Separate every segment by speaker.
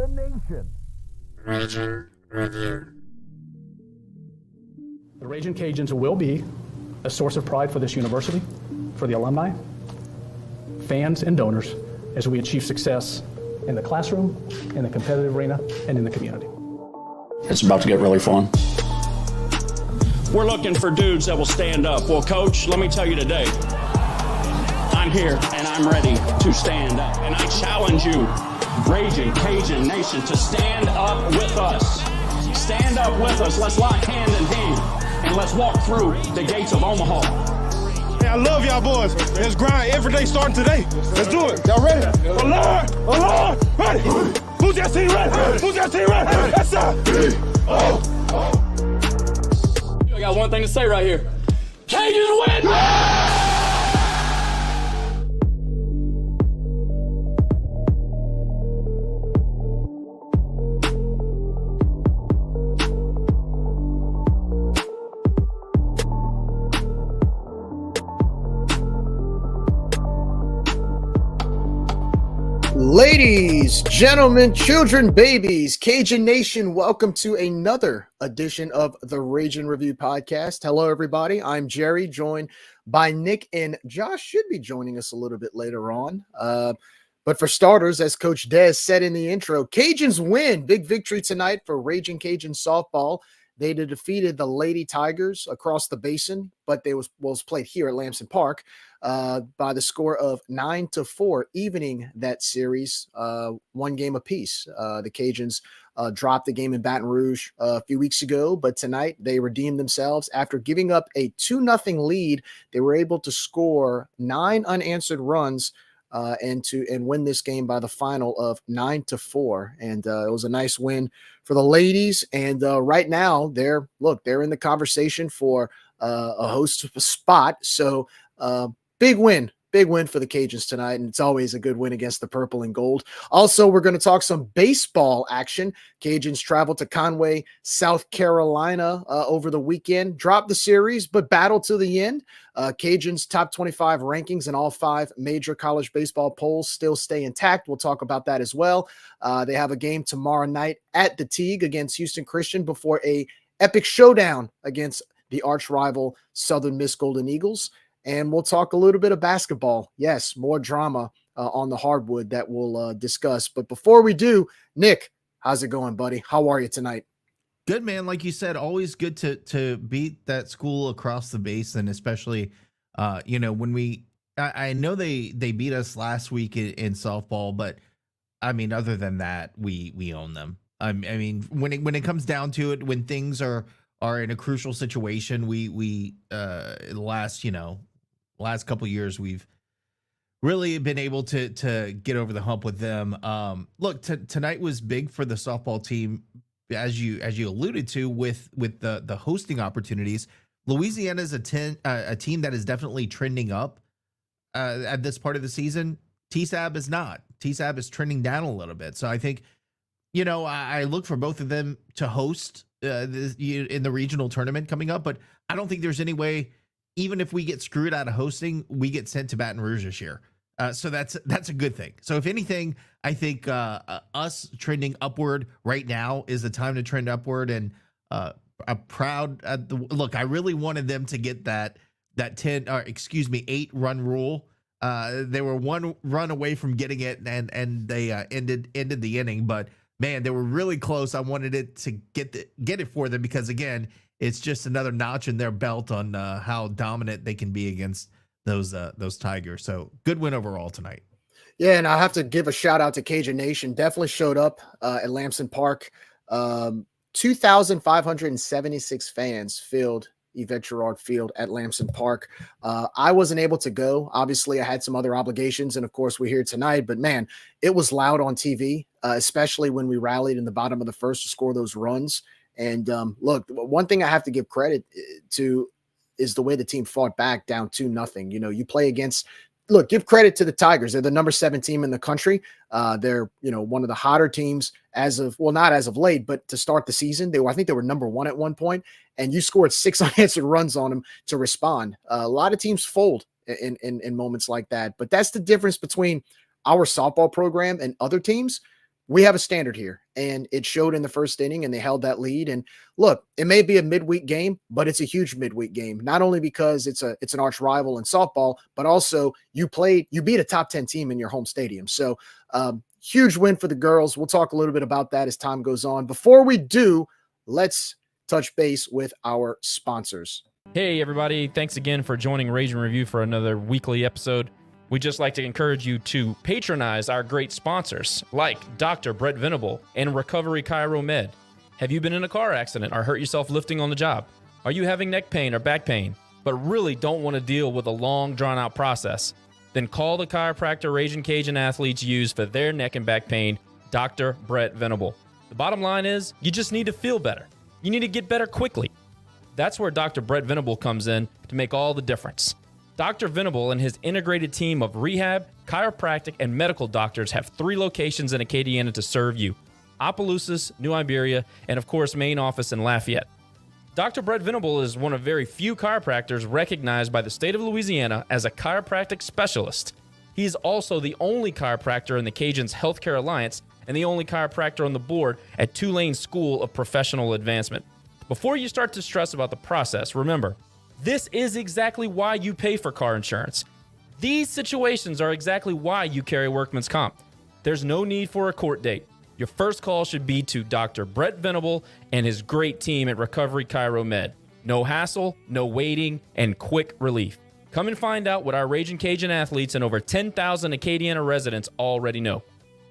Speaker 1: the nation.
Speaker 2: Region Review.
Speaker 3: The Raging Cajuns will be a source of pride for this university, for the alumni, fans, and donors as we achieve success in the classroom, in the competitive arena, and in the community.
Speaker 4: It's about to get really fun.
Speaker 5: We're looking for dudes that will stand up. Well, Coach, let me tell you today, I'm here and I'm ready to stand up. And I challenge you, Raging Cajun Nation, to stand up with us. Stand up with us. Let's lock hand in hand and let's walk through the gates of Omaha.
Speaker 6: Hey, I love y'all boys. Let's grind every day starting today. Let's do it. Y'all ready? Alert! Alert! Ready! Who's that team ready? Who's that team ready? That's up!
Speaker 5: I got one thing to say right here. Cajuns win!
Speaker 7: Ladies, gentlemen, children, babies, Cajun Nation, welcome to another edition of the Raging Review podcast. Hello, everybody. I'm Gerry, joined by Nick, and Josh should be joining us a little bit later on. But for starters, as Coach Dez said in the intro, Cajuns win. Big victory tonight for Raging Cajun softball. They defeated the Lady Tigers across the basin, but they was played here at Lamson Park by the score of 9-4, evening that series, one game apiece. The Cajuns dropped the game in Baton Rouge a few weeks ago, but tonight they redeemed themselves. After giving up a 2-0 lead, they were able to score 9 unanswered runs and win this game by the final of 9-4. And it was a nice win for the ladies. And right now they're in the conversation for a host spot. So big win for the Cajuns tonight. And it's always a good win against the purple and gold. Also, we're going to talk some baseball action. Cajuns traveled to Conway, South Carolina over the weekend, dropped the series, but battled to the end. Cajuns top 25 rankings in all 5 major college baseball polls still stay intact. We'll talk about that as well. They have a game tomorrow night at the Teague against Houston Christian before a epic showdown against the arch rival Southern Miss Golden Eagles. And we'll talk a little bit of basketball. Yes, more drama on the hardwood that we'll discuss. But before we do, Nick, how's it going, buddy? How are you tonight?
Speaker 8: Good, man. Like you said, always good to beat that school across the basin, especially, when I know they beat us last week in softball, but I mean, other than that, we own them. I mean, when it comes down to it, when things are in a crucial situation, we last couple of years, we've really been able to get over the hump with them. Look, tonight was big for the softball team, as you alluded to, with the hosting opportunities. Louisiana is a team that is definitely trending up at this part of the season. TSAB is not. TSAB is trending down a little bit. So I think, I look for both of them to host in the regional tournament coming up, but I don't think there's any way, even if we get screwed out of hosting, we get sent to Baton Rouge this year. So that's a good thing. So if anything, I think us trending upward right now is the time to trend upward. And I'm proud. Look, I really wanted them to get that 8 run rule. They were 1 run away from getting it, and they ended the inning. But man, they were really close. I wanted it to get it for them because, again, it's just another notch in their belt on how dominant they can be against those Tigers. So good win overall tonight.
Speaker 7: Yeah, and I have to give a shout out to Cajun Nation. Definitely showed up at Lamson Park. 2,576 fans filled Yvette Girard Field at Lamson Park. I wasn't able to go. Obviously, I had some other obligations, and of course, we're here tonight. But man, it was loud on TV, especially when we rallied in the bottom of the first to score those runs. And look, one thing I have to give credit to is the way the team fought back down 2-0. You play against. Look, give credit to the Tigers. They're the number 7 team in the country. They're, one of the hotter teams not as of late, but to start the season. I think they were number 1 at one point, and you scored 6 unanswered runs on them to respond. A lot of teams fold in moments like that, but that's the difference between our softball program and other teams. we have a standard here, and it showed in the first inning, and they held that lead. And look, it may be a midweek game, but it's a huge midweek game, not only because it's an arch rival in softball, but also you beat a top 10 team in your home stadium. So huge win for the girls. We'll talk a little bit about that as time goes on. Before we do, let's touch base with our sponsors.
Speaker 1: Hey everybody, thanks again for joining Rage and Review for another weekly episode. We'd just like to encourage you to patronize our great sponsors like Dr. Brett Venable and Recovery Chiro Med. Have you been in a car accident or hurt yourself lifting on the job? Are you having neck pain or back pain, but really don't want to deal with a long, drawn-out process? Then call the chiropractor Raging Cajun athletes use for their neck and back pain, Dr. Brett Venable. The bottom line is, you just need to feel better. You need to get better quickly. That's where Dr. Brett Venable comes in to make all the difference. Dr. Venable and his integrated team of rehab, chiropractic, and medical doctors have 3 locations in Acadiana to serve you: Opelousas, New Iberia, and of course, main office in Lafayette. Dr. Brett Venable is one of very few chiropractors recognized by the state of Louisiana as a chiropractic specialist. He is also the only chiropractor in the Cajuns Healthcare Alliance and the only chiropractor on the board at Tulane School of Professional Advancement. Before you start to stress about the process, remember, this is exactly why you pay for car insurance. These situations are exactly why you carry workman's comp. There's no need for a court date. Your first call should be to Dr. Brett Venable and his great team at Recovery Chiro Med. No hassle, no waiting, and quick relief. Come and find out what our Raging Cajun athletes and over 10,000 Acadiana residents already know.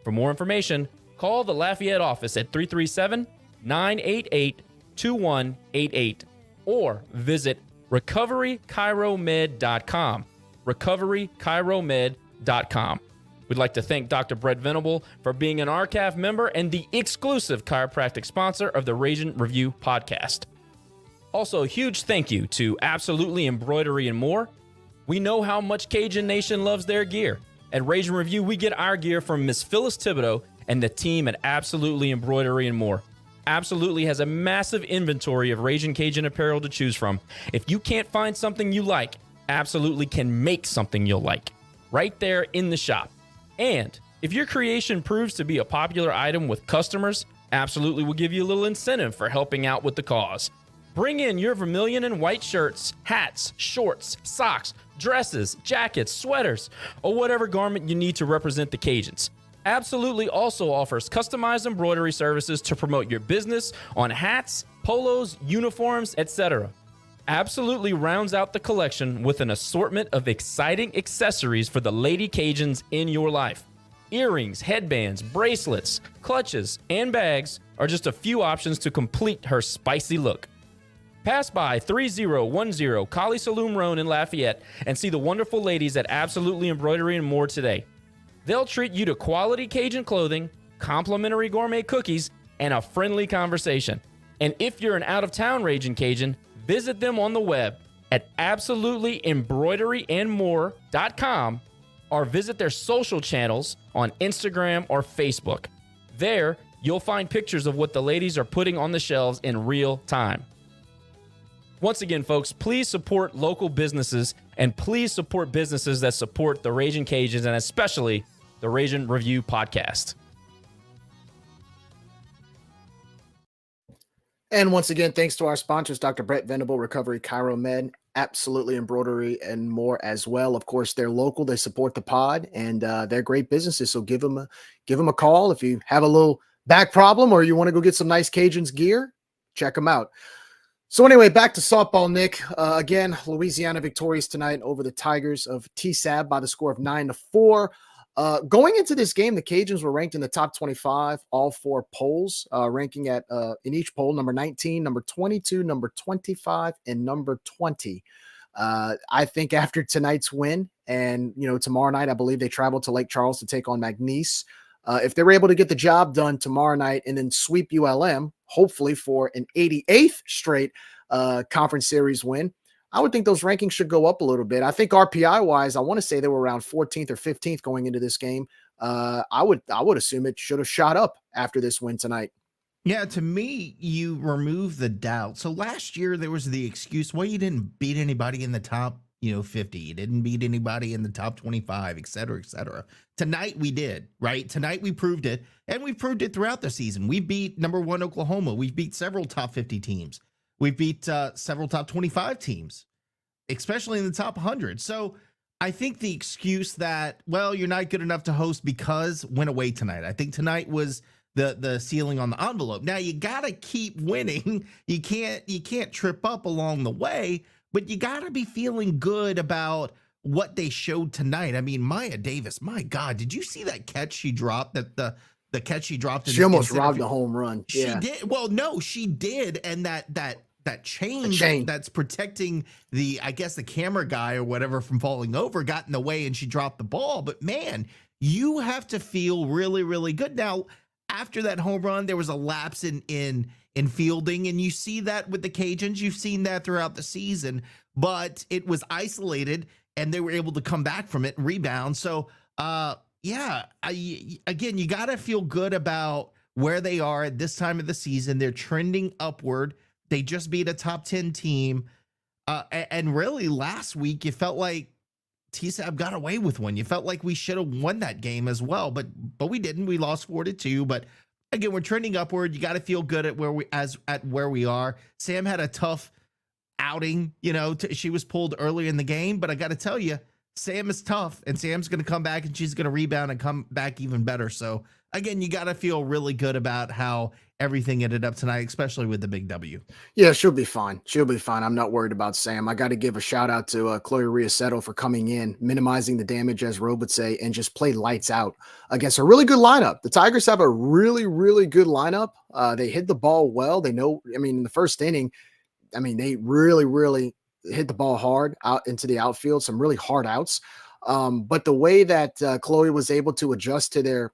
Speaker 1: For more information, call the Lafayette office at 337-988-2188 or visit recoverychiromed.com. recoverychiromed.com. We'd like to thank Dr. Brett Venable for being an RCAF member and the exclusive chiropractic sponsor of the Raging Review podcast. Also, a huge thank you to Absolutely Embroidery and More. We know how much Cajun Nation loves their gear. At Raging Review, we get our gear from Miss Phyllis Thibodeau and the team at Absolutely Embroidery and More. Absolutely has a massive inventory of Raging Cajun apparel to choose from. If you can't find something you like, Absolutely can make something you'll like right there in the shop. And if your creation proves to be a popular item with customers, Absolutely will give you a little incentive for helping out with the cause. Bring in your vermilion and white shirts, hats, shorts, socks, dresses, jackets, sweaters, or whatever garment you need to represent the Cajuns. Absolutely also offers customized embroidery services to promote your business on hats, polos, uniforms, etc. Absolutely rounds out the collection with an assortment of exciting accessories for the Lady Cajuns in your life. Earrings, headbands, bracelets, clutches, and bags are just a few options to complete her spicy look. Pass by 3010 Collie Saloon Road in Lafayette and see the wonderful ladies at Absolutely Embroidery and More today. They'll treat you to quality Cajun clothing, complimentary gourmet cookies, and a friendly conversation. And if you're an out-of-town Raging Cajun, visit them on the web at absolutelyembroideryandmore.com or visit their social channels on Instagram or Facebook. There, you'll find pictures of what the ladies are putting on the shelves in real time. Once again, folks, please support local businesses and please support businesses that support the Raging Cajuns and especially the Raging Review podcast.
Speaker 7: And once again, thanks to our sponsors, Dr. Brett Venable, Recovery Chiro Med, Absolutely Embroidery and More as well. Of course, they're local. They support the pod and they're great businesses. So give them a call. If you have a little back problem or you want to go get some nice Cajuns gear, check them out. So anyway, back to softball, Nick. Again, Louisiana victorious tonight over the Tigers of TSAB by the score of 9-4. Going into this game, the Cajuns were ranked in the top 25, all 4 polls, ranking at in each poll, number 19, number 22, number 25, and number 20. I think after tonight's win and, tomorrow night, I believe they travel to Lake Charles to take on McNeese. If they were able to get the job done tomorrow night and then sweep ULM, hopefully for an 88th straight conference series win, I would think those rankings should go up a little bit. I think RPI-wise, I want to say they were around 14th or 15th going into this game. I would assume it should have shot up after this win tonight.
Speaker 8: Yeah, to me, you remove the doubt. So last year there was the excuse, well, you didn't beat anybody in the top, 50. You didn't beat anybody in the top 25, et cetera, et cetera. Tonight we did, right? Tonight we proved it, and we proved it throughout the season. We beat number 1 Oklahoma. We've beat several top 50 teams. We've beat several top 25 teams, especially in the top 100. So I think the excuse that, well, you're not good enough to host because went away tonight. I think tonight was the ceiling on the envelope. Now you got to keep winning. You can't trip up along the way, but you got to be feeling good about what they showed tonight. I mean, Maya Davis, my God, did you see that catch she dropped? That the catch she dropped.
Speaker 7: She almost robbed the home run.
Speaker 8: She did. Well, no, she did. And that chain that's protecting I guess the camera guy or whatever from falling over got in the way and she dropped the ball. But man, you have to feel really, really good. Now, after that home run, there was a lapse in fielding, and you see that with the Cajuns. You've seen that throughout the season, but it was isolated, and they were able to come back from it and rebound. So, again, you got to feel good about where they are at this time of the season. They're trending upward. They just beat a top 10 team, and really last week, you felt like TSAB got away with one. You felt like we should have won that game as well, but we didn't. We lost 4-2. But again, we're trending upward. You got to feel good at where we are. Sam had a tough outing. She was pulled earlier in the game, but I got to tell you, Sam is tough, and Sam's going to come back, and she's going to rebound and come back even better. So again, you got to feel really good about how everything ended up tonight, especially with the big W.
Speaker 7: Yeah, she'll be fine. She'll be fine. I'm not worried about Sam. I got to give a shout out to Chloe Riasetto for coming in, minimizing the damage, as Rob would say, and just play lights out against a really good lineup. The Tigers have a really, really good lineup. They hit the ball well. They know, in the first inning, they really, really hit the ball hard out into the outfield, some really hard outs. But the way that Chloe was able to adjust to their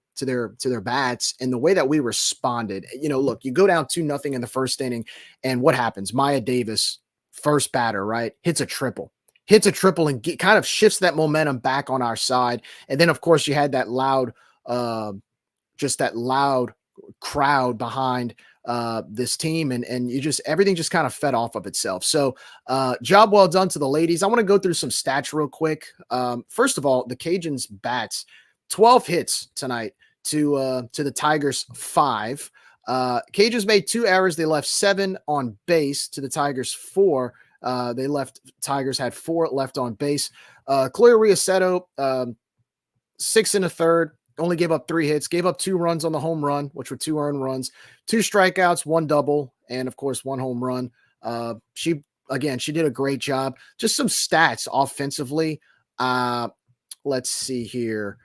Speaker 7: bats and the way that we responded, look, you go down 2-0 in the first inning, and what happens? Maya Davis, first batter, right, hits a triple and kind of shifts that momentum back on our side. And then, of course, you had that loud crowd behind this team, and everything just kind of fed off of itself. So job well done to the ladies. I want to go through some stats real quick. First of all, the Cajuns bats 12 hits tonight to the Tigers 5. Cajuns made 2 errors. They left 7 on base to the Tigers 4. Tigers had 4 left on base. Chloe Riasetto, 6 1/3. Only gave up 3 hits, gave up 2 runs on the home run, which were 2 earned runs, 2 strikeouts, 1 double, and of course, 1 home run. She did a great job. Just some stats offensively. Let's see here.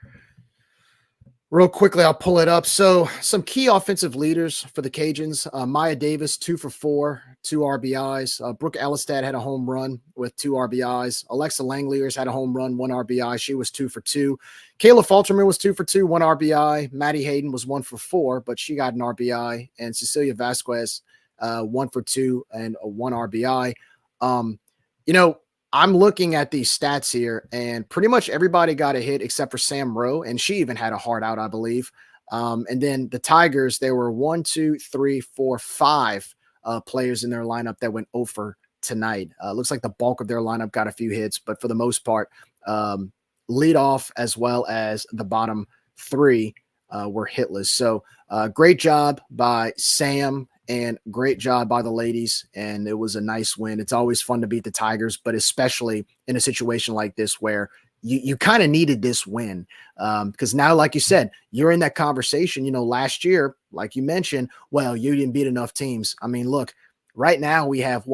Speaker 7: Real quickly, I'll pull it up. So some key offensive leaders for the Cajuns. Maya Davis, 2 for 4, 2 RBIs. Brooke Elistad had a home run with 2 RBIs. Alexa Langliers had a home run, 1 RBI. She was 2 for 2. Kayla Falterman was 2 for 2, 1 RBI. Maddie Hayden was 1 for 4, but she got an RBI. And Cecilia Vasquez, 1 for 2 and a 1 RBI. I'm looking at these stats here, and pretty much everybody got a hit except for Sam Rowe, and she even had a hard out, I believe. And then the Tigers, there were 5 players in their lineup that went 0 for tonight. Looks like the bulk of their lineup got a few hits, but for the most part, lead off as well as the bottom 3 were hitless. So great job by Sam. And great job by the ladies, and it was a nice win. It's always fun to beat the Tigers, but especially in a situation like this where you kind of needed this win because now, like you said, you're in that conversation. Last year, like you mentioned, well, you didn't beat enough teams. Look, right now we have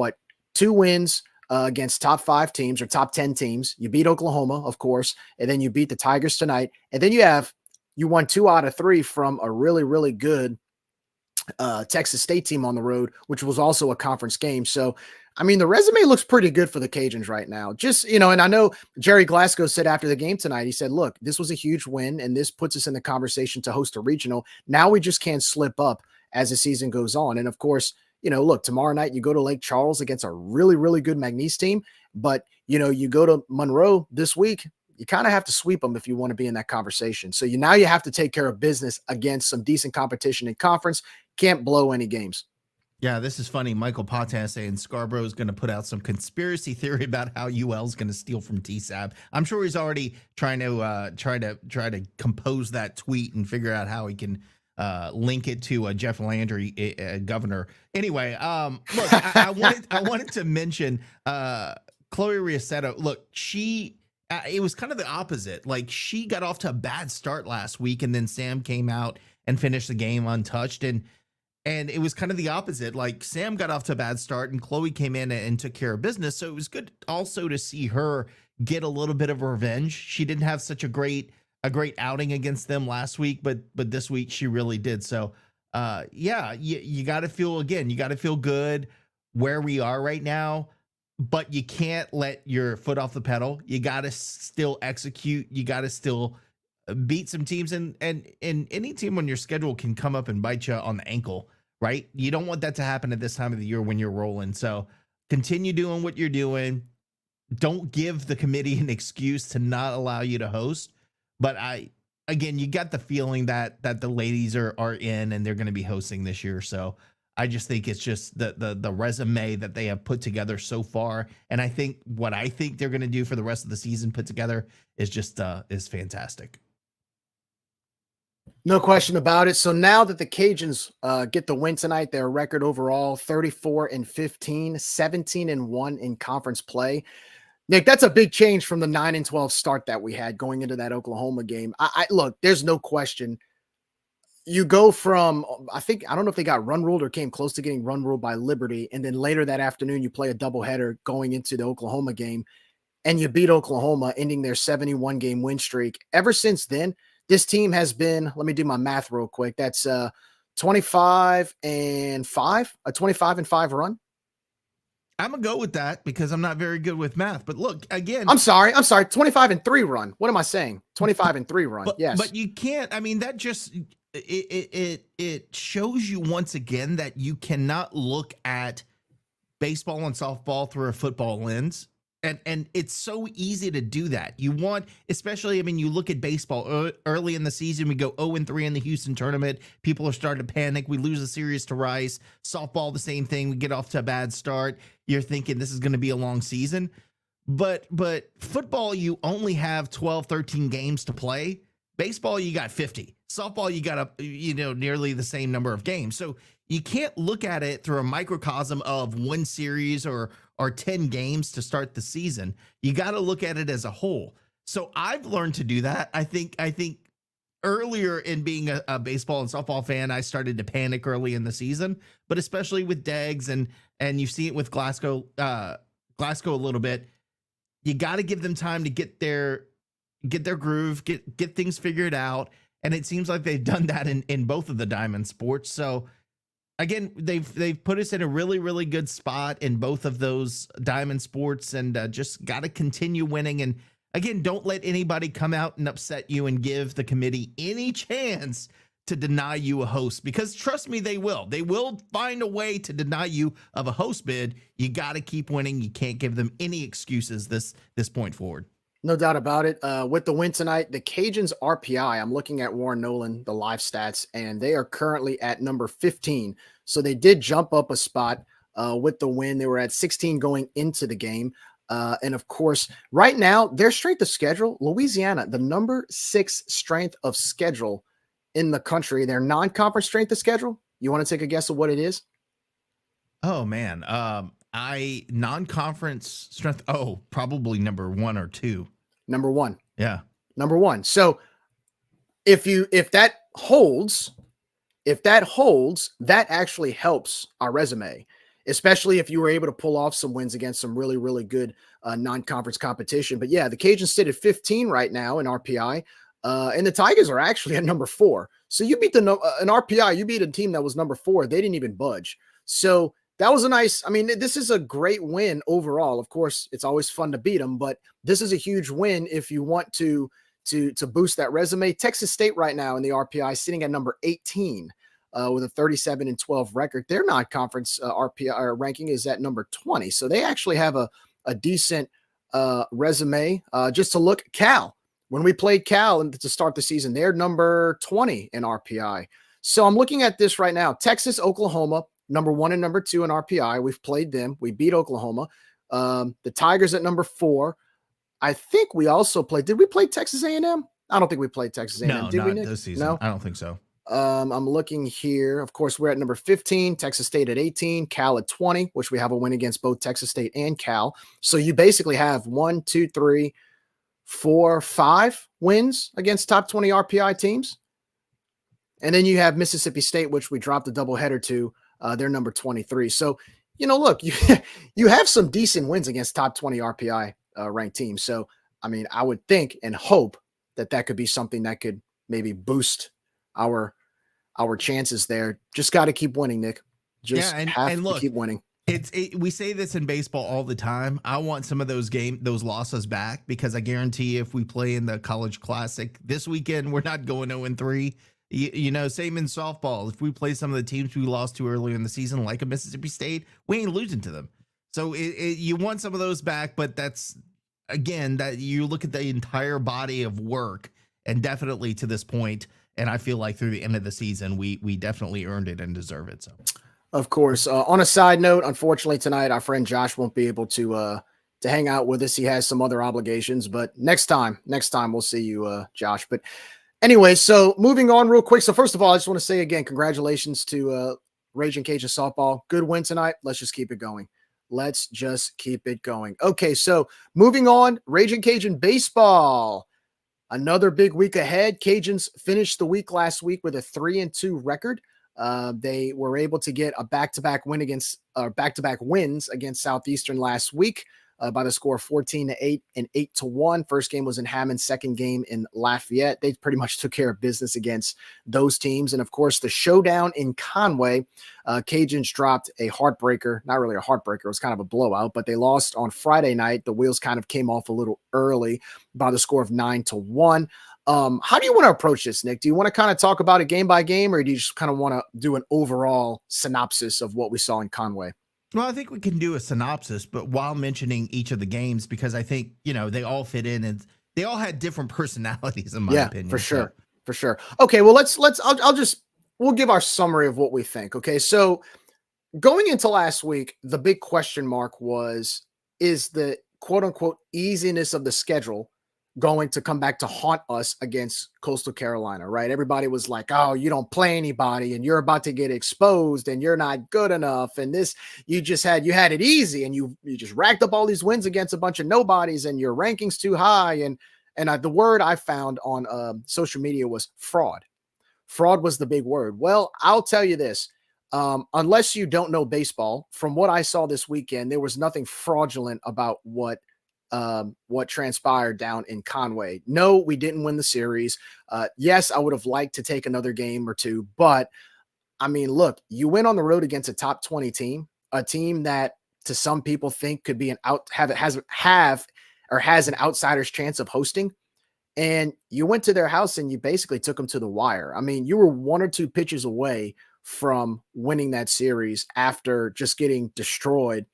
Speaker 7: 2 wins against top 5 teams or top 10 teams. You beat Oklahoma, of course, and then you beat the Tigers tonight, and then you won 2 out of 3 from a really, really good Texas State team on the road, which was also a conference game. So, the resume looks pretty good for the Cajuns right now. Just, and I know Jerry Glasgow said after the game tonight, he said, look, this was a huge win, and this puts us in the conversation to host a regional. Now we just can't slip up as the season goes on. And of course, look, tomorrow night you go to Lake Charles against a really, really good Magnice team, but, you go to Monroe this week, you kind of have to sweep them if you want to be in that conversation. So now you have to take care of business against some decent competition in conference. Can't blow any games.
Speaker 8: Yeah, this is funny. Michael Potan saying Scarborough is going to put out some conspiracy theory about how UL is going to steal from TSAB. I'm sure he's already trying to try to compose that tweet and figure out how he can link it to Jeff Landry, governor. Anyway, look, I wanted to mention Chloe Riasetto. Look, it was kind of the opposite. Like, she got off to a bad start last week, and then Sam came out and finished the game untouched. And it was kind of the opposite. Like, Sam got off to a bad start and Chloe came in and took care of business. So it was good also to see her get a little bit of revenge. She didn't have such a great outing against them last week, but this week she really did. So yeah, you got to feel good where we are right now, but you can't let your foot off the pedal. You got to still execute. You got to still beat some teams, and any team on your schedule can come up and bite you on the ankle, right? You don't want that to happen at this time of the year when you're rolling. So continue doing what you're doing. Don't give the committee an excuse to not allow you to host. But again, you got the feeling that the ladies are in and they're going to be hosting this year. So I just think it's just the resume that they have put together so far. And I think what they're going to do for the rest of the season put together is just is fantastic.
Speaker 7: No question about it. So now that the Cajuns get the win tonight, their record overall 34-15, 17-1 in conference play. Nick, that's a big change from the 9-12 start that we had going into that Oklahoma game. I look, there's no question. You go from, I don't know if they got run ruled or came close to getting run ruled by Liberty, and then later that afternoon you play a doubleheader going into the Oklahoma game, and you beat Oklahoma, ending their 71-game win streak. Ever since then, this team has been, let me do my math real quick. That's 25-5, a 25-5 run.
Speaker 8: I'm going to go with that because I'm not very good with math. But look, again.
Speaker 7: I'm sorry. 25-3 run. What am I saying? 25-3 run. Yes.
Speaker 8: But you can't, I mean, that just, it shows you once again that you cannot look at baseball and softball through a football lens. And it's so easy to do that. You want, especially, I mean, you look at baseball early in the season, we go 0-3 in the Houston tournament. People are starting to panic. We lose a series to Rice. Softball, the same thing. We get off to a bad start. You're thinking this is going to be a long season. But football, you only have 12, 13 games to play. Baseball, you got 50. Softball, you got nearly the same number of games. So you can't look at it through a microcosm of one series or 10 games to start the season. You got to look at it as a whole. So I've learned to do that. I think earlier in being a baseball and softball fan, I started to panic early in the season, but especially with Deggs and you see it with Glasgow a little bit. You got to give them time to get their groove, get things figured out. And it seems like they've done that in both of the diamond sports. So again, they've put us in a really, really good spot in both of those diamond sports, and just got to continue winning. And again, don't let anybody come out and upset you and give the committee any chance to deny you a host, because trust me, they will. They will find a way to deny you of a host bid. You got to keep winning. You can't give them any excuses this point forward.
Speaker 7: No doubt about it. With the win tonight, the Cajuns RPI, I'm looking at Warren Nolan, the live stats, and they are currently at number 15. So they did jump up a spot with the win. They were at 16 going into the game. And of course, right now, their strength of schedule, Louisiana, the number 6 strength of schedule in the country, their non-conference strength of schedule. You want to take a guess of what it is?
Speaker 8: Oh, man. Non-conference strength. Oh, probably number 1 or 2.
Speaker 7: Number 1.
Speaker 8: Yeah.
Speaker 7: Number 1. So if that holds, that actually helps our resume, especially if you were able to pull off some wins against some really, really good non-conference competition. But yeah, the Cajuns sit at 15 right now in RPI, and the Tigers are actually at number 4. So you beat an RPI, you beat a team that was number 4. They didn't even budge. So that was a nice, I mean, this is a great win overall. Of course, it's always fun to beat them, but this is a huge win if you want to boost that resume. Texas State right now in the RPI sitting at number 18 with a 37-12 record. Their non-conference RPI ranking is at number 20. So they actually have a decent resume. Just to look, Cal, when we played Cal to start the season, they're number 20 in RPI. So I'm looking at this right now. Texas, Oklahoma, number 1 and number 2 in RPI. We've played them. We beat Oklahoma. The Tigers at number 4. I think we also played. Did we play Texas A&M? I don't think we played Texas A&M.
Speaker 8: No,
Speaker 7: Did we,
Speaker 8: not
Speaker 7: Nick?
Speaker 8: this season.
Speaker 7: No?
Speaker 8: I don't think so.
Speaker 7: I'm looking here. Of course, we're at number 15, Texas State at 18, Cal at 20, which we have a win against both Texas State and Cal. So you basically have 1, 2, 3, 4, 5 wins against top 20 RPI teams. And then you have Mississippi State, which we dropped a doubleheader to. They're number 23. So, look, you have some decent wins against top 20 RPI ranked teams. So, I mean, I would think and hope that could be something that could maybe boost our chances there. Just got to keep winning, Nick. Just have to keep winning.
Speaker 8: We say this in baseball all the time. I want some of those losses back, because I guarantee if we play in the College Classic this weekend, we're not going 0-3. Same in softball. If we play some of the teams we lost to earlier in the season, like a Mississippi State, we ain't losing to them. So you want some of those back, but that's, again, that you look at the entire body of work, and definitely to this point, and I feel like through the end of the season, we definitely earned it and deserve it. So,
Speaker 7: of course, on a side note, unfortunately tonight, our friend Josh won't be able to hang out with us. He has some other obligations, but next time we'll see you, Josh. But anyway, so moving on real quick. So first of all, I just want to say again, congratulations to Raging Cajun softball. Good win tonight. Let's just keep it going. Okay, so moving on, Raging Cajun baseball. Another big week ahead. Cajuns finished the week last week with a 3-2 record. They were able to get a back-to-back wins against Southeastern last week by the score of 14-8 and 8-1. First game was in Hammond, second game in Lafayette. They pretty much took care of business against those teams. And of course, the showdown in Conway, Cajuns dropped a heartbreaker, not really a heartbreaker. It was kind of a blowout, but they lost on Friday night. The wheels kind of came off a little early by the score of 9-1. How do you want to approach this, Nick? Do you want to kind of talk about it game by game, or do you just kind of want to do an overall synopsis of what we saw in Conway?
Speaker 8: Well, I think we can do a synopsis, but while mentioning each of the games, because I think, they all fit in and they all had different personalities, in my opinion.
Speaker 7: For sure. For sure. Okay. Well, we'll give our summary of what we think. Okay. So going into last week, the big question mark is the quote unquote easiness of the schedule going to come back to haunt us against Coastal Carolina, right? Everybody was like, oh, you don't play anybody and you're about to get exposed and you're not good enough. And this, you had it easy and you just racked up all these wins against a bunch of nobodies and your ranking's too high. And the word I found on social media was fraud. Fraud was the big word. Well, I'll tell you this. Unless you don't know baseball, from what I saw this weekend, there was nothing fraudulent about what transpired down in Conway. No, we didn't win the series. Yes, I would have liked to take another game or two, but I mean, look, you went on the road against a top 20 team, a team that to some people think could be has an outsider's chance of hosting. And you went to their house and you basically took them to the wire. I mean, you were 1 or 2 pitches away from winning that series after just getting destroyed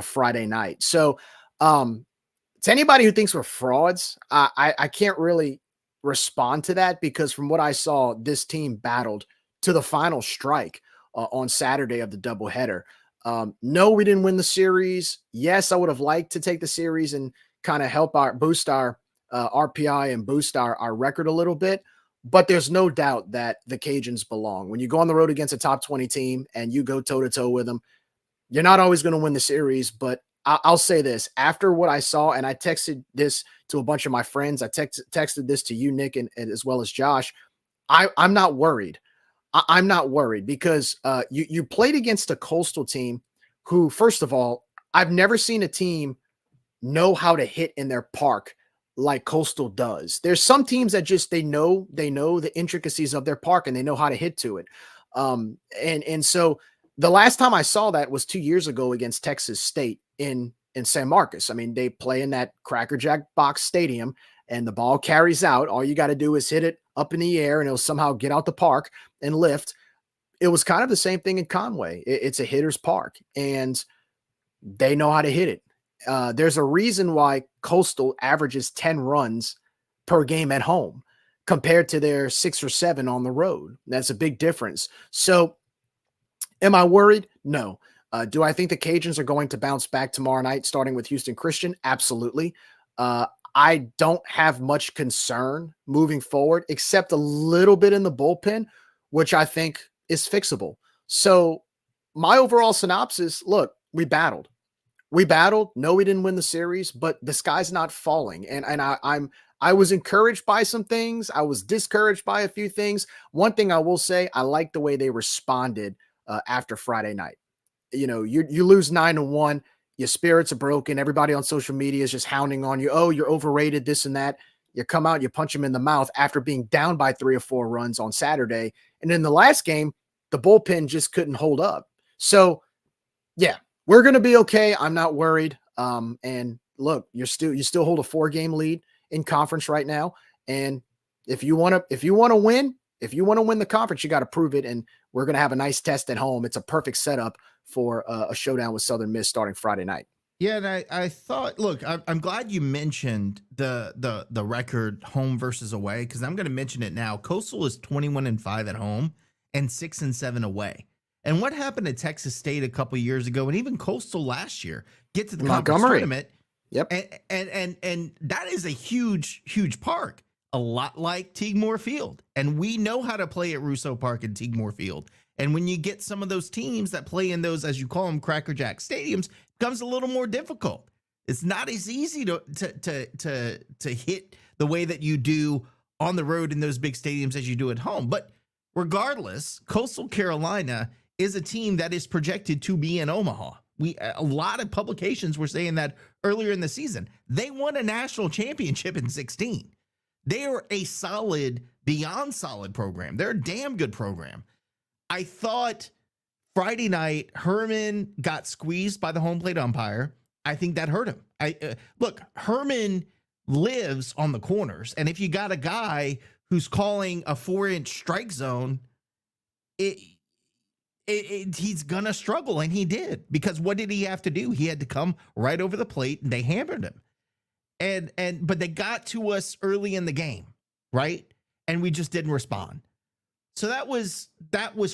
Speaker 7: Friday night. So, to anybody who thinks we're frauds, I can't really respond to that, because from what I saw, this team battled to the final strike on Saturday of the doubleheader. No, we didn't win the series. Yes, I would have liked to take the series and kind of help boost our RPI and boost our record a little bit. But there's no doubt that the Cajuns belong. When you go on the road against a top 20 team and you go toe-to-toe with them, you're not always going to win the series, but I'll say this, after what I saw, and I texted this to a bunch of my friends, I texted this to you, Nick, and as well as Josh, I'm not worried. I'm not worried because you played against a Coastal team who, first of all, I've never seen a team know how to hit in their park like Coastal does. There's some teams that just they know the intricacies of their park and they know how to hit to it. And so the last time I saw that was 2 years ago against Texas State in San Marcos. I mean, they play in that Cracker Jack box stadium and the ball carries out. All you got to do is hit it up in the air and it'll somehow get out the park and lift. It was kind of the same thing in Conway. It's a hitter's park and they know how to hit it. There's a reason why Coastal averages 10 runs per game at home compared to their 6 or 7 on the road. That's a big difference. So Am I worried? No. Do I think the Cajuns are going to bounce back tomorrow night, starting with Houston Christian? Absolutely. I don't have much concern moving forward, except a little bit in the bullpen, which I think is fixable. So my overall synopsis, look, we battled. We battled. No, we didn't win the series, but the sky's not falling. And I was encouraged by some things. I was discouraged by a few things. One thing I will say, I like the way they responded after Friday night. You know, you lose 9-1, your spirits are broken. Everybody on social media is just hounding on you. Oh, you're overrated, this and that. You come out, you punch them in the mouth after being down by 3 or 4 runs on Saturday. And in the last game, the bullpen just couldn't hold up. So, yeah, we're going to be okay. I'm not worried. And look, you still hold a 4-game lead in conference right now. And if you want to win the conference, you got to prove it. And we're going to have a nice test at home. It's a perfect setup for a showdown with Southern Miss starting Friday night.
Speaker 8: Yeah, and I thought, look, I'm glad you mentioned the record home versus away, because I'm going to mention it now. Coastal is 21-5 at home and 6-7 away. And what happened at Texas State a couple of years ago, and even Coastal last year, get to the conference tournament.
Speaker 7: Yep.
Speaker 8: And that is a huge park, a lot like Teague Moore Field. And we know how to play at Russo Park and Teague Moore Field. And when you get some of those teams that play in those, as you call them, Cracker Jack stadiums, it becomes a little more difficult. It's not as easy to hit the way that you do on the road in those big stadiums as you do at home. But regardless, Coastal Carolina is a team that is projected to be in Omaha. A lot of publications were saying that earlier in the season. They won a national championship in 2016. They are a solid, beyond solid program. They're a damn good program. I thought Friday night, Herman got squeezed by the home plate umpire. I think that hurt him. Look, Herman lives on the corners, and if you got a guy who's calling a 4-inch strike zone, he's gonna struggle, and he did, because what did he have to do? He had to come right over the plate, and they hammered him. But they got to us early in the game, right? And we just didn't respond. So that was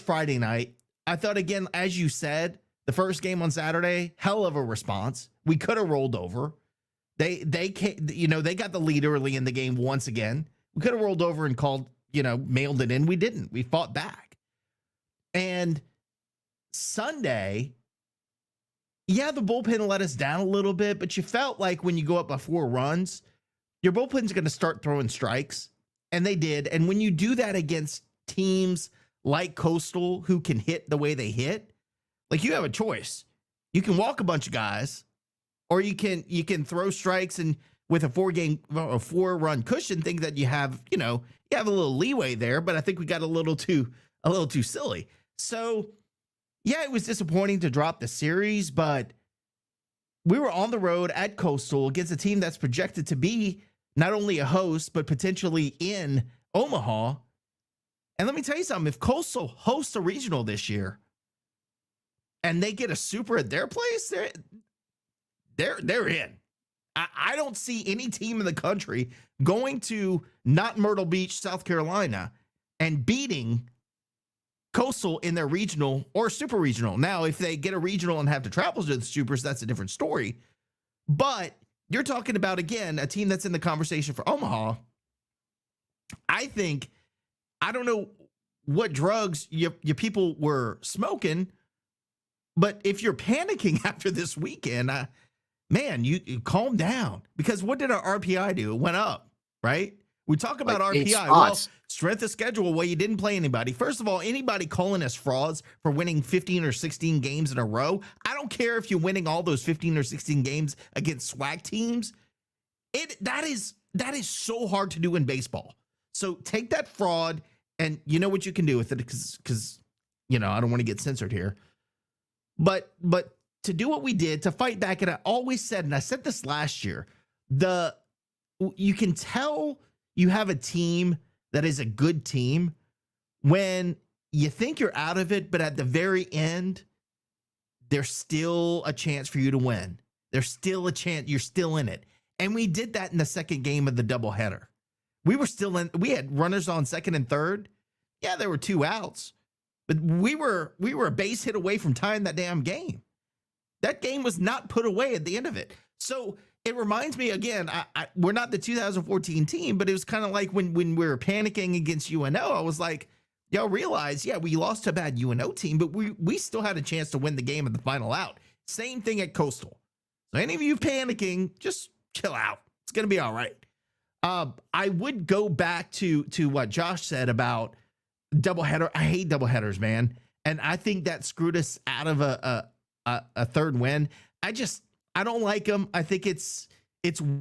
Speaker 8: Friday night. I thought, again, as you said, the first game on Saturday, hell of a response. We could have rolled over. They got the lead early in the game once again. We could have rolled over and mailed it in. We didn't. We fought back. And Sunday, yeah, the bullpen let us down a little bit, but you felt like when you go up by 4 runs, your bullpen's going to start throwing strikes, and they did. And when you do that against teams like Coastal who can hit the way they hit, like, you have a choice. You can walk a bunch of guys, or you can throw strikes and with a 4-run cushion, think that you have a little leeway there. But I think we got a little too silly. So yeah, it was disappointing to drop the series, but we were on the road at Coastal against a team that's projected to be not only a host, but potentially in Omaha. And let me tell you something, if Coastal hosts a regional this year and they get a super at their place, they're in. I don't see any team in the country going to not Myrtle Beach, South Carolina, and beating Coastal in their regional or super regional. Now, if they get a regional and have to travel to the supers, that's a different story. But you're talking about, again, a team that's in the conversation for Omaha. I don't know what drugs your people were smoking, but if you're panicking after this weekend, man, you calm down, because what did our RPI do? It went up, right? We talk about like RPI. Well, strength of schedule. Well, you didn't play anybody. First of all, anybody calling us frauds for winning 15 or 16 games in a row, I don't care if you're winning all those 15 or 16 games against swag teams. That is so hard to do in baseball. So take that fraud, and you know what you can do with it, because I don't want to get censored here. But to do what we did, to fight back, and I always said, and I said this last year, you can tell you have a team that is a good team when you think you're out of it, but at the very end, there's still a chance for you to win. There's still a chance. You're still in it. And we did that in the second game of the doubleheader. We were still in. We had runners on second and third. Yeah, there were 2 outs, but we were a base hit away from tying that damn game. That game was not put away at the end of it. So it reminds me again, we're not the 2014 team, but it was kind of like when we were panicking against UNO. I was like, y'all realize, yeah, we lost to a bad UNO team, but we still had a chance to win the game at the final out. Same thing at Coastal. So any of you panicking, just chill out. It's going to be all right. I would go back to what Josh said about doubleheader. I hate doubleheaders, man. And I think that screwed us out of a third win. I don't like them. I think it's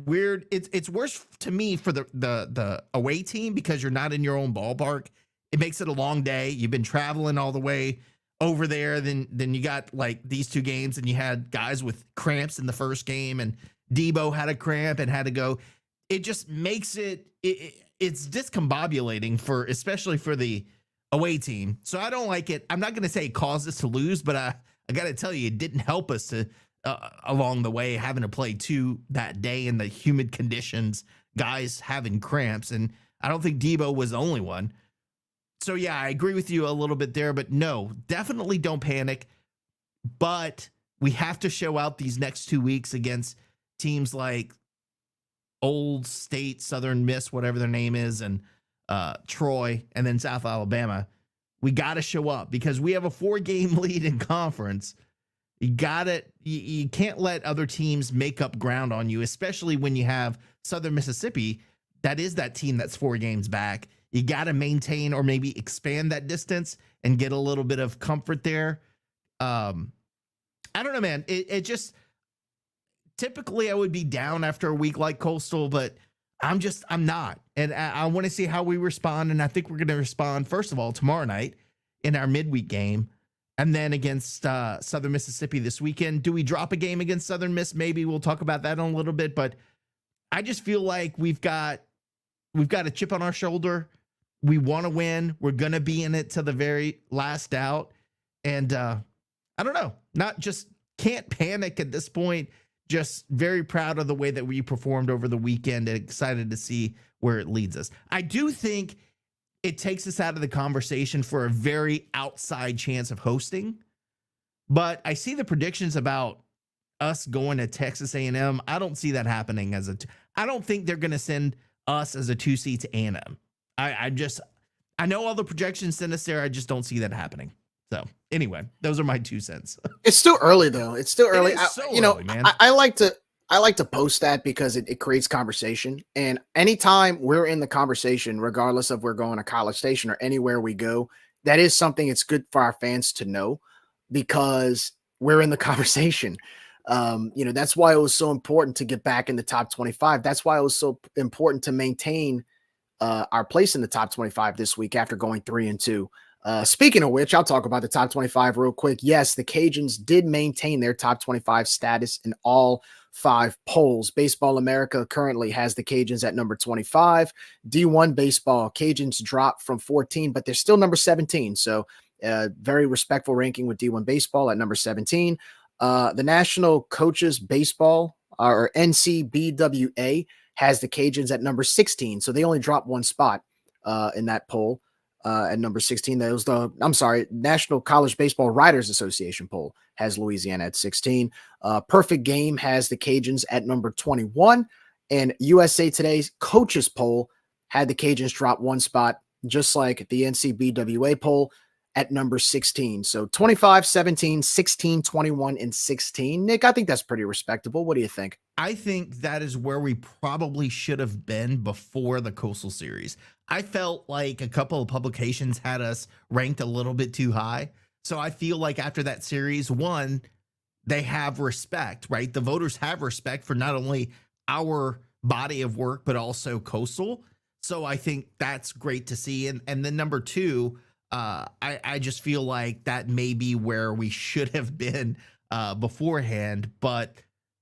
Speaker 8: weird. It's worse to me for the away team because you're not in your own ballpark. It makes it a long day. You've been traveling all the way over there. Then you got like these two games and you had guys with cramps in the first game and Debo had a cramp and had to go. It just makes it's discombobulating especially for the away team. So I don't like it. I'm not going to say it caused us to lose, but I got to tell you, it didn't help us to along the way, having to play two that day in the humid conditions, guys having cramps. And I don't think Debo was the only one. So yeah, I agree with you a little bit there, but no, definitely don't panic. But we have to show out these next 2 weeks against teams like Old State, Southern Miss, whatever their name is, and Troy, and then South Alabama. We got to show up because we have a 4-game lead in conference. You can't let other teams make up ground on you, especially when you have Southern Mississippi. That is that team that's 4 games back. You got to maintain or maybe expand that distance and get a little bit of comfort there. I don't know, man. It just typically I would be down after a week like Coastal, but I'm not. And I want to see how we respond. And I think we're going to respond, first of all, tomorrow night in our midweek game. And then against Southern Mississippi this weekend. Do we drop a game against Southern Miss? Maybe we'll talk about that in a little bit. But I just feel like we've got a chip on our shoulder. We want to win. We're going to be in it to the very last out. And I don't know. Can't panic at this point. Just very proud of the way that we performed over the weekend and excited to see where it leads us. I do think it takes us out of the conversation for a very outside chance of hosting. But I see the predictions about us going to Texas A&M. I don't see that happening I don't think they're going to send us as a 2 seed to A&M. I know all the projections send us there. I just don't see that happening. So anyway, those are my 2 cents.
Speaker 7: It's still early though. It's still early.
Speaker 8: Early, man.
Speaker 7: I like to post that because it creates conversation. And anytime we're in the conversation, regardless of we're going to College Station or anywhere we go, that is something it's good for our fans to know because we're in the conversation. That's why it was so important to get back in the top 25. That's why it was so important to maintain our place in the top 25 this week after going 3-2. Speaking of which, I'll talk about the top 25 real quick. Yes, the Cajuns did maintain their top 25 status in all 5 polls. Baseball America currently has the Cajuns at number 25. D1 baseball, Cajuns dropped from 14, but they're still number 17. So very respectful ranking with D1 baseball at number 17. The National Coaches Baseball, or NCBWA, has the Cajuns at number 16. So they only dropped 1 spot in that poll. At number 16, that was National College Baseball Writers Association poll has Louisiana at 16. Perfect Game has the Cajuns at number 21. And USA Today's coaches poll had the Cajuns drop 1 spot, just like the NCBWA poll at number 16. So 25, 17, 16, 21, and 16. Nick, I think that's pretty respectable. What do you think?
Speaker 8: I think that is where we probably should have been before the Coastal Series. I felt like a couple of publications had us ranked a little bit too high. So I feel like after that series, one, they have respect, right? The voters have respect for not only our body of work, but also Coastal. So I think that's great to see. And then number 2, I just feel like that may be where we should have been beforehand. But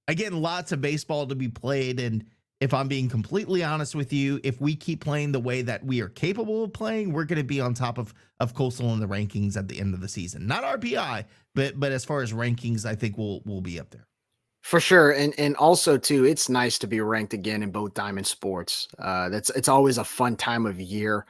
Speaker 8: again, lots of baseball to be played. And if I'm being completely honest with you, if we keep playing the way that we are capable of playing, we're going to be on top of Coastal in the rankings at the end of the season. Not RPI, but as far as rankings, I think we'll be up there.
Speaker 7: For sure. And also too, it's nice to be ranked again in both diamond sports. It's always a fun time of year.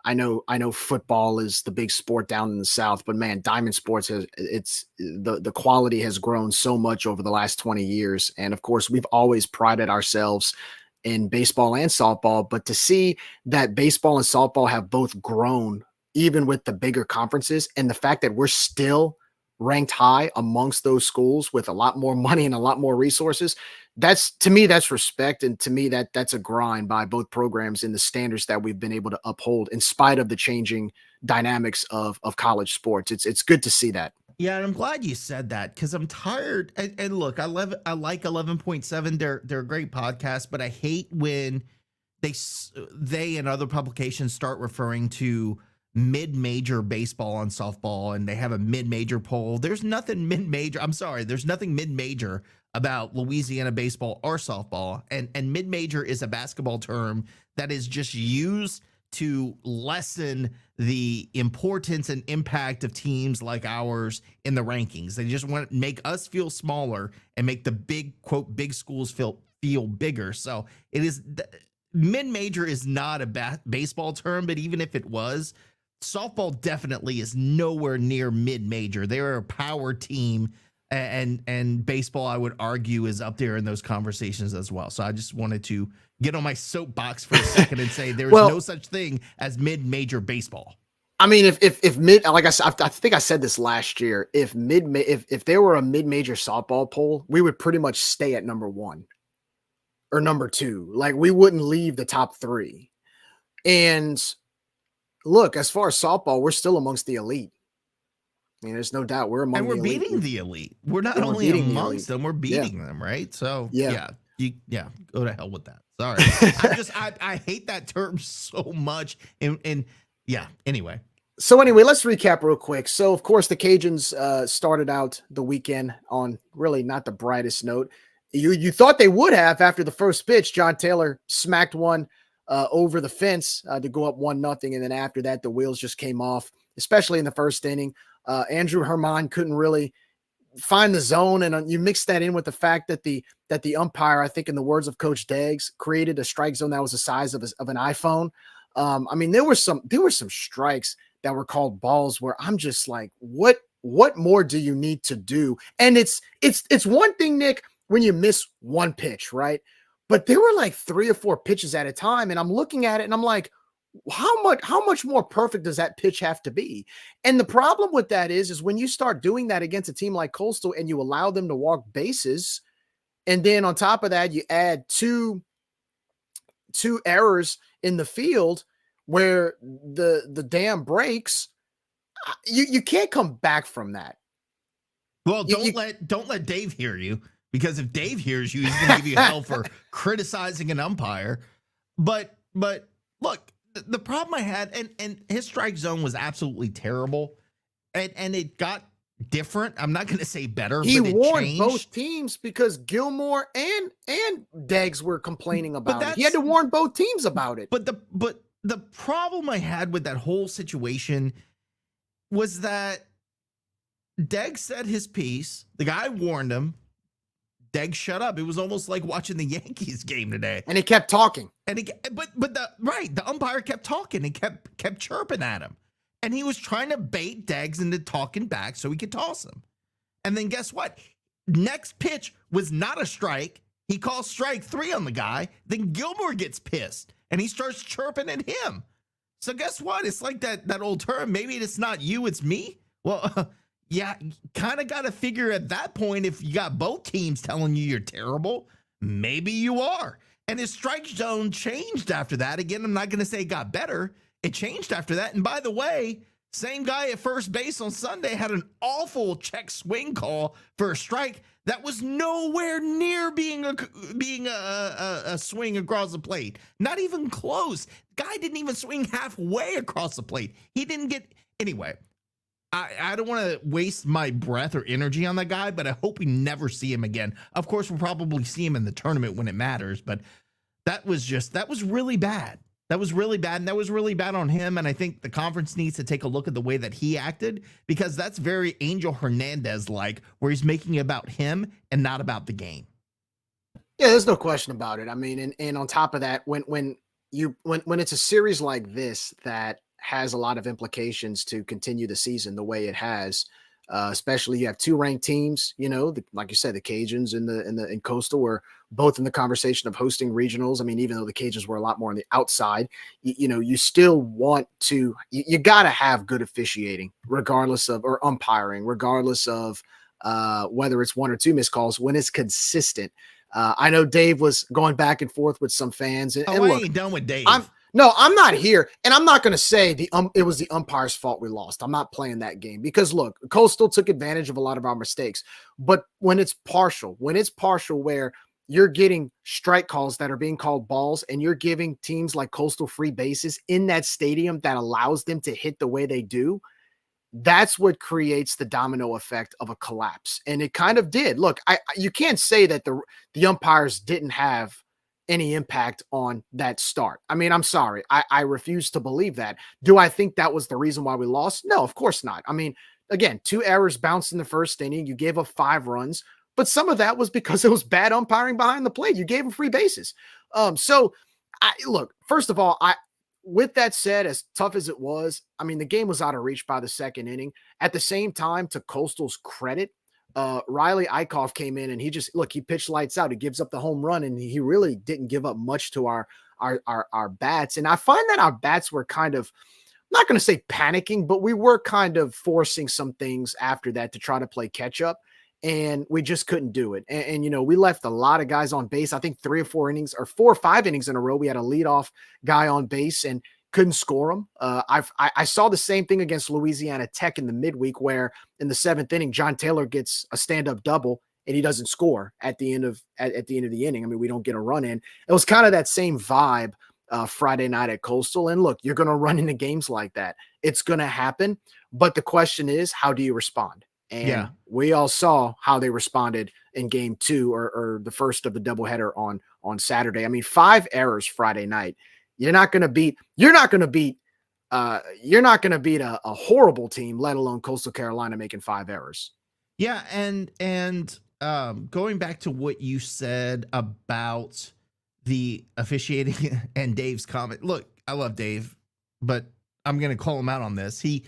Speaker 7: I know football is the big sport down in the South, but man, Diamond Sports the quality has grown so much over the last 20 years. And of course, we've always prided ourselves in baseball and softball, but to see that baseball and softball have both grown, even with the bigger conferences, and the fact that we're still ranked high amongst those schools with a lot more money and a lot more resources, to me, that's respect. And to me, that's a grind by both programs in the standards that we've been able to uphold in spite of the changing dynamics of college sports. It's good to see that.
Speaker 8: Yeah, and I'm glad you said that because I'm tired. And look, I like 11.7. They're a great podcast, but I hate when they and other publications start referring to mid-major baseball and softball, and they have a mid-major poll. There's nothing mid-major. I'm sorry, there's nothing mid-major about Louisiana baseball or softball, and mid-major is a basketball term that is just used to lessen the importance and impact of teams like ours in the rankings. They just want to make us feel smaller and make the big, quote, big schools feel bigger. So it is, mid-major is not a baseball term, but even if it was, softball definitely is nowhere near mid-major. They're a power team, and baseball, I would argue, is up there in those conversations as well. So I just wanted to get on my soapbox for a second and say there's no such thing as mid-major baseball.
Speaker 7: I mean, if mid, like I said, I think I said this last year, if there were a mid-major softball poll, we would pretty much stay at number 1 or number 2. Like, we wouldn't leave the top 3. And look, as far as softball, we're still amongst the elite. I mean, there's no doubt we're among, and
Speaker 8: we're beating the elite. We're not only amongst them, we're beating them, right? So yeah, go to hell with that. Sorry, I hate that term so much. And yeah, anyway.
Speaker 7: So anyway, let's recap real quick. So of course, the Cajuns started out the weekend on really not the brightest note. You thought they would have after the first pitch. John Taylor smacked one over the fence to go up 1-0, and then after that, the wheels just came off, especially in the first inning. Andrew Herman couldn't really find the zone, and you mix that in with the fact that the umpire, I think in the words of Coach Deggs, created a strike zone that was the size of an iPhone. I mean, there were some strikes that were called balls where I'm just like, what more do you need to do? And it's one thing, Nick, when you miss one pitch, right? But there were like 3 or 4 pitches at a time, and I'm looking at it and I'm like, how much more perfect does that pitch have to be? And the problem with that is when you start doing that against a team like Coastal and you allow them to walk bases, and then on top of that, you add two errors in the field where the dam breaks, you can't come back from that.
Speaker 8: Well, don't let Dave hear you, because if Dave hears you, he's going to give you hell for criticizing an umpire. But look, the problem I had, and his strike zone was absolutely terrible, and it got different. I'm not going to say better.
Speaker 7: He
Speaker 8: but it
Speaker 7: warned
Speaker 8: changed.
Speaker 7: both teams because Gilmore and Deggs were complaining about it. He had to warn both teams about it.
Speaker 8: But the problem I had with that whole situation was that Deggs said his piece. The guy warned him. Deggs shut up. It was almost like watching the Yankees game today.
Speaker 7: And he kept talking.
Speaker 8: And the umpire kept talking and kept chirping at him. And he was trying to bait Deggs into talking back so he could toss him. And then guess what? Next pitch was not a strike. He calls strike 3 on the guy. Then Gilmore gets pissed and he starts chirping at him. So guess what? It's like that old term. Maybe it's not you, it's me. Well, yeah, kind of got to figure at that point, if you got both teams telling you you're terrible, maybe you are. And his strike zone changed after that. Again, I'm not going to say it got better. It changed after that. And by the way, same guy at first base on Sunday had an awful check swing call for a strike that was nowhere near being a swing across the plate. Not even close. Guy didn't even swing halfway across the plate. He didn't get anyway. I don't want to waste my breath or energy on that guy, but I hope we never see him again. Of course, we'll probably see him in the tournament when it matters, but that was really bad. That was really bad, and that was really bad on him, and I think the conference needs to take a look at the way that he acted, because that's very Angel Hernandez-like, where he's making it about him and not about the game.
Speaker 7: Yeah, there's no question about it. I mean, and on top of that, when it's a series like this that has a lot of implications to continue the season the way it has. Especially you have two ranked teams, like you said, the Cajuns and Coastal were both in the conversation of hosting regionals. I mean, even though the Cajuns were a lot more on the outside, you still want to, you got to have good officiating or umpiring, regardless of whether it's one or two missed calls when it's consistent. I know Dave was going back and forth with some fans. And
Speaker 8: I
Speaker 7: look,
Speaker 8: ain't done with Dave.
Speaker 7: I'm not here, and I'm not going to say it was the umpire's fault we lost. I'm not playing that game because, look, Coastal took advantage of a lot of our mistakes. But when it's partial where you're getting strike calls that are being called balls and you're giving teams like Coastal free bases in that stadium that allows them to hit the way they do, that's what creates the domino effect of a collapse. And it kind of did. Look, you can't say that the umpires didn't have any impact on that start. I mean, I'm sorry. I refuse to believe that. Do I think that was the reason why we lost? No, of course not. I mean, again, 2 errors bounced in the first inning. You gave up 5 runs, but some of that was because it was bad umpiring behind the plate. You gave them free bases. Look, first of all, with that said, as tough as it was, I mean, the game was out of reach by the second inning. At the same time, to Coastal's credit, Riley Eichhoff came in and he pitched lights out. He gives up the home run and he really didn't give up much to our bats. And I find that our bats were kind of, I'm not going to say panicking, but we were kind of forcing some things after that to try to play catch up. And we just couldn't do it. And we left a lot of guys on base. I think 3 or 4 innings or 4 or 5 innings in a row. We had a leadoff guy on base and couldn't score him. I saw the same thing against Louisiana Tech in the midweek, where in the 7th inning, John Taylor gets a stand-up double and he doesn't score at the end of the inning. I mean, we don't get a run in. It was kind of that same vibe Friday night at Coastal. And look, you're going to run into games like that. It's going to happen. But the question is, how do you respond? And we all saw how they responded in game 2 or the first of the doubleheader on Saturday. I mean, 5 errors Friday night. You're not going to beat a horrible team, let alone Coastal Carolina making 5 errors.
Speaker 8: Yeah. And going back to what you said about the officiating and Dave's comment, look, I love Dave, but I'm going to call him out on this. He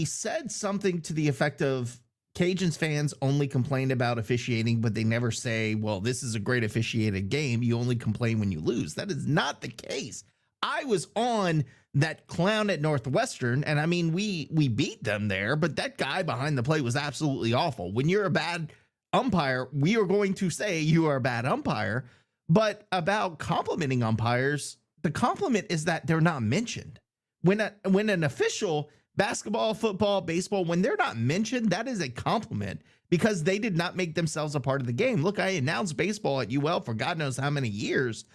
Speaker 8: said something to the effect of Cajuns fans only complain about officiating, but they never say, well, this is a great officiated game. You only complain when you lose. That is not the case. I was on that clown at Northwestern, and I mean, we beat them there, but that guy behind the plate was absolutely awful. When you're a bad umpire, we are going to say you are a bad umpire. But about complimenting umpires, the compliment is that they're not mentioned. When an official, basketball, football, baseball, when they're not mentioned, that is a compliment because they did not make themselves a part of the game. Look, I announced baseball at UL for God knows how many years.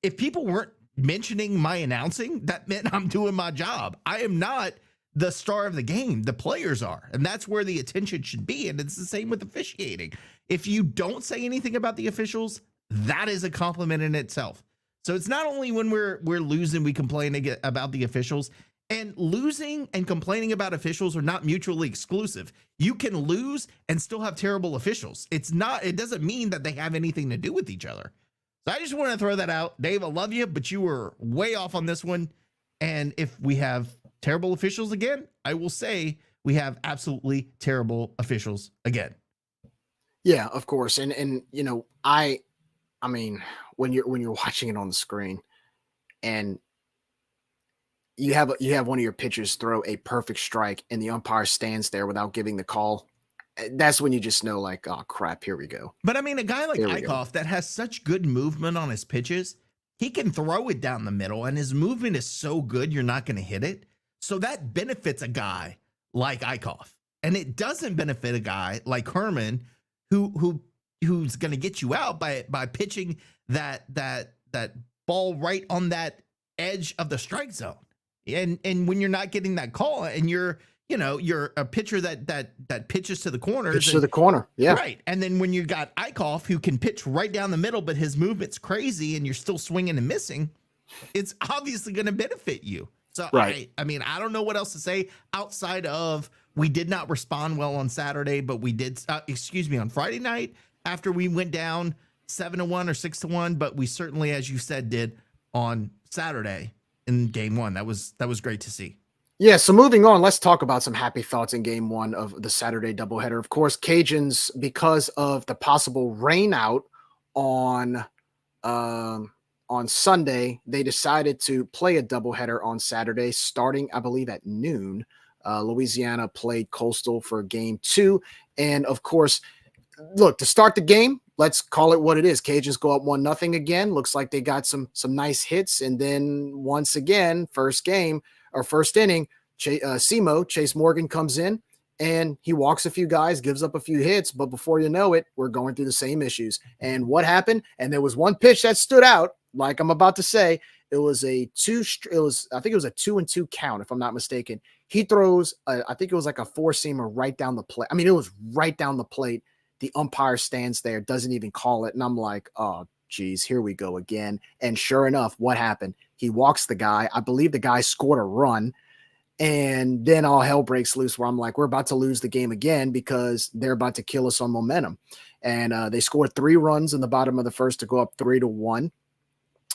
Speaker 8: If people weren't mentioning my announcing, that meant I'm doing my job. I am not the star of the game. The players are, and that's where the attention should be. And it's the same with officiating. If you don't say anything about the officials, that is a compliment in itself. So it's not only when we're losing, we complain about the officials. And losing and complaining about officials are not mutually exclusive. You can lose and still have terrible officials. It doesn't mean that they have anything to do with each other. So I just want to throw that out. Dave, I love you, but you were way off on this one. And if we have terrible officials again, I will say we have absolutely terrible officials again.
Speaker 7: Yeah, of course. And I mean, when you're watching it on the screen and you have one of your pitchers throw a perfect strike and the umpire stands there without giving the call, that's when you just know, like, oh crap, here we go.
Speaker 8: But I mean, a guy like Eichhoff that has such good movement on his pitches, he can throw it down the middle and his movement is so good you're not going to hit it. So that benefits a guy like Eichhoff. And it doesn't benefit a guy like Herman who's going to get you out by pitching that ball right on that edge of the strike zone. And when you're not getting that call and you're a pitcher that pitches to the corners.
Speaker 7: To the corner. Yeah.
Speaker 8: Right. And then when you got Eichhoff who can pitch right down the middle, but his movement's crazy and you're still swinging and missing, it's obviously going to benefit you. So
Speaker 7: right.
Speaker 8: I mean, I don't know what else to say outside of we did not respond well on Saturday, but we did, on Friday night after we went down 7-1 or 6-1, but we certainly, as you said, did on Saturday. in game one. That was great to see.
Speaker 7: Yeah, so moving on, let's talk about some happy thoughts in game one of the Saturday doubleheader. Of course, Cajuns, because of the possible rain out on Sunday, they decided to play a doubleheader on Saturday, starting, I believe, at noon. Louisiana played Coastal for game two. And of course, look, to start the game, let's call it what it is. Cajuns go up 1-0 again. Looks like they got some nice hits. And then once again, first inning, Chase Morgan comes in and he walks a few guys, gives up a few hits. But before you know it, we're going through the same issues. And what happened? And there was one pitch that stood out, like I'm about to say. It was I think it was a 2-2 count, if I'm not mistaken. He throws, I think it was like a four-seamer right down the plate. I mean, it was right down the plate. The umpire stands there, doesn't even call it. And I'm like, oh, geez, here we go again. And sure enough, what happened? He walks the guy. I believe the guy scored a run. And then all hell breaks loose where I'm like, we're about to lose the game again because they're about to kill us on momentum. And they scored 3 runs in the bottom of the first to go up 3-1.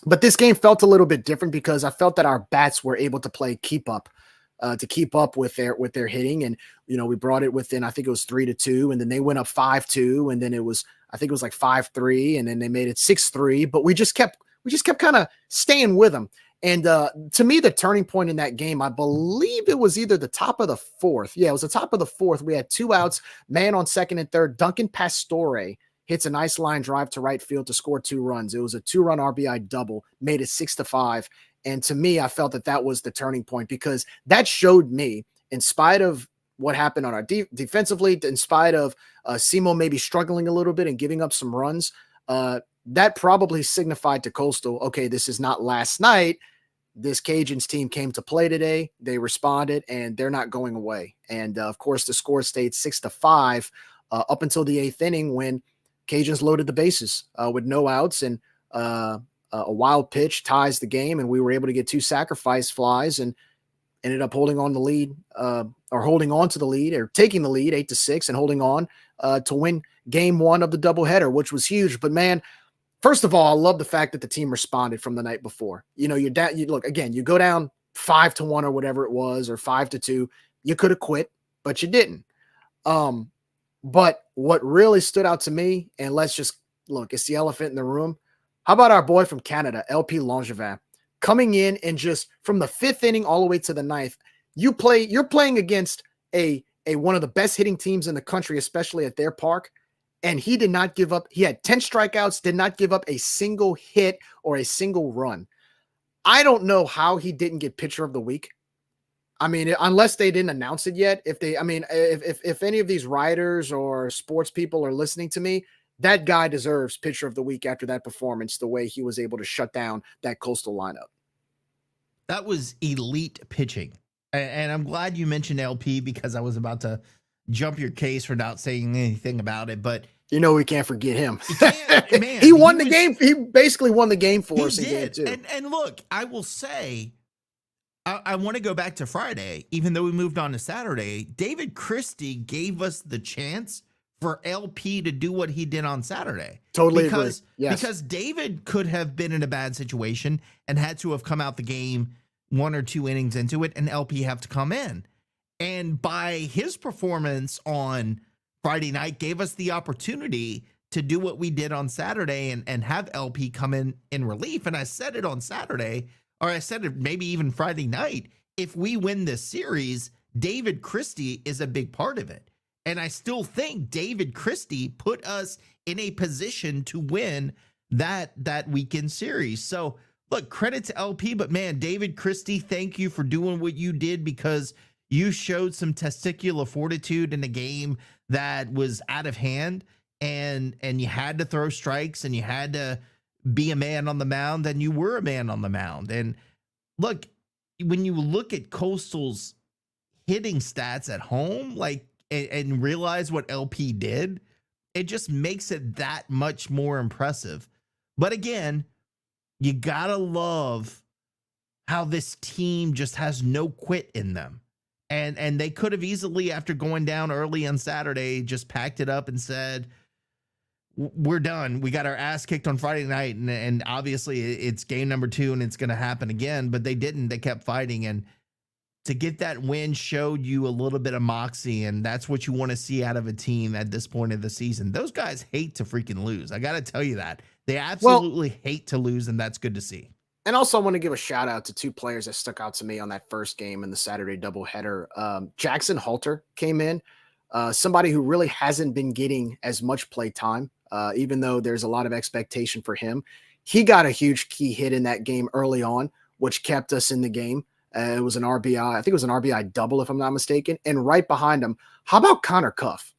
Speaker 7: But this game felt a little bit different because I felt that our bats were able to play keep up with their hitting. And, we brought it within, I think it was 3-2, and then they went up 5-2. And then I think it was like 5-3, and then they made it 6-3, but we just kept kind of staying with them. And to me, the turning point in that game, I believe it was either the top of the fourth. Yeah, it was the top of the fourth. We had 2 outs, man on second and third. Duncan Pastore hits a nice line drive to right field to score 2 runs. It was a 2-run RBI double, made it 6-5. And to me, I felt that was the turning point because that showed me, in spite of what happened on our defensively, in spite of Simo maybe struggling a little bit and giving up some runs, that probably signified to Coastal, okay, this is not last night. This Cajuns team came to play today. They responded, and they're not going away. And, of course, the score stayed 6-5 up until the 8th inning when Cajuns loaded the bases with no outs, and a wild pitch ties the game, and we were able to get 2 sacrifice flies and ended up holding on to the lead, or taking the lead 8-6 and holding on to win game one of the doubleheader, which was huge. But man, first of all, I love the fact that the team responded from the night before. You're down. You go down 5-1 or whatever it was, or 5-2. You could have quit, but you didn't. But what really stood out to me, and let's just look, it's the elephant in the room. How about our boy from Canada, LP Langevin, coming in and just from the 5th inning all the way to the 9th, you're playing against a one of the best hitting teams in the country, especially at their park. And he did not give up. He had 10 strikeouts, did not give up a single hit or a single run. I don't know how he didn't get pitcher of the week. I mean, unless they didn't announce it yet. If any of these writers or sports people are listening to me, that guy deserves pitcher of the week after that performance, the way he was able to shut down that Coastal lineup.
Speaker 8: That was elite pitching. And I'm glad you mentioned LP because I was about to jump your case for not saying anything about it. But
Speaker 7: we can't forget him.
Speaker 8: Man,
Speaker 7: he won the game. He basically won the game for us.
Speaker 8: He did. And look, I will say, I want to go back to Friday, even though we moved on to Saturday. David Christie gave us the chance for LP to do what he did on Saturday.
Speaker 7: Totally
Speaker 8: agree.
Speaker 7: Yes.
Speaker 8: Because David could have been in a bad situation and had to have come out the game 1 or 2 innings into it, and LP have to come in. And by his performance on Friday night gave us the opportunity to do what we did on Saturday and have LP come in relief. And I said it on Saturday, or I said it maybe even Friday night, if we win this series, David Christie is a big part of it. And I still think David Christie put us in a position to win that weekend series. So look, credit to LP, but man, David Christie, thank you for doing what you did because you showed some testicular fortitude in a game that was out of hand, and you had to throw strikes and you had to be a man on the mound, and you were a man on the mound. And look, when you look at Coastal's hitting stats at home, and realize what LP did, it just makes it that much more impressive. But again, you gotta love how this team just has no quit in them. And they could have easily, after going down early on Saturday, just packed it up and said, we're done. We got our ass kicked on Friday night, and obviously it's game number 2 and it's going to happen again, but they didn't. They kept fighting, and to get that win showed you a little bit of moxie, and that's what you want to see out of a team at this point of the season. Those guys hate to freaking lose. I got to tell you that. They absolutely hate to lose, and that's good to see.
Speaker 7: And also, I want to give a shout out to 2 players that stuck out to me on that first game in the Saturday doubleheader. Jackson Halter came in, somebody who really hasn't been getting as much play time, even though there's a lot of expectation for him. He got a huge key hit in that game early on, which kept us in the game. It was an RBI. I think it was an RBI double, if I'm not mistaken. And right behind him, how about Connor Cuff?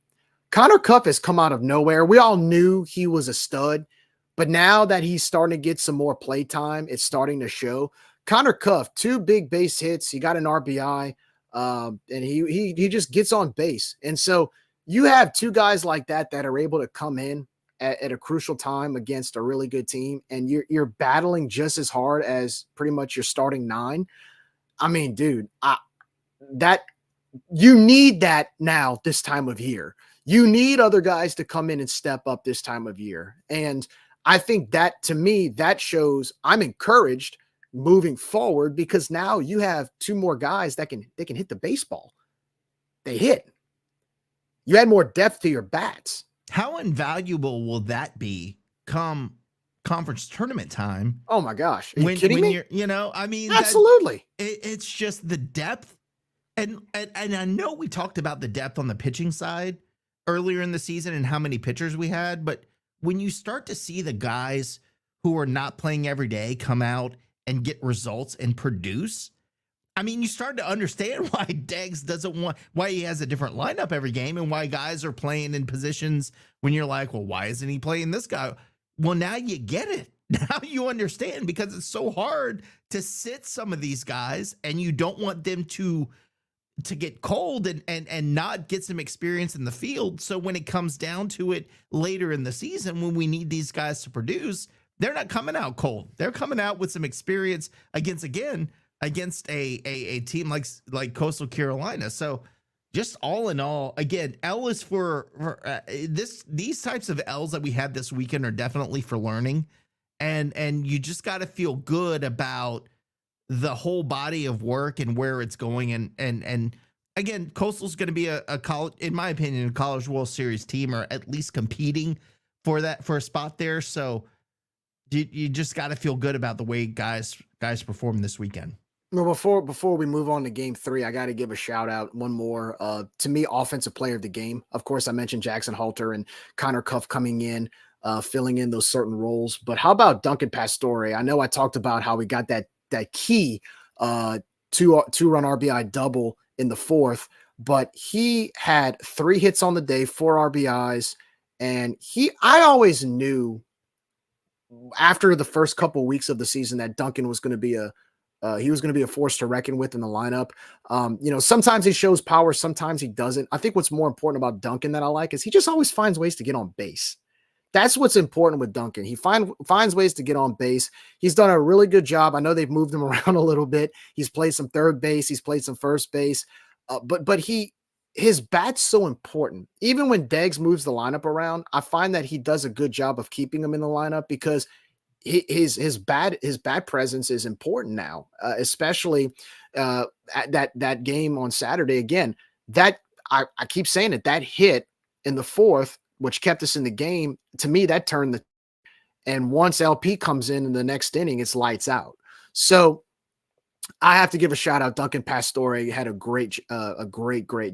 Speaker 7: Connor Cuff has come out of nowhere. We all knew he was a stud, but now that he's starting to get some more play time, it's starting to show. Connor Cuff, 2 big base hits. He got an RBI, and he just gets on base. And so you have 2 guys like that are able to come in at a crucial time against a really good team, and you're battling just as hard as pretty much your starting 9. I mean, dude, that you need that now this time of year. You need other guys to come in and step up this time of year. And I think that, to me, that shows I'm encouraged moving forward, because now you have 2 more guys that can hit the baseball. They hit. You add more depth to your bats.
Speaker 8: How invaluable will that be come conference tournament time?
Speaker 7: Oh my gosh. Are you kidding me?
Speaker 8: I mean,
Speaker 7: absolutely.
Speaker 8: It's just the depth. And I know we talked about the depth on the pitching side earlier in the season and how many pitchers we had, but when you start to see the guys who are not playing every day come out and get results and produce, I mean, you start to understand why Deggs why he has a different lineup every game, and why guys are playing in positions when you're like, well, why isn't he playing this guy? Well, now you get it. Now you understand, because it's so hard to sit some of these guys, and you don't want them to get cold and not get some experience in the field. So when it comes down to it later in the season, when we need these guys to produce, they're not coming out cold. They're coming out with some experience against a team like Coastal Carolina. So just all in all, again, L is for these types of L's that we had this weekend are definitely for learning, and you just got to feel good about the whole body of work and where it's going. And again, Coastal's going to be a college, in my opinion, a College World Series team, or at least competing for a spot there. So you just got to feel good about the way guys performed this weekend.
Speaker 7: Well, before we move on to game 3, I got to give a shout out, one more, to me, offensive player of the game. Of course, I mentioned Jackson Halter and Connor Cuff coming in, filling in those certain roles. But how about Duncan Pastore? I know I talked about how we got that key 2-run RBI double in the 4th, but he had 3 hits on the day, 4 RBIs, and I always knew after the first couple of weeks of the season that Duncan was going to be a force to reckon with in the lineup. Sometimes he shows power, sometimes he doesn't. I think what's more important about Duncan that I like is he just always finds ways to get on base. That's what's important with Duncan. He finds ways to get on base. He's done a really good job. I know they've moved him around a little bit. He's played some third base. He's played some first base. But his bat's so important. Even when Deggs moves the lineup around, I find that he does a good job of keeping him in the lineup, because his bat presence is important now, especially at that game on Saturday. Again, that I keep saying it, that hit in the 4th, which kept us in the game, to me, that turned and once LP comes in the next inning, it's lights out. So I have to give a shout out. Duncan Pastore had a great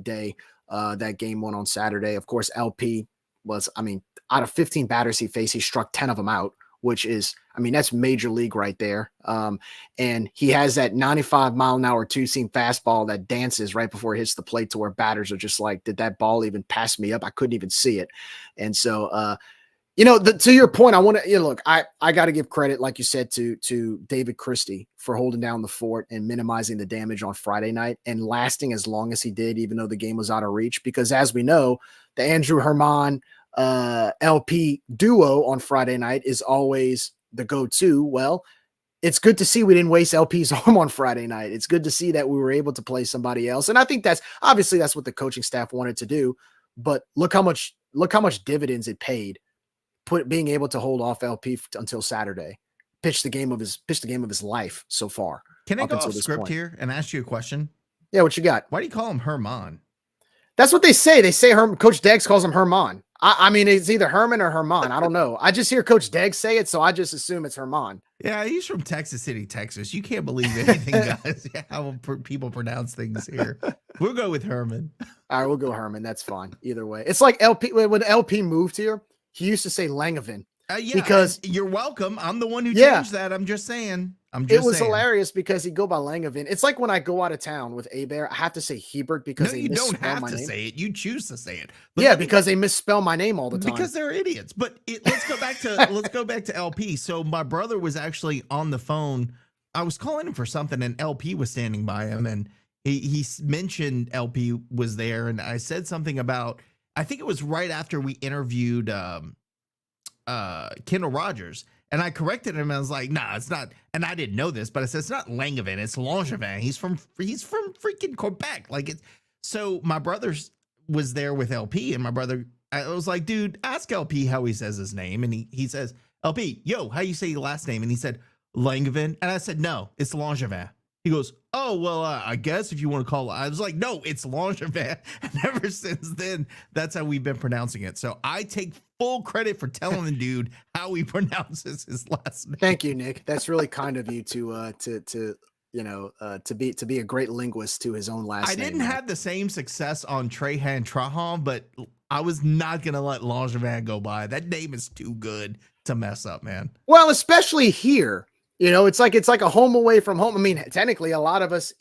Speaker 7: day. That game 1 on Saturday. Of course, LP was, out of 15 batters he faced, he struck 10 of them out, which is, that's major league right there. And he has that 95-mile-an-hour 2-seam fastball that dances right before it hits the plate, to where batters are just like, did that ball even pass me up? I couldn't even see it. And so, to your point, I want to, look, I got to give credit, like you said, to David Christie for holding down the fort and minimizing the damage on Friday night and lasting as long as he did, even though the game was out of reach. Because as we know, the Andrew Herman LP duo on Friday night is always the go-to. Well, it's good to see we didn't waste LP's arm on Friday night. It's good to see that we were able to play somebody else. And I think that's what the coaching staff wanted to do. But look how much dividends it paid being able to hold off LP until Saturday. Pitched the game of his life so far.
Speaker 8: Can I
Speaker 7: up
Speaker 8: go
Speaker 7: until
Speaker 8: off
Speaker 7: this
Speaker 8: script
Speaker 7: point.
Speaker 8: here and ask you a question?
Speaker 7: Yeah, what you got?
Speaker 8: Why do you call him Herman?
Speaker 7: That's what they say. They say Coach Deggs calls him Herman. I mean, it's either Herman or Herman. I don't know. I just hear Coach Deggs say it, so I just assume it's Herman.
Speaker 8: Yeah, he's from Texas City, Texas. You can't believe anything, guys. How people pronounce things here. We'll go with Herman.
Speaker 7: All right, we'll go Herman. That's fine. Either way. It's like LP. When LP moved here, he used to say Langevin.
Speaker 8: Yeah,
Speaker 7: because
Speaker 8: you're welcome. I'm the one who
Speaker 7: Yeah.
Speaker 8: changed that. I'm just saying.
Speaker 7: It was hilarious because he'd go by Langevin. It's like when I go out of town with Bear, I have to say Hebert because
Speaker 8: No,
Speaker 7: they
Speaker 8: you don't
Speaker 7: misspell
Speaker 8: have
Speaker 7: my
Speaker 8: to
Speaker 7: name.
Speaker 8: say it. You choose to say it. But
Speaker 7: Yeah, because they misspell my name all the time.
Speaker 8: because they're idiots. But let's go back to LP. So my brother was actually on the phone. I was calling him for something, and LP was standing by him, and he mentioned LP was there, and I said something about. I think it was right after we interviewed Kendall Rogers, and I corrected him. I was like, "Nah, it's not." And I didn't know this, but I said it's not Langevin, it's Langevin. He's from freaking Quebec. Like it. So my brother was there with LP, and I was like, "Dude, ask LP how he says his name." And he says, "LP, yo, how you say your last name?" And he said, "Langevin." And I said, "No, it's Langevin." He goes, "Oh, well, I guess if you want to call it." I was like, "No, it's Langevin." And ever since then, that's how we've been pronouncing it. So I take full credit for telling the dude how he pronounces his last name.
Speaker 7: Thank you, Nick. That's really kind of you to be a great linguist to his own last name.
Speaker 8: I didn't have the same success on Trahan Trahan, but I was not going to let Langevin go by. That name is too good to mess up, man.
Speaker 7: Well, especially here. It's like a home away from home. I mean, technically, a lot of us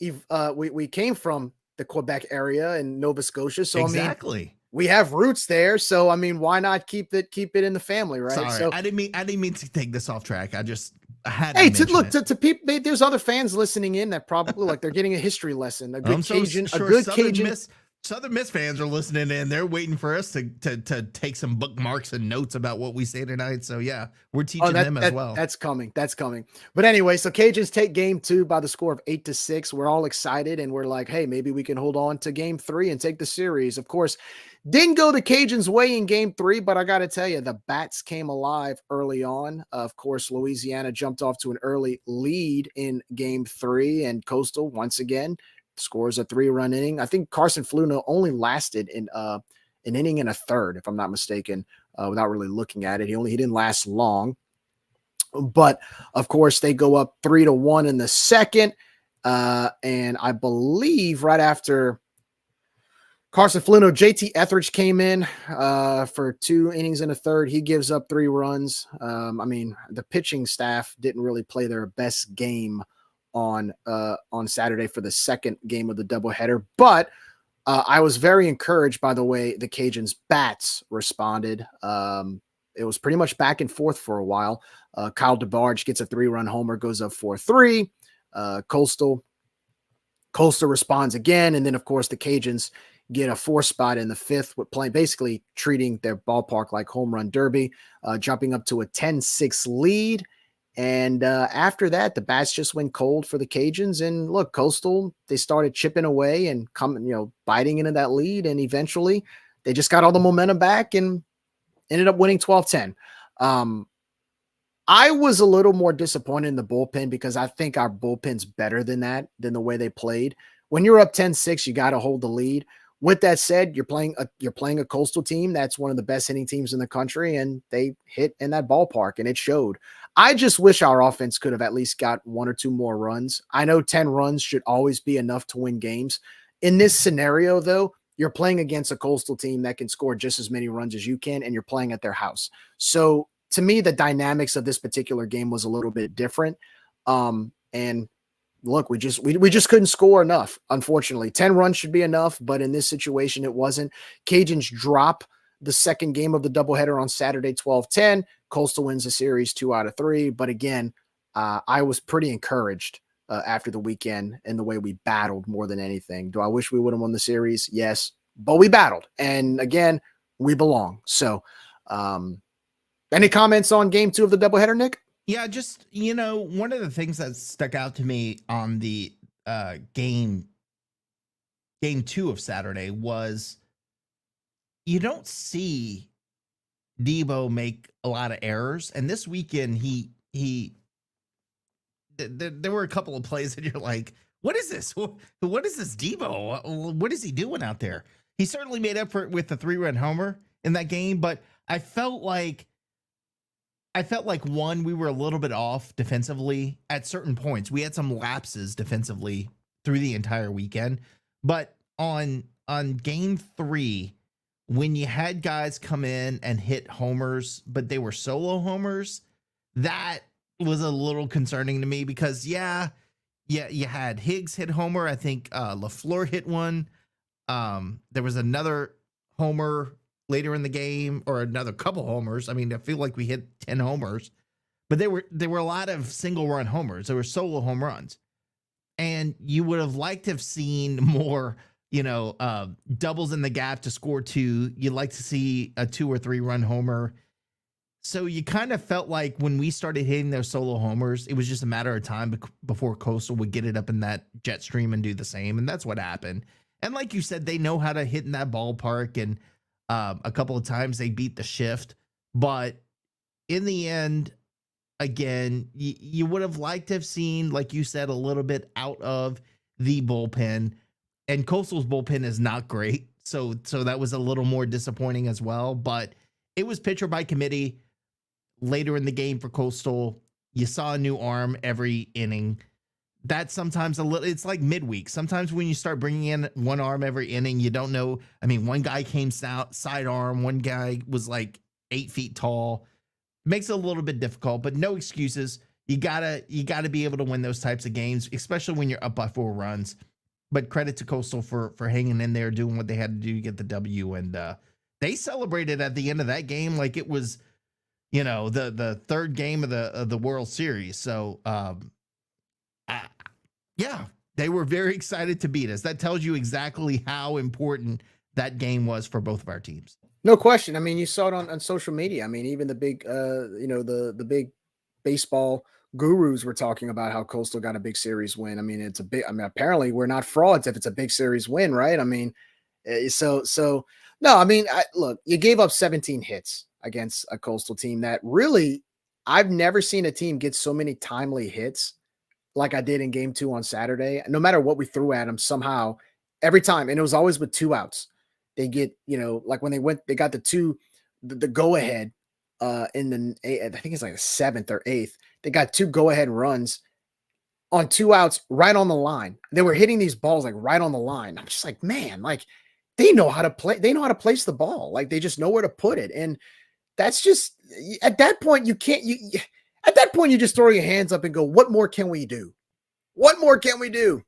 Speaker 7: we came from the Quebec area and Nova Scotia, so
Speaker 8: Exactly.
Speaker 7: I mean, we have roots there. So I mean, why not keep it in the family, right?
Speaker 8: Sorry,
Speaker 7: so
Speaker 8: I didn't mean to take this off track. I had
Speaker 7: hey,
Speaker 8: to
Speaker 7: look
Speaker 8: mention it.
Speaker 7: to people. There's other fans listening in that probably like they're getting a history lesson. A good
Speaker 8: I'm so
Speaker 7: Cajun,
Speaker 8: sure
Speaker 7: a good
Speaker 8: Southern
Speaker 7: Cajun.
Speaker 8: Southern Miss fans are listening in. They're waiting for us to take some bookmarks and notes about what we say tonight. So yeah, we're teaching them as well.
Speaker 7: That's coming. But anyway, so Cajuns take game 2 by the score of 8-6. We're all excited and we're like, hey, maybe we can hold on to game 3 and take the series. Of course, didn't go the Cajuns' way in game 3, but I got to tell you, the Bats came alive early on. Of course, Louisiana jumped off to an early lead in game 3, and Coastal once again scores a 3-run inning. I think Carson Fluno only lasted in an inning and a third, if I'm not mistaken, without really looking at it. He didn't last long. But of course, they go up 3-1 in the second. And I believe right after Carson Fluno, JT Etheridge came in for 2 innings and a third. He gives up 3 runs. I mean, the pitching staff didn't really play their best game on Saturday for the second game of the doubleheader, but I was very encouraged by the way the Cajuns bats responded. It was pretty much back and forth for a while. Kyle DeBarge gets a 3-run homer, goes up 4-3. Coastal responds again, and then of course the Cajuns get a 4 spot in the 5th with playing basically treating their ballpark like home run derby, jumping up to a 10-6 lead. And after that, the bats just went cold for the Cajuns. And look, Coastal, they started chipping away and biting into that lead. And eventually they just got all the momentum back and ended up winning 12-10. I was a little more disappointed in the bullpen because I think our bullpen's better than the way they played. When you're up 10-6, you got to hold the lead. With that said, you're playing a Coastal team that's one of the best hitting teams in the country, and they hit in that ballpark, and it showed. I just wish our offense could have at least got 1 or 2 more runs. I know 10 runs should always be enough to win games. In this scenario, though, you're playing against a Coastal team that can score just as many runs as you can, and you're playing at their house. So to me, the dynamics of this particular game was a little bit different. And look, we just couldn't score enough. Unfortunately, 10 runs should be enough, but in this situation, it wasn't. Cajuns drop the second game of the doubleheader on Saturday, 12-10. Coastal wins the series 2 out of 3. But again, I was pretty encouraged after the weekend and the way we battled more than anything. Do I wish we would have won the series? Yes, but we battled. And again, we belong. So any comments on game 2 of the doubleheader, Nick?
Speaker 8: Yeah, just, one of the things that stuck out to me on the game 2 of Saturday was you don't see Debo make a lot of errors. And this weekend, there were a couple of plays that you're like, what is this? What is this Debo? What is he doing out there? He certainly made up for it with the 3-run homer in that game, but I felt like one, we were a little bit off defensively at certain points. We had some lapses defensively through the entire weekend, but on game 3, when you had guys come in and hit homers, but they were solo homers, that was a little concerning to me because you had Higgs hit homer. I think LaFleur hit one. There was another homer later in the game, or another couple homers. I mean, I feel like we hit 10 homers, but there were a lot of single run homers. There were solo home runs, and you would have liked to have seen more, doubles in the gap to score 2. You'd like to see a 2 or 3 run homer. So you kind of felt like when we started hitting those solo homers, it was just a matter of time before Coastal would get it up in that jet stream and do the same. And that's what happened. And like you said, they know how to hit in that ballpark, and a couple of times they beat the shift. But in the end, again, you would have liked to have seen, like you said, a little bit out of the bullpen. And Coastal's bullpen is not great. So that was a little more disappointing as well. But it was pitcher by committee later in the game for Coastal. You saw a new arm every inning. That's sometimes it's like midweek. Sometimes when you start bringing in one arm every inning, you don't know. I mean, one guy came sidearm, one guy was like 8 feet tall. Makes it a little bit difficult, but no excuses. You gotta be able to win those types of games, especially when you're up by 4 runs. But credit to Coastal for hanging in there, doing what they had to do to get the W. And they celebrated at the end of that game like it was, the third game of the World Series. So, yeah, they were very excited to beat us. That tells you exactly how important that game was for both of our teams.
Speaker 7: No question. I mean, you saw it on social media. I mean, even the big, the big baseball gurus were talking about how Coastal got a big series win. I mean, apparently we're not frauds if it's a big series win, right? I mean, so no, I mean, look, you gave up 17 hits against a Coastal team that really, I've never seen a team get so many timely hits like I did in game 2 on Saturday. No matter what we threw at them, somehow, every time, and it was always with 2 outs. They get, like when they got the go ahead in the, I think it's like the 7th or 8th. They got 2 go ahead runs on 2 outs right on the line. They were hitting these balls like right on the line. I'm just like, man, like they know how to play. They know how to place the ball. Like they just know where to put it. And that's just, at that point, at that point, you just throw your hands up and go, what more can we do? What more can we do?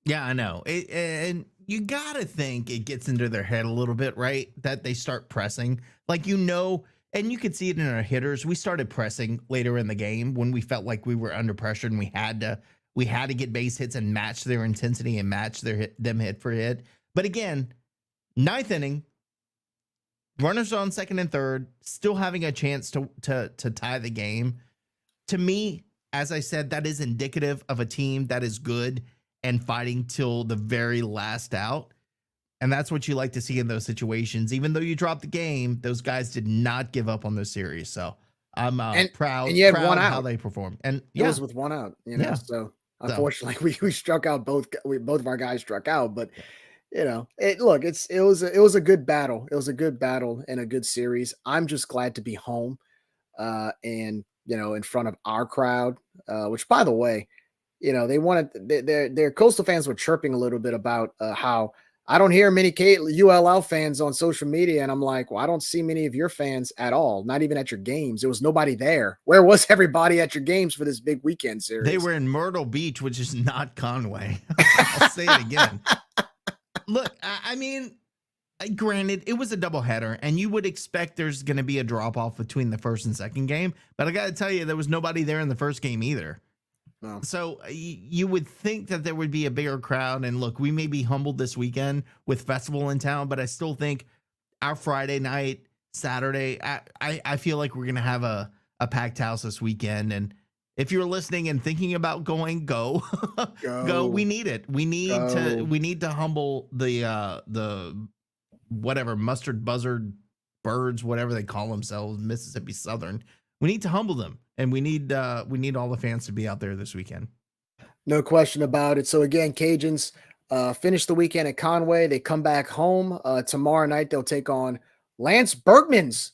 Speaker 8: Yeah, I know. And you got to think it gets into their head a little bit, right? That they start pressing. Like, and you could see it in our hitters. We started pressing later in the game when we felt like we were under pressure and we had to get base hits and match their intensity and match them hit for hit. But again, 9th inning, runners on 2nd and 3rd, still having a chance to tie the game. To me, as I said, that is indicative of a team that is good and fighting till the very last out. And that's what you like to see in those situations. Even though you dropped the game, those guys did not give up on the series. So I'm proud
Speaker 7: of
Speaker 8: how they performed. And
Speaker 7: it was with 1 out, So unfortunately, we struck out both of our guys struck out. But it was a good battle. It was a good battle and a good series. I'm just glad to be home, and in front of our crowd, which, by the way, they wanted their Coastal fans were chirping a little bit about how I don't hear many ULL fans on social media. And I'm like, well, I don't see many of your fans at all, not even at your games. There was nobody there. Where was everybody at your games for this big weekend series?
Speaker 8: They were in Myrtle Beach, which is not Conway. I'll say it again. Look, I mean, granted, it was a doubleheader, and you would expect there's going to be a drop-off between the first and second game. But I got to tell you, there was nobody there in the first game either. No. So you would think that there would be a bigger crowd. And look, we may be humbled this weekend with festival in town, but I still think our Friday night, Saturday, I feel like we're going to have a packed house this weekend. And if you're listening and thinking about going, go. We need it. We need to humble the whatever mustard buzzard birds, whatever they call themselves, Mississippi Southern. We need to humble them, and we need all the fans to be out there this weekend.
Speaker 7: No question about it. So again, Cajuns finish the weekend at Conway. They come back home tomorrow night. They'll take on Lance Bergman's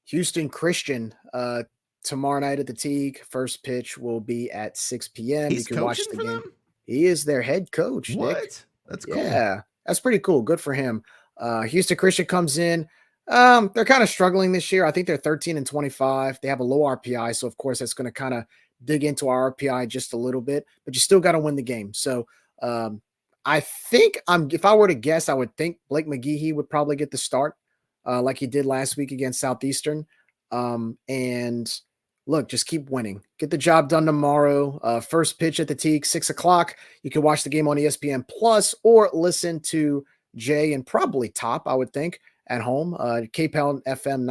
Speaker 7: Houston Christian tomorrow night at the Teague. First pitch will be at 6 p.m.
Speaker 8: He's
Speaker 7: You can watch
Speaker 8: coaching
Speaker 7: the
Speaker 8: for
Speaker 7: game.
Speaker 8: them?
Speaker 7: He is their head coach.
Speaker 8: What?
Speaker 7: Nick.
Speaker 8: That's cool.
Speaker 7: Yeah, that's pretty cool. Good for him. Houston Christian comes in. They're kind of struggling this year. I think they're 13-25. They have a low RPI, so of course that's going to kind of dig into our RPI just a little bit. But you still got to win the game. So I think if I were to guess, I would think Blake McGehee would probably get the start, like he did last week against Southeastern. And look, just keep winning. Get the job done tomorrow. First pitch at the Teague, 6 o'clock. You can watch the game on ESPN Plus or listen to Jay and probably Top, I would think, at home. KPEL FM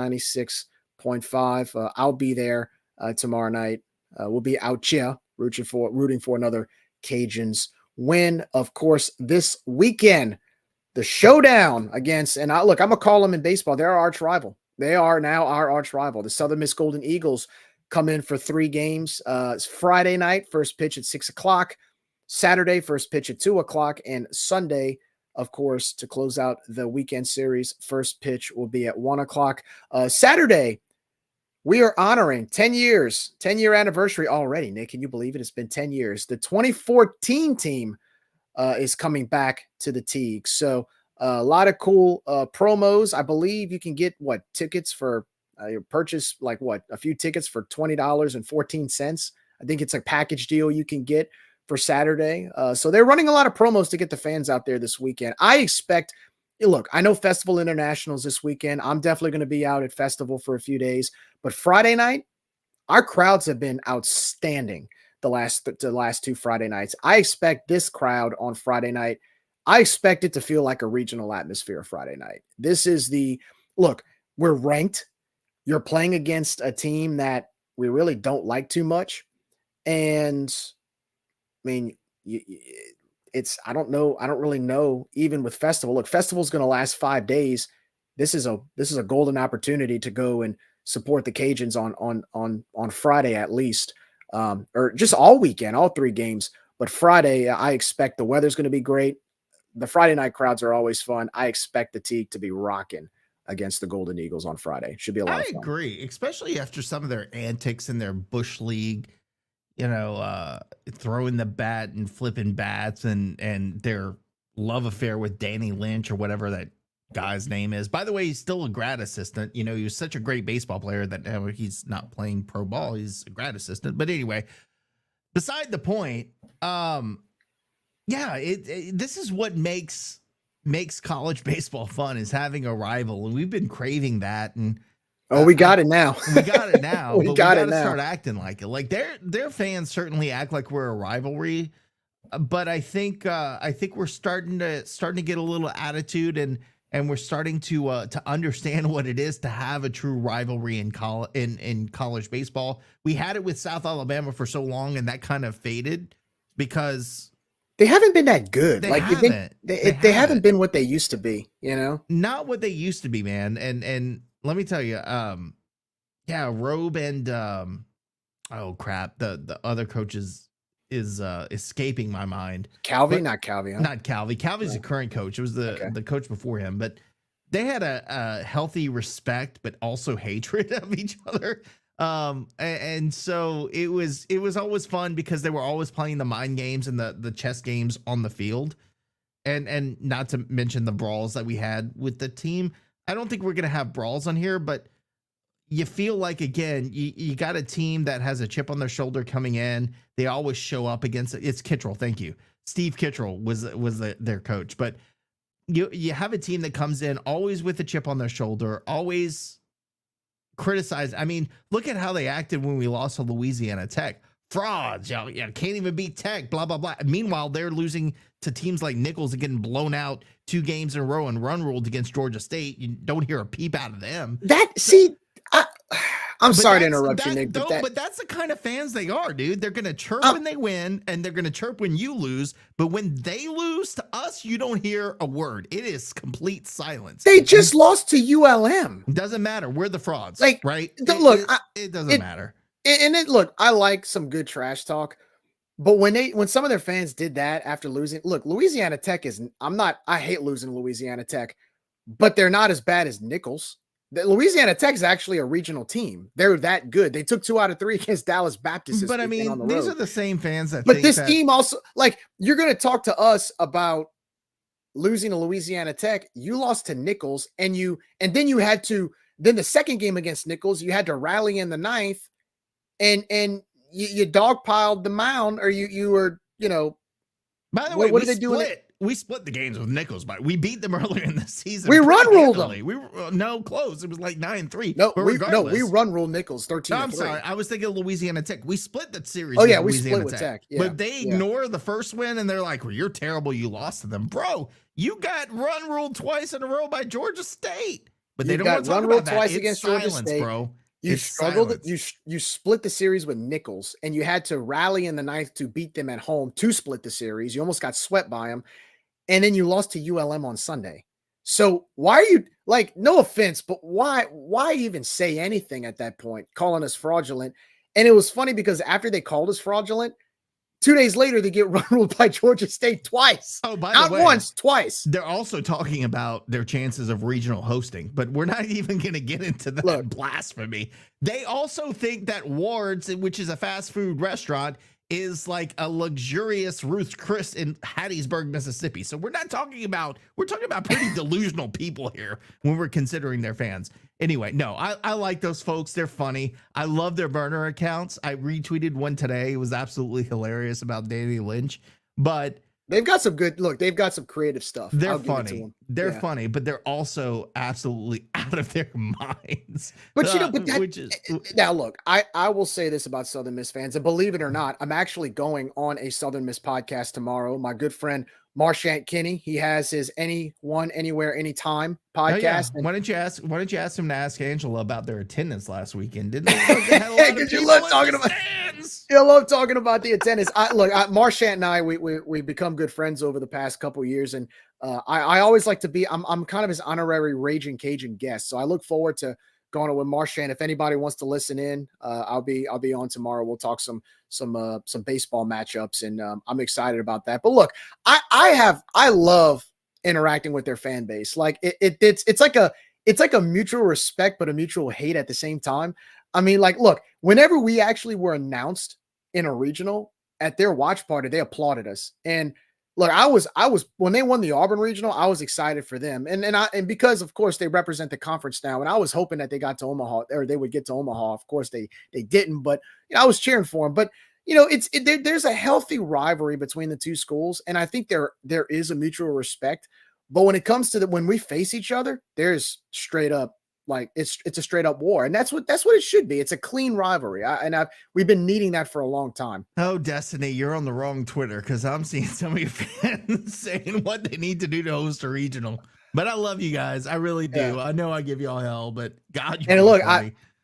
Speaker 7: 96.5. I'll be there tomorrow night. We'll be out here rooting for another Cajuns win. Of course, this weekend, the showdown against, and I'm going to call them in baseball, they're our arch rival. They are now our arch rival. The Southern Miss Golden Eagles come in for 3 games. It's Friday night, first pitch at 6 o'clock. Saturday, first pitch at 2 o'clock. And Sunday, of course, to close out the weekend series, first pitch will be at 1 o'clock. Saturday, we are honoring 10-year anniversary already. Nick, can you believe it? It's been 10 years. The 2014 team is coming back to the Teague. So a lot of cool promos. I believe you can get tickets for purchase a few tickets for $20.14. I think it's a package deal you can get for Saturday. So they're running a lot of promos to get the fans out there this weekend. I expect, look, I know Festival Internationals this weekend. I'm definitely going to be out at Festival for a few days, but Friday night, our crowds have been outstanding the last 2 Friday nights. I expect this crowd on Friday night. I expect it to feel like a regional atmosphere Friday night. This is look, we're ranked. You're playing against a team that we really don't like too much. And I mean, I don't know. I don't really know, even with Festival. Look, Festival's going to last 5 days. This is a golden opportunity to go and support the Cajuns on Friday at least, or just all weekend, all 3 games. But Friday, I expect the weather's going to be great. The Friday night crowds are always fun. I expect the Teague to be rocking against the Golden Eagles on Friday. Should be a lot of fun. I
Speaker 8: agree, especially after some of their antics in their Bush League, throwing the bat and flipping bats and their love affair with Danny Lynch or whatever that guy's name is. By the way, he's still a grad assistant. He was such a great baseball player that now he's not playing pro ball. He's a grad assistant. But anyway, beside the point, this is what makes college baseball fun, is having a rival, and we've been craving that. And
Speaker 7: we got it now.
Speaker 8: We got it now.
Speaker 7: we got it now.
Speaker 8: Start acting like it. Like their fans certainly act like we're a rivalry, but I think we're starting to get a little attitude, and we're starting to understand what it is to have a true rivalry in college baseball. We had it with South Alabama for so long, and that kind of faded because
Speaker 7: they haven't been that good.
Speaker 8: They
Speaker 7: haven't been what they used to be,
Speaker 8: Not what they used to be, man. And let me tell you, Robe and oh crap, the other coach is escaping my mind.
Speaker 7: Not Calvi. Huh?
Speaker 8: Not Calvi. Calvi's the current coach. It was the coach before him, but they had a healthy respect, but also hatred of each other. And so it was always fun because they were always playing the mind games and the chess games on the field, and not to mention the brawls that we had with the team. I don't think we're going to have brawls on here, but you feel like, again, you got a team that has a chip on their shoulder coming in. They always show up against it. It's Kittrell. Thank you. Steve Kittrell was their coach, but you have a team that comes in always with a chip on their shoulder, always criticize. I mean, look at how they acted when we lost to Louisiana Tech. Frauds, can't even beat Tech, blah, blah, blah. Meanwhile, they're losing to teams like Nichols and getting blown out 2 games in a row and run ruled against Georgia State. You don't hear a peep out of them.
Speaker 7: I'm I'm sorry to
Speaker 8: that's-
Speaker 7: interrupt you,
Speaker 8: that-
Speaker 7: Nick, but
Speaker 8: don't- but that's the kind of fans they are, dude. They're gonna chirp when they win, and they're gonna chirp when you lose. But when they lose to us, you don't hear a word. It is complete silence.
Speaker 7: they just lost to ULM.
Speaker 8: Doesn't matter. We're the frauds,
Speaker 7: Like,
Speaker 8: right?
Speaker 7: look,
Speaker 8: It doesn't matter.
Speaker 7: Look, I like some good trash talk, but when some of their fans did that after losing, look, Louisiana Tech I hate losing to Louisiana Tech, but they're not as bad as Nichols. Louisiana Tech is actually a regional team. They're that good. They took 2 out of 3 against Dallas Baptist.
Speaker 8: But I mean, these are the same fans that.
Speaker 7: But this team also, like, you're going to talk to us about losing to Louisiana Tech. You lost to Nichols, and then you had to. Then the second game against Nichols, you had to rally in the 9th, and you dogpiled the mound, or you were,
Speaker 8: By the way,
Speaker 7: what did they do?
Speaker 8: We split the games with Nichols, but we beat them earlier in the season.
Speaker 7: We run ruled them.
Speaker 8: We were no close. It was like 9-3.
Speaker 7: No,
Speaker 8: but
Speaker 7: we run ruled Nichols 13-3.
Speaker 8: I'm sorry. I was thinking of Louisiana Tech. We split that series.
Speaker 7: Oh yeah, we
Speaker 8: Louisiana
Speaker 7: split with Tech. Yeah,
Speaker 8: but they ignore the first win, and they're like, "Well, you're terrible. You lost to them, bro. You got run ruled twice in a row by Georgia State." But they don't want to talk about that.
Speaker 7: Twice against Georgia State,
Speaker 8: bro.
Speaker 7: You struggled. You split the series with Nichols, and you had to rally in the 9th to beat them at home to split the series. You almost got swept by them, and then you lost to ULM on Sunday. So why are you, like, no offense, but why even say anything at that point, calling us fraudulent? And it was funny because after they called us fraudulent, 2 days later they get run ruled by Georgia State twice.
Speaker 8: Oh, by
Speaker 7: not
Speaker 8: the way,
Speaker 7: once, twice.
Speaker 8: They're also talking about their chances of regional hosting, but we're not even going to get into that blasphemy. They also think that Ward's, which is a fast food restaurant, is like a luxurious Ruth's Chris in Hattiesburg, Mississippi. So we're talking about pretty delusional people here when we're considering their fans. Anyway, no, I like those folks. They're funny. I love their burner accounts. I retweeted one today. It was absolutely hilarious about Danny Lynch, but
Speaker 7: they've got some good look. They've got some creative stuff.
Speaker 8: They're funny. They're funny, but they're also absolutely out of their minds.
Speaker 7: But now look, I will say this about Southern Miss fans, and believe it or not, I'm actually going on a Southern Miss podcast tomorrow. My good friend Marchant Kinney, he has his Anyone, Anywhere, Anytime podcast.
Speaker 8: Oh, yeah. Why don't you ask him to ask Angela about their attendance last weekend? Didn't they?
Speaker 7: Because you love talking about. You love talking about the attendance. Marchant and I, we become good friends over the past couple of years, and I always like to be. I'm kind of his honorary Raging Cajun guest, so I look forward to going on with Marchant. If anybody wants to listen in, I'll be on tomorrow. We'll talk some baseball matchups, and I'm excited about that. But look, I love interacting with their fan base. Like it's like a mutual respect, but a mutual hate at the same time. I mean, like, look, whenever we actually were announced in a regional at their watch party, they applauded us. And look, I was when they won the Auburn regional, I was excited for them. And because of course they represent the conference now, and I was hoping that they got to Omaha, or they would get to Omaha. Of course they didn't, but I was cheering for them. But there's a healthy rivalry between the two schools, and I think there is a mutual respect. But when it comes to when we face each other, there's straight up, like, it's a straight up war, and that's what it should be. It's a clean rivalry, we've been needing that for a long time.
Speaker 8: Oh, Destiny, you're on the wrong Twitter, because I'm seeing some of your fans saying what they need to do to host a regional. But I love you guys, I really do. Yeah. I know I give y'all hell, but God,
Speaker 7: and look,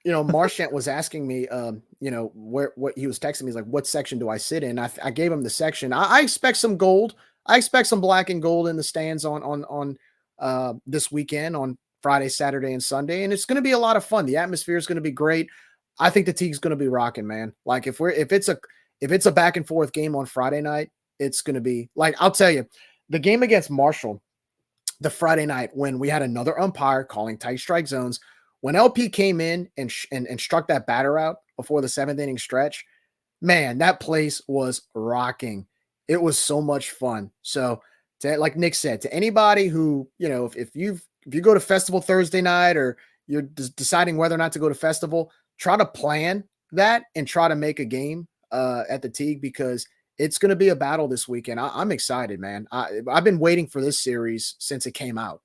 Speaker 7: Marchant was asking me, what he was texting me. He's like, what section do I sit in? I gave him the section. I expect some gold. I expect some black and gold in the stands on this weekend on Friday, Saturday, and Sunday, and it's going to be a lot of fun. The atmosphere is going to be great. I think the Teague's going to be rocking, man. Like if it's a back and forth game on Friday night, it's going to be like, I'll tell you, the game against Marshall, the Friday night when we had another umpire calling tight strike zones, when LP came in and struck that batter out before the 7th inning stretch, man, that place was rocking. It was so much fun. So, like Nick said, to anybody who, if you go to festival Thursday night, or you're deciding whether or not to go to festival, try to plan that and try to make a game at the Teague, because it's going to be a battle this weekend. I'm excited, man. I've been waiting for this series since it came out.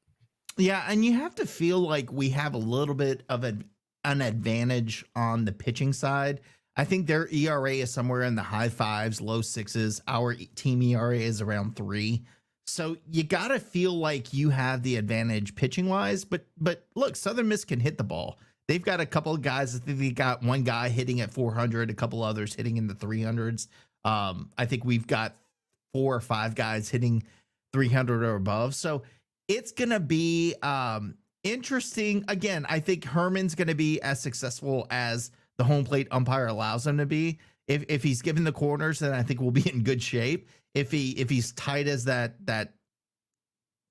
Speaker 8: Yeah, and you have to feel like we have a little bit of an advantage on the pitching side. I think their ERA is somewhere in the high 5s, low 6s. Our team ERA is around 3. So you got to feel like you have the advantage pitching wise, but look, Southern Miss can hit the ball. they've got a couple of guys. I think they got one guy hitting at 400, a couple others hitting in the 300s. I think we've got 4 or 5 guys hitting 300 or above. So it's going to be interesting. Again, I think Herman's going to be as successful as the home plate umpire allows him to be. If he's given the corners, then I think we'll be in good shape. If he's tight as that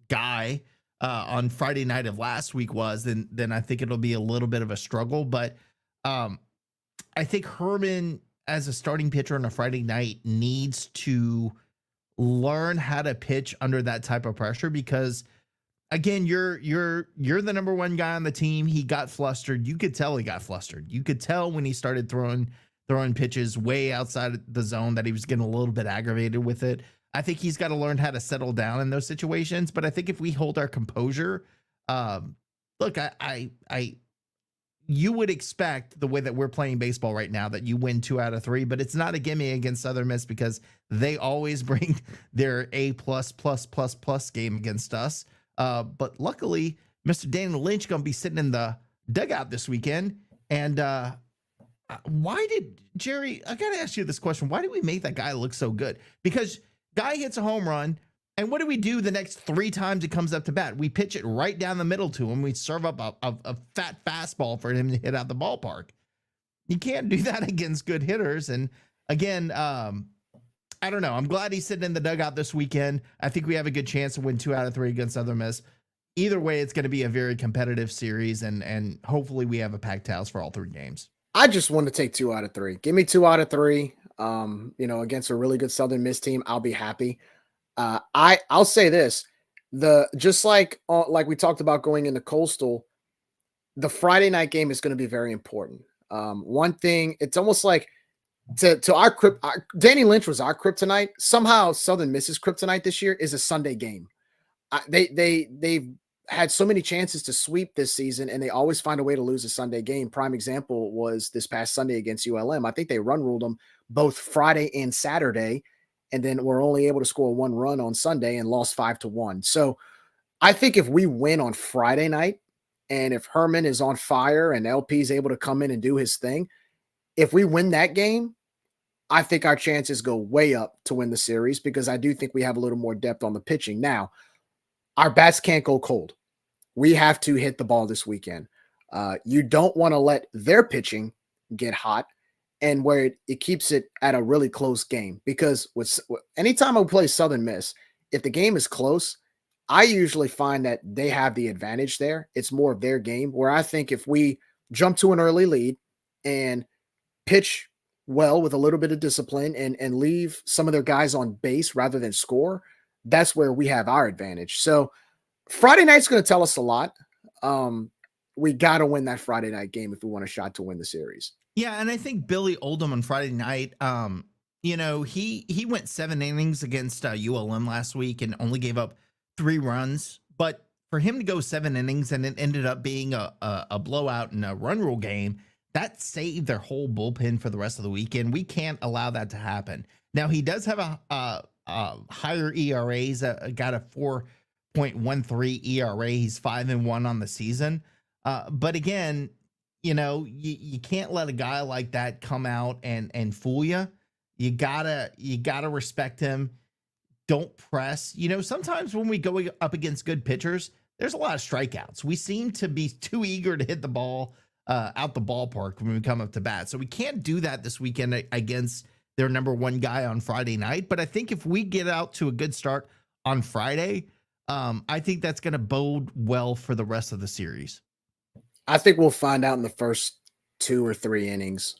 Speaker 8: guy on Friday night of last week was, then I think it'll be a little bit of a struggle. But I think Herman, as a starting pitcher on a Friday night, needs to learn how to pitch under that type of pressure, because again, you're the number one guy on the team. He got flustered. You could tell he got flustered. You could tell when he started throwing pitches way outside the zone that he was getting a little bit aggravated with it. I think he's got to learn how to settle down in those situations. But I think if we hold our composure, look, you would expect, the way that we're playing baseball right now, that you win 2 out of 3, but it's not a gimme against Southern Miss, because they always bring their A+++ game against us. But luckily, Mr. Daniel Lynch going to be sitting in the dugout this weekend. And why did Gerry, I got to ask you this question. Why did we make that guy look so good? Because guy hits a home run, and what do we do the next 3 times he comes up to bat? We pitch it right down the middle to him. We serve up a fat fastball for him to hit out the ballpark. You can't do that against good hitters. And again, I don't know. I'm glad he's sitting in the dugout this weekend. I think we have a good chance to win 2 out of 3 against Southern Miss. Either way, it's going to be a very competitive series, and hopefully we have a packed house for all 3 games.
Speaker 7: I just want to take 2 out of 3. Give me 2 out of 3. Against a really good Southern Miss team, I'll be happy. I'll say this: just like we talked about going into Coastal, the Friday night game is going to be very important. One thing, it's almost like to our Danny Lynch was our kryptonite. Somehow Southern Miss's kryptonite this year is a Sunday game. They've had so many chances to sweep this season, and they always find a way to lose a Sunday game. Prime example was this past Sunday against ULM. I think they run ruled them both Friday and Saturday, and then were only able to score 1 run on Sunday and lost 5-1. So I think if we win on Friday night, and if Herman is on fire and LP is able to come in and do his thing, if we win that game, I think our chances go way up to win the series, because I do think we have a little more depth on the pitching. Now, our bats can't go cold. We have to hit the ball this weekend. You don't want to let their pitching get hot, and where it keeps it at a really close game. Because anytime I play Southern Miss, if the game is close, I usually find that they have the advantage there. It's more of their game, where I think if we jump to an early lead and pitch well with a little bit of discipline and leave some of their guys on base rather than score, that's where we have our advantage. So Friday night's going to tell us a lot. We got to win that Friday night game if we want a shot to win the series.
Speaker 8: Yeah, and I think Billy Oldham on Friday night, he went 7 innings against ULM last week and only gave up 3 runs. But for him to go 7 innings and it ended up being a blowout in a run rule game, that saved their whole bullpen for the rest of the weekend. We can't allow that to happen. Now, he does have a higher ERA. He's got a 4.13 ERA. He's 5-1 on the season. But again, you can't let a guy like that come out and fool you. You gotta respect him. Don't press. Sometimes when we go up against good pitchers, there's a lot of strikeouts. We seem to be too eager to hit the ball out the ballpark when we come up to bat. So we can't do that this weekend against their number 1 guy on Friday night. But I think if we get out to a good start on Friday, I think that's going to bode well for the rest of the series.
Speaker 7: I think we'll find out in the first 2 or 3 innings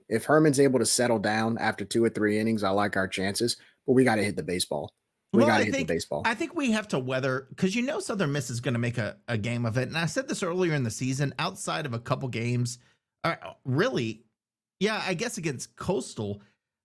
Speaker 7: if Herman's able to settle down after 2 or 3 innings, I like our chances, but we got to hit the baseball. I think we have to weather, because Southern Miss is going to make a game of it. And I said this earlier in the season, outside of a couple games, really, yeah, I guess against Coastal,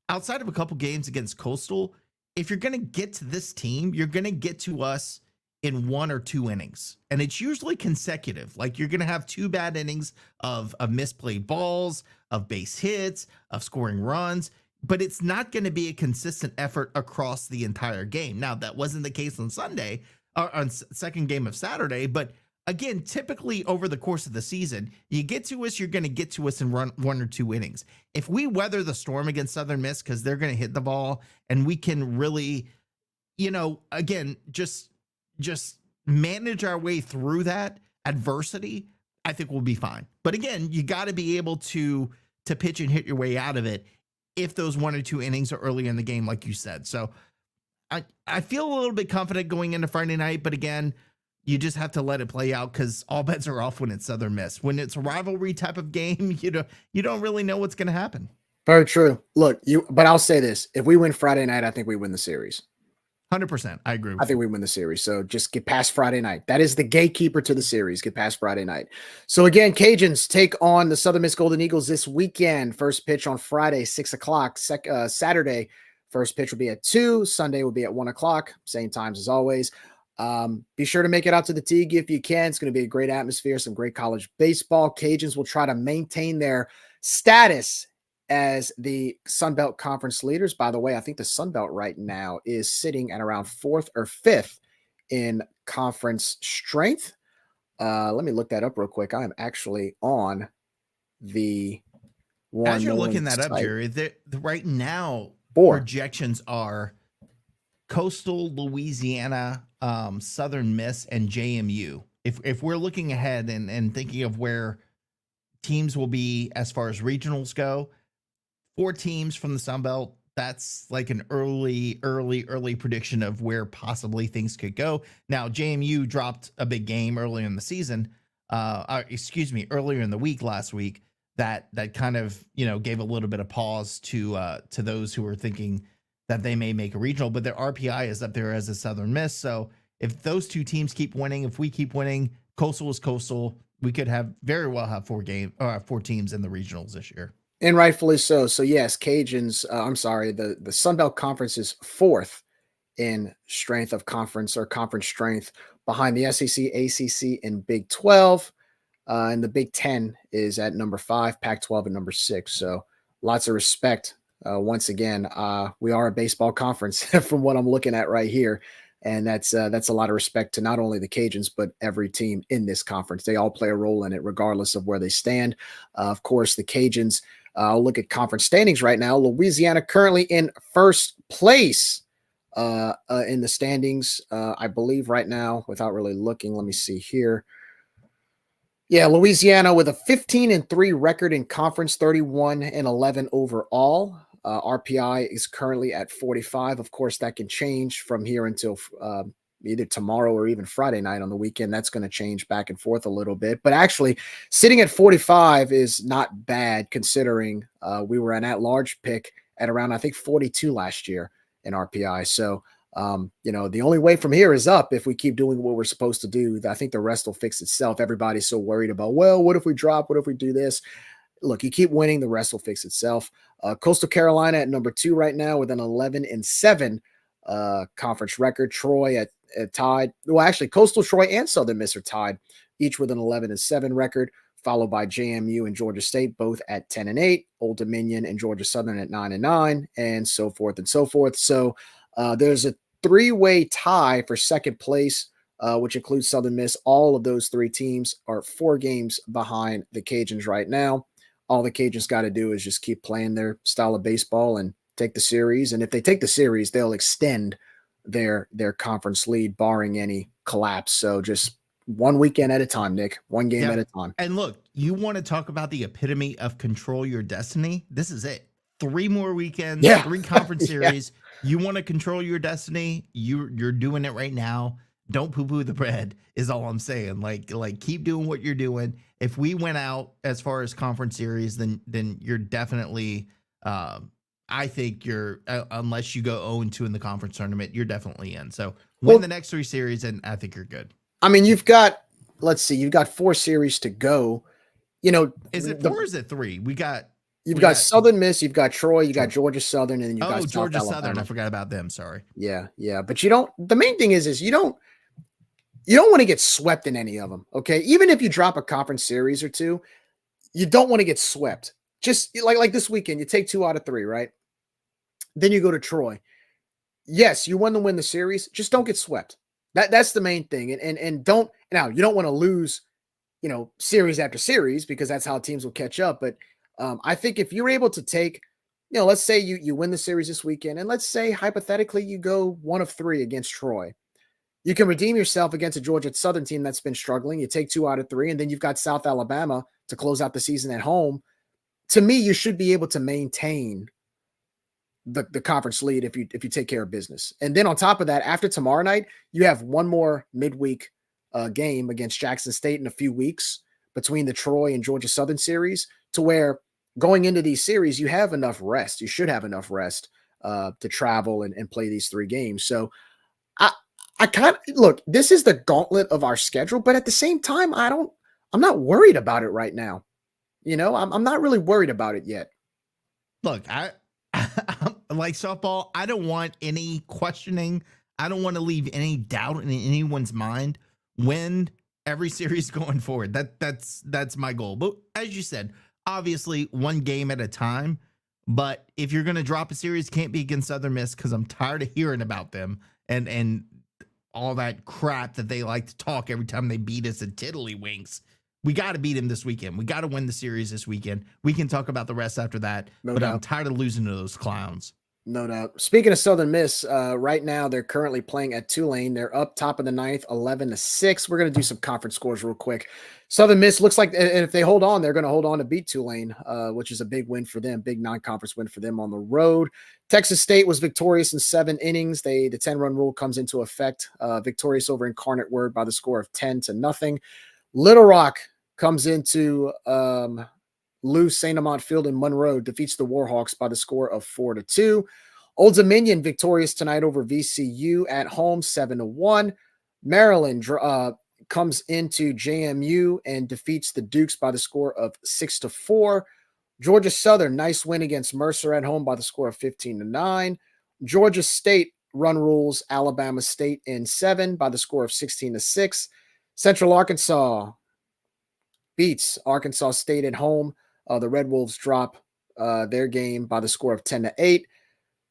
Speaker 7: outside of a couple games against Coastal, if you're going to get to this team, you're going to get to us in 1 or 2 innings. And it's usually consecutive. Like, you're going to have 2 bad innings of misplayed balls, of base hits, of scoring runs. But it's not going to be a consistent effort across the entire game. Now, that wasn't the case on Sunday, or on second game of Saturday, but
Speaker 8: again, typically over the course of the season, you get to us, you're going to get to us in run 1 or 2 innings. If we weather the storm against Southern Miss because they're going to hit the ball and we can really, again, just manage our way through that adversity, I think we'll be fine. But again, you got to be able to pitch and hit your way out of it if those 1 or 2 innings are early in the game, like you said. So I feel a little bit confident going into Friday night, but again, you just have to let it play out because all bets are off when it's Southern Miss. When it's a rivalry type of game, you don't really know what's going to happen.
Speaker 7: Very true. Look, but I'll say this: if we win Friday night, I think we win the series.
Speaker 8: 100%. I agree.
Speaker 7: I think we win the series. So just get past Friday night. That is the gatekeeper to the series. Get past Friday night. So again, Cajuns take on the Southern Miss Golden Eagles this weekend. First pitch on Friday, 6:00. Saturday, first pitch will be at 2. Sunday will be at 1:00. Same times as always. Be sure to make it out to the Tee if you can. It's going to be a great atmosphere, some great college baseball. Cajuns will try to maintain their status as the Sun Belt Conference leaders. By the way, I think the Sun Belt right now is sitting at around 4th or 5th in conference strength. Let me look that up real quick. I am actually on the one.
Speaker 8: As you're looking that up, Jerry, right now,
Speaker 7: 4
Speaker 8: projections are Coastal, Louisiana, Southern Miss, and JMU. If we're looking ahead and thinking of where teams will be as far as regionals go, 4 teams from the Sun Belt. That's like an early prediction of where possibly things could go. Now, JMU dropped a big game earlier in the season. Earlier in the week last week. That kind of gave a little bit of pause to those who were thinking that they may make a regional, but their RPI is up there as a Southern Miss. So if those 2 teams keep winning, if we keep winning, Coastal is Coastal. We could very well have 4 teams in the regionals this year.
Speaker 7: And rightfully so. So yes, Cajuns, the Sun Belt Conference is 4th in strength of conference or conference strength behind the SEC, ACC, and Big 12. And the Big 10 is at number 5, Pac-12 at number 6. So lots of respect. Once again, we are a baseball conference from what I'm looking at right here. And that's a lot of respect to not only the Cajuns, but every team in this conference. They all play a role in it, regardless of where they stand. Of course, the Cajuns, I'll look at conference standings right now. Louisiana currently in first place in the standings, I believe right now, without really looking. Let me see here. Yeah, Louisiana with a 15-3 record in conference, 31-11 overall. RPI is currently at 45. Of course, that can change from here until either tomorrow or even Friday night on the weekend. That's going to change back and forth a little bit. But actually, sitting at 45 is not bad considering we were an at-large pick at around, I think, 42 last year in RPI. So, the only way from here is up if we keep doing what we're supposed to do. I think the rest will fix itself. Everybody's so worried about, well, what if we drop? What if we do this? Look, you keep winning, the rest will fix itself. Coastal Carolina at number 2 right now with an 11-7 conference record. Troy at tied. Well, actually, Coastal, Troy, and Southern Miss are tied, each with an 11-7 record, followed by JMU and Georgia State, both at 10-8. Old Dominion and Georgia Southern at 9-9, and so forth and so forth. So there's a 3-way tie for second place, which includes Southern Miss. All of those 3 teams are 4 games behind the Cajuns right now. All the Cajuns got to do is just keep playing their style of baseball and take the series. And if they take the series, they'll extend their conference lead, barring any collapse. So just one weekend at a time, Nick. One game at a time.
Speaker 8: And look, you want to talk about the epitome of control your destiny? This is it. 3 more weekends, 3 conference series. You want to control your destiny? You're doing it right now. Don't poo-poo the bread is all I'm saying. Like keep doing what you're doing. If we went out as far as conference series, then you're definitely I think you're unless you go 0-2 in the conference tournament, you're definitely in. So win the next 3 series and I think you're good.
Speaker 7: I mean, you've got 4 series to go.
Speaker 8: Is it 4 or is it 3?
Speaker 7: You've got Southern Miss, you've got Troy, you got Georgia Southern, and then you've got
Speaker 8: Georgia
Speaker 7: South
Speaker 8: Southern.
Speaker 7: Alabama.
Speaker 8: I forgot about them. Sorry.
Speaker 7: Yeah. But the main thing is you don't want to get swept in any of them. Okay. Even if you drop a conference series or 2, you don't want to get swept. Just like this weekend, you take 2 out of 3, right? Then you go to Troy. Yes, you want to win the series. Just don't get swept. That's the main thing. And don't Now, you don't want to lose, series after series because that's how teams will catch up. But I think if you're able to take, let's say you win the series this weekend, and let's say hypothetically you go 1 of 3 against Troy. You can redeem yourself against a Georgia Southern team that's been struggling. You take 2 out of 3, and then you've got South Alabama to close out the season at home. To me, you should be able to maintain the conference lead if you take care of business. And then on top of that, after tomorrow night, you have one more midweek game against Jackson State in a few weeks between the Troy and Georgia Southern series, to where going into these series, you have enough rest. You should have enough rest to travel and play these 3 games. So I kind of look, this is the gauntlet of our schedule, but at the same time, I'm not worried about it right now. I'm not really worried about it yet.
Speaker 8: Look, I like softball. I don't want any questioning. I don't want to leave any doubt in anyone's mind when every series going forward. That's my goal. But as you said, obviously 1 game at a time. But if you're going to drop a series, can't be against Southern Miss, because I'm tired of hearing about them and all that crap that they like to talk every time they beat us at Tiddlywinks. We got to beat him this weekend. We got to win the series this weekend. We can talk about the rest after that,
Speaker 7: No
Speaker 8: but
Speaker 7: doubt.
Speaker 8: I'm tired of losing to those clowns.
Speaker 7: No doubt. Speaking of Southern Miss, right now they're currently playing at Tulane. They're up top of the 9th, 11-6. We're going to do some conference scores real quick. Southern Miss looks like, and if they hold on, they're going to hold on to beat Tulane, which is a big win for them, big non-conference win for them on the road. Texas State was victorious in 7 innings. The 10-run rule comes into effect, victorious over Incarnate Word by the score of 10-0. Little Rock comes into Lou St. Amant Field in Monroe, defeats the Warhawks by the score of 4-2. Old Dominion victorious tonight over VCU at home, 7-1. Maryland comes into JMU and defeats the Dukes by the score of 6-4. Georgia Southern, nice win against Mercer at home by the score of 15-9. Georgia State run rules Alabama State in 7 by the score of 16-6. Central Arkansas beats Arkansas State at home. The Red Wolves drop their game by the score of 10-8.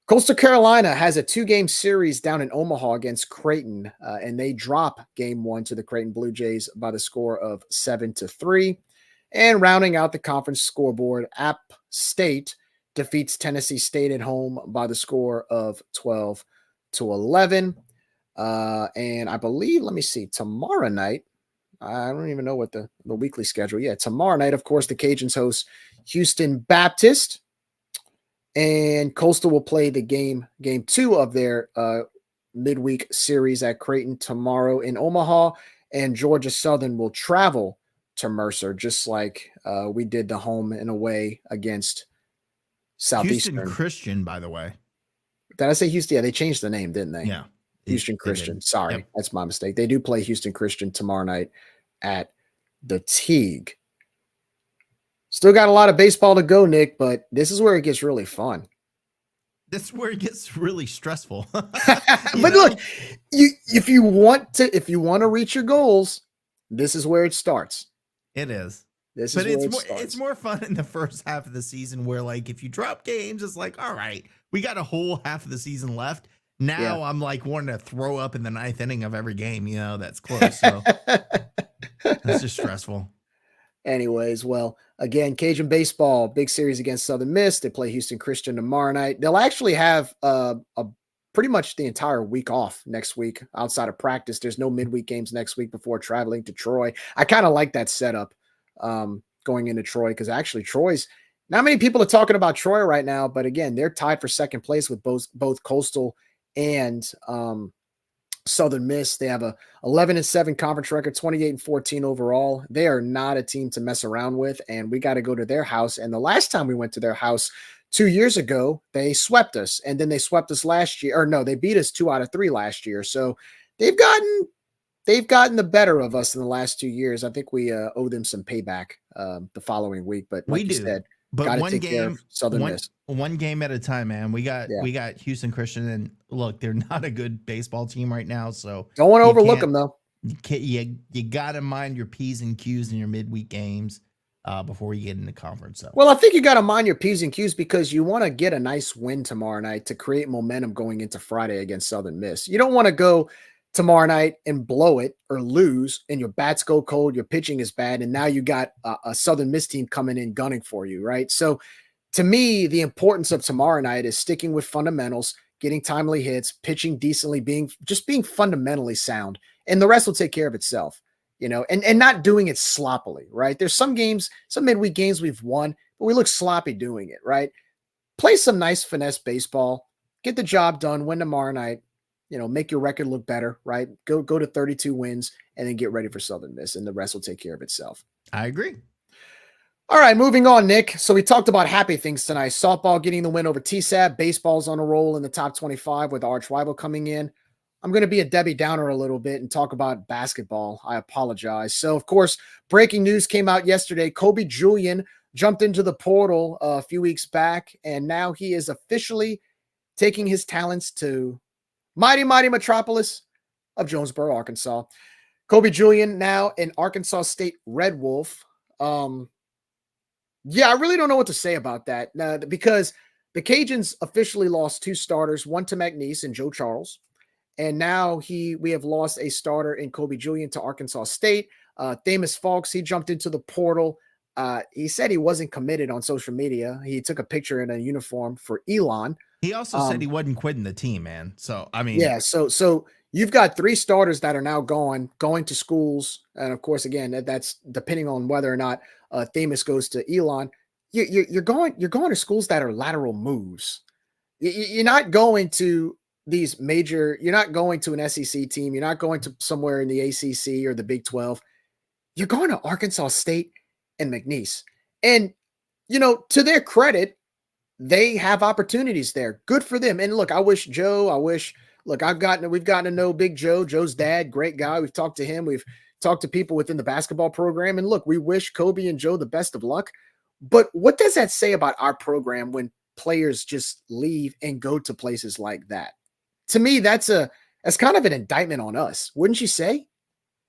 Speaker 7: Coastal Carolina has a 2-game series down in Omaha against Creighton, and they drop game 1 to the Creighton Blue Jays by the score of 7-3. And rounding out the conference scoreboard, App State defeats Tennessee State at home by the score of 12-11. And I believe, let me see, tomorrow night, I don't even know what the weekly schedule. Yeah, tomorrow night, of course, the Cajuns host Houston Baptist, and Coastal will play the game 2 of their midweek series at Creighton tomorrow in Omaha, and Georgia Southern will travel to Mercer, just like we did the home and away against Southeastern.
Speaker 8: Houston Christian, by the way.
Speaker 7: Did I say Houston? Yeah, they changed the name, didn't they?
Speaker 8: Yeah.
Speaker 7: Houston Christian. Sorry,
Speaker 8: Yep.
Speaker 7: That's my mistake. They do play Houston Christian tomorrow night at the Teague. Still got a lot of baseball to go, Nick, but this is where it gets really fun.
Speaker 8: This is where it gets really stressful.
Speaker 7: But look, if you want to reach your goals, this is where it starts.
Speaker 8: It is.
Speaker 7: But
Speaker 8: It's more fun in the first half of the season, where like if you drop games, it's like, all right, we got a whole half of the season left. Now I'm like wanting to throw up in the 9th inning of every game, that's close. So that's just stressful.
Speaker 7: Anyways, well, again, Cajun baseball, big series against Southern Miss. They play Houston Christian tomorrow night. They'll actually have a pretty much the entire week off next week outside of practice. There's no midweek games next week before traveling to Troy. I kind of like that setup going into Troy, because actually Troy's not many people are talking about Troy right now, but again, they're tied for second place with both Coastal and Southern Miss. They have a 11-7 conference record, 28-14 overall. They are not a team to mess around with, and we got to go to their house. And the last time we went to their house 2 years ago, they swept us, and then they swept us last year. Or no, they beat us 2 out of 3 last year. So they've gotten the better of us in the last 2 years. I think we owe them some payback the following week. But like you said,
Speaker 8: but one game,
Speaker 7: Southern Miss.
Speaker 8: One game at a time, man. We got Houston Christian, and look, they're not a good baseball team right now. So
Speaker 7: don't want to overlook them, though.
Speaker 8: You got to mind your P's and Q's in your midweek games before you get into conference. So.
Speaker 7: Well, I think you got to mind your P's and Q's, because you want to get a nice win tomorrow night to create momentum going into Friday against Southern Miss. You don't want to go tomorrow night and blow it or lose, and your bats go cold, your pitching is bad, and now you got a Southern Miss team coming in gunning for you, right? So to me, the importance of tomorrow night is sticking with fundamentals, getting timely hits, pitching decently, being fundamentally sound, and the rest will take care of itself, and not doing it sloppily, right? There's some games, some midweek games we've won, but we look sloppy doing it, right? Play some nice finesse baseball, get the job done, win tomorrow night, make your record look better, right? Go to 32 wins and then get ready for Southern Miss, and the rest will take care of itself.
Speaker 8: I agree.
Speaker 7: All right, moving on, Nick. So we talked about happy things tonight. Softball getting the win over TSAB. Baseball's on a roll in the top 25 with arch rival coming in. I'm going to be a Debbie Downer a little bit and talk about basketball. I apologize. So, of course, breaking news came out yesterday. Kobe Julian jumped into the portal a few weeks back, and now he is officially taking his talents to mighty metropolis of Jonesboro, Arkansas. Kobe Julian now an Arkansas State Red Wolf. Yeah, I really don't know what to say about that because the Cajuns officially lost 2 starters, one to McNeese and Joe Charles. And now we have lost a starter in Kobe Julian to Arkansas State. Thamus Falks, he jumped into the portal. He said he wasn't committed on social media. He took a picture in a uniform for Elon.
Speaker 8: He also said he wasn't quitting the team, man. So, I mean.
Speaker 7: Yeah, so you've got 3 starters that are now going to schools. And, of course, again, that's depending on whether or not Thamus goes to Elon. You're going to schools that are lateral moves. You're not going to these major. You're not going to an SEC team. You're not going to somewhere in the ACC or the Big 12. You're going to Arkansas State and McNeese. And to their credit, they have opportunities there. Good for them. And look, we've gotten to know Big Joe. Joe's dad, great guy. We've talked to him. We've talked to people within the basketball program. And look, we wish Kobe and Joe the best of luck. But what does that say about our program when players just leave and go to places like that? To me, that's kind of an indictment on us, wouldn't you say?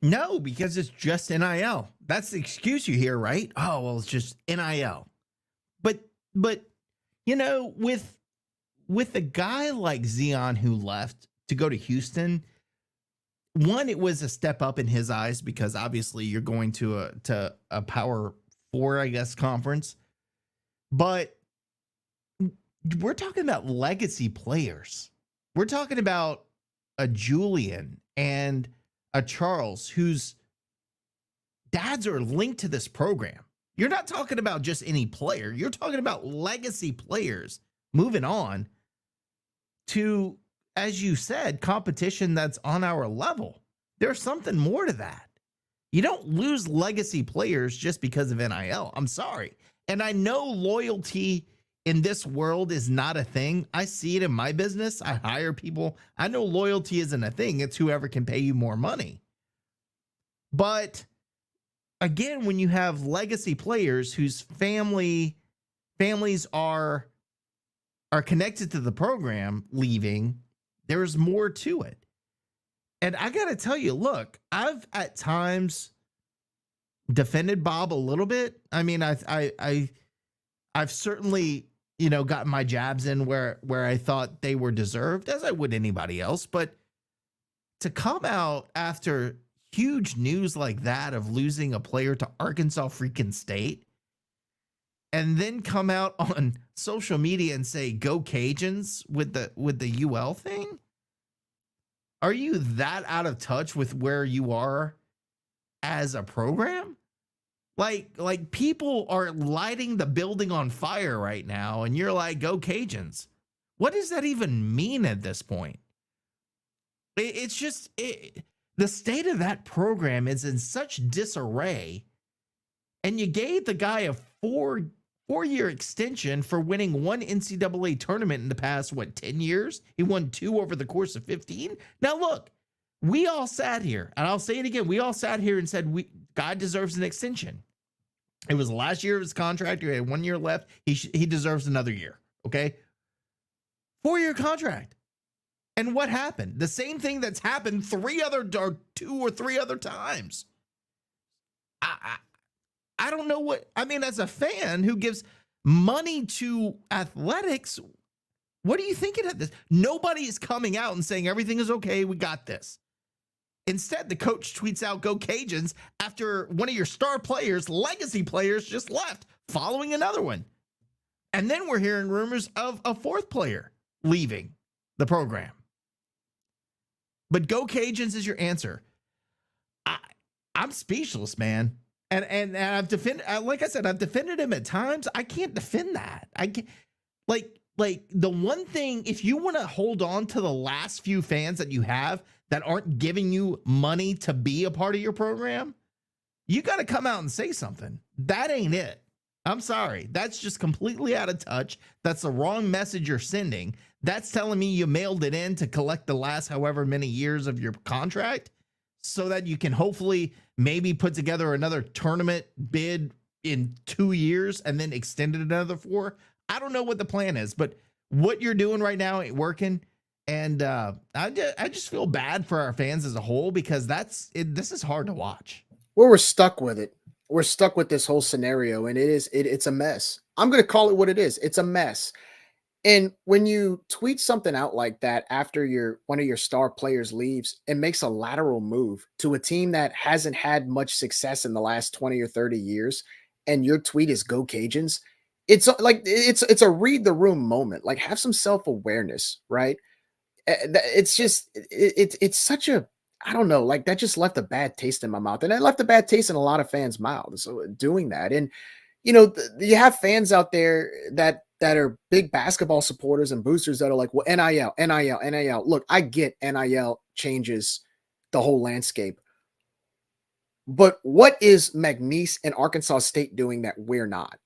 Speaker 8: No, because it's just NIL. That's the excuse you hear, right? Oh, well, it's just NIL. But with a guy like Zion who left to go to Houston, one, it was a step up in his eyes because obviously you're going to a Power 4, I guess, conference. But we're talking about legacy players. We're talking about a Julian and a Charles whose dads are linked to this program. You're not talking about just any player. You're talking about legacy players moving on to, as you said, competition that's on our level. There's something more to that. You don't lose legacy players just because of NIL. I'm sorry. And I know loyalty in this world is not a thing. I see it in my business. I hire people. I know loyalty isn't a thing. It's whoever can pay you more money. But again, when you have legacy players whose families are connected to the program leaving, there's more to it. And I got to tell you, look, I've at times defended Bob a little bit. I mean, I've certainly, gotten my jabs in where I thought they were deserved, as I would anybody else. But to come out after huge news like that of losing a player to Arkansas freaking State, and then come out on social media and say, go Cajuns with the UL thing. Are you that out of touch with where you are as a program? Like people are lighting the building on fire right now, and you're like, go Cajuns. What does that even mean at this point? It's just the state of that program is in such disarray, and you gave the guy a four-year extension for winning one NCAA tournament in the past, 10 years? He won 2 over the course of 15. Now, look, we all sat here, and I'll say it again. We all sat here and said, God deserves an extension. It was the last year of his contract. He had 1 year left. He deserves another year, okay? 4-year contract. And what happened? The same thing that's happened 2 or 3 other times. I don't know what, I mean, as a fan who gives money to athletics, what are you thinking of this? Nobody is coming out and saying everything is okay, we got this. Instead, the coach tweets out, "Go Cajuns," after one of your star players, legacy players, just left, following another one. And then we're hearing rumors of a fourth player leaving the program. But "Go Cajuns" is your answer. I'm speechless, man. And I've defended, like I said, I've defended him at times. I can't defend that. I can't, like the one thing, if you want to hold on to the last few fans that you have that aren't giving you money to be a part of your program, you got to come out and say something. That ain't it. I'm sorry. That's just completely out of touch. That's the wrong message you're sending. That's telling me you mailed it in to collect the last however many years of your contract so that you can hopefully maybe put together another tournament bid in 2 years and then extend it another 4. I don't know what the plan is, but what you're doing right now ain't working. And I just feel bad for our fans as a whole, because this is hard to watch.
Speaker 7: Well, we're stuck with it. We're stuck with this whole scenario, and it's a mess. I'm going to call it what it is. It's a mess. And when you tweet something out like that after one of your star players leaves and makes a lateral move to a team that hasn't had much success in the last 20 or 30 years, and your tweet is "Go Cajuns," it's like it's a read the room moment. Like, have some self-awareness, right? It's just it's such a, I don't know, like, that just left a bad taste in my mouth, and it left a bad taste in a lot of fans' mouths. So doing that, and you have fans out there that are big basketball supporters and boosters that are like, well, NIL, NIL, NIL. Look, I get NIL changes the whole landscape, but what is McNeese and Arkansas State doing that we're not?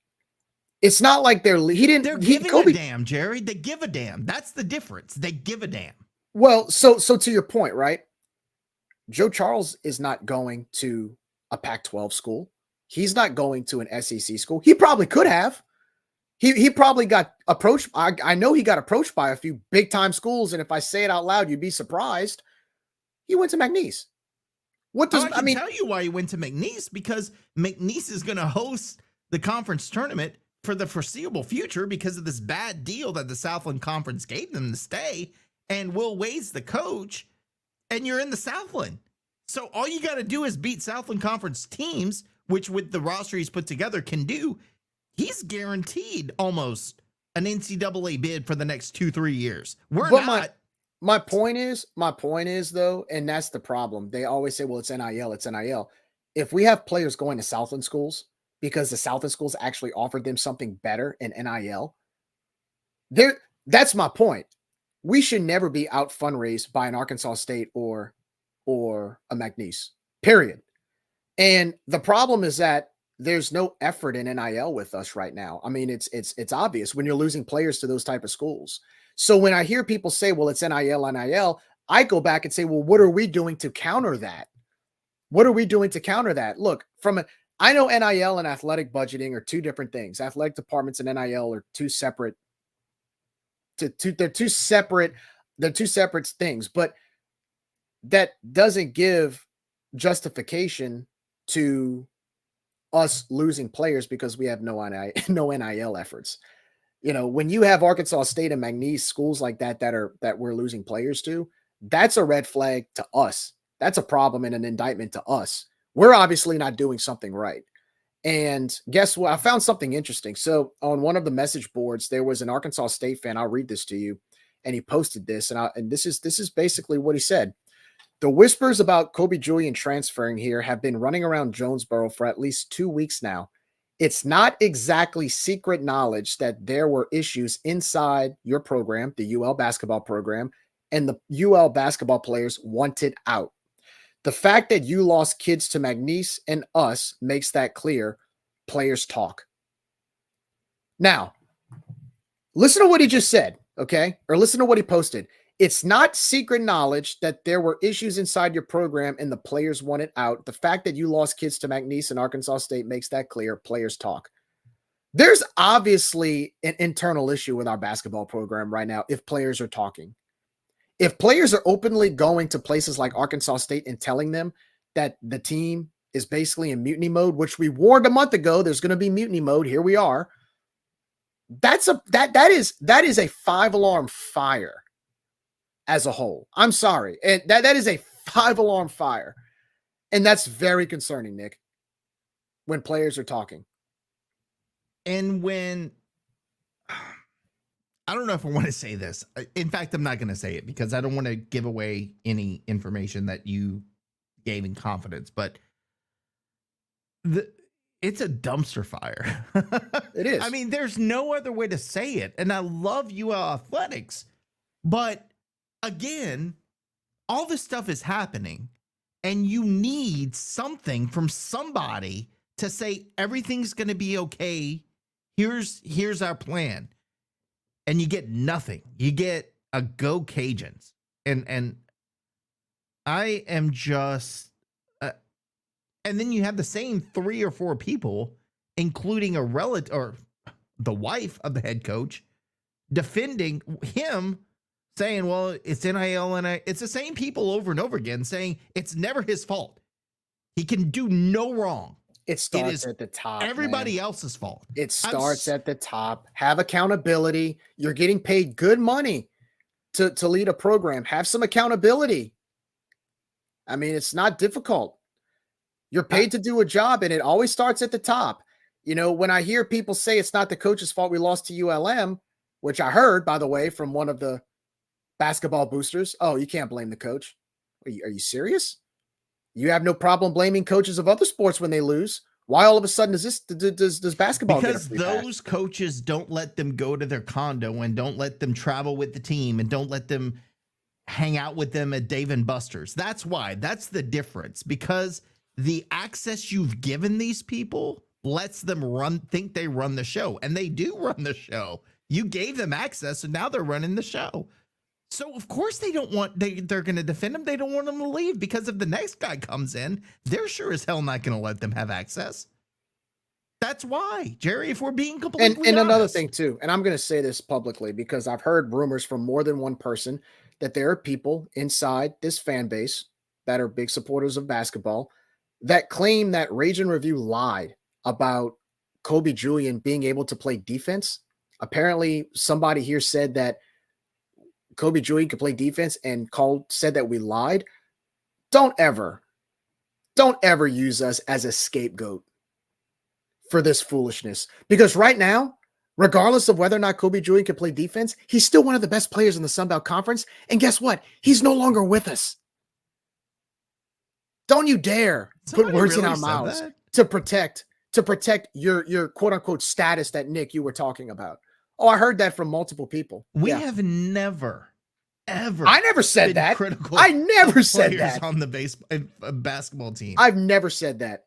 Speaker 7: It's not like they're
Speaker 8: giving a damn, Jerry. They give a damn. That's the difference. They give a damn.
Speaker 7: Well, so to your point, right? Joe Charles is not going to a Pac-12 school. He's not going to an SEC school. He probably could have. He probably got approached. I know he got approached by a few big time schools, and if I say it out loud, you'd be surprised. He went to McNeese. What does
Speaker 8: I tell you why he went to McNeese? Because McNeese is going to host the conference tournament for the foreseeable future because of this bad deal that the Southland Conference gave them to stay. And Will Wade's the coach, and you're in the Southland. So all you got to do is beat Southland Conference teams, which with the roster he's put together can do. He's guaranteed almost an NCAA bid for the next 2-3 years. We're not.
Speaker 7: My point is though, and that's the problem. They always say, well, it's NIL, it's NIL. If we have players going to Southland schools because the Southland schools actually offered them something better in NIL, that's my point. We should never be out fundraised by an Arkansas State or a McNeese, period. And the problem is that there's no effort in NIL with us right now. I mean, it's obvious when you're losing players to those type of schools. So when I hear people say, well, it's NIL, I go back and say, well, what are we doing to counter that? What are we doing to counter that? Look, I know NIL and athletic budgeting are two different things. Athletic departments and NIL are two separate things, but that doesn't give justification to us losing players because we have no NIL efforts. When you have Arkansas State and McNeese schools like that we're losing players to, that's a red flag to us. That's a problem and an indictment to us. We're obviously not doing something right. And guess what? I found something interesting. So on one of the message boards, there was an Arkansas State fan. I'll read this to you. And he posted this. And this is basically what he said. The whispers about Kobe Julian transferring here have been running around Jonesboro for at least 2 weeks now. It's not exactly secret knowledge that there were issues inside your program, the UL basketball program, and the UL basketball players wanted out. The fact that you lost kids to McNeese and us makes that clear. Players talk. Now, listen to what he just said, okay? Or listen to what he posted. It's not secret knowledge that there were issues inside your program and the players wanted out. The fact that you lost kids to McNeese and Arkansas State makes that clear. Players talk. There's obviously an internal issue with our basketball program right now if players are talking. If players are openly going to places like Arkansas State and telling them that the team is basically in mutiny mode, which we warned a month ago, there's going to be mutiny mode. Here we are. That is a 5-alarm fire as a whole. I'm sorry. And that is a 5-alarm fire. And that's very concerning, Nick, when players are talking.
Speaker 8: And when, I don't know if I want to say this. In fact, I'm not going to say it because I don't want to give away any information that you gave in confidence, but it's a dumpster fire.
Speaker 7: It is.
Speaker 8: I mean, there's no other way to say it. And I love UL Athletics, but again, all this stuff is happening and you need something from somebody to say everything's going to be okay. Here's our plan. And you get nothing. You get a go Cajuns. And I am just and then you have the same 3 or 4 people, including a relative or the wife of the head coach, defending him, saying, well, it's NIL, and it's the same people over and over again saying it's never his fault. He can do no wrong.
Speaker 7: It starts at the top.
Speaker 8: Everybody else's fault.
Speaker 7: It starts at the top. Have accountability. You're getting paid good money to lead a program. Have some accountability. I mean, it's not difficult. You're paid to do a job, and it always starts at the top. You know, when I hear people say it's not the coach's fault we lost to ULM, which I heard, by the way, from one of the basketball boosters. Oh, you can't blame the coach. Are you serious? You have no problem blaming coaches of other sports when they lose. Why all of a sudden does basketball get a free pass?
Speaker 8: Those coaches don't let them go to their condo and don't let them travel with the team and don't let them hang out with them at Dave and Buster's. That's why. That's the difference, because the access you've given these people lets them think they run the show, and they do run the show. You gave them access, and now they're running the show. So of course they're going to defend them. They don't want them to leave, because if the next guy comes in, they're sure as hell not going to let them have access. That's why, Jerry, if we're being completely honest.
Speaker 7: And another thing too, and I'm going to say this publicly because I've heard rumors from more than one person that there are people inside this fan base that are big supporters of basketball that claim that Rage and Review lied about Kobe Julian being able to play defense. Apparently somebody here said that Kobe Julian could play defense and said that we lied. Don't ever use us as a scapegoat for this foolishness. Because right now, regardless of whether or not Kobe Julian can play defense, he's still one of the best players in the Sun Belt Conference. And guess what? He's no longer with us. Don't you dare put words in our mouths to protect your quote unquote status that Nick, you were talking about. Oh, I heard that from multiple people.
Speaker 8: We have never, ever.
Speaker 7: I never said that. I never said that
Speaker 8: on the basketball team.
Speaker 7: I've never said that.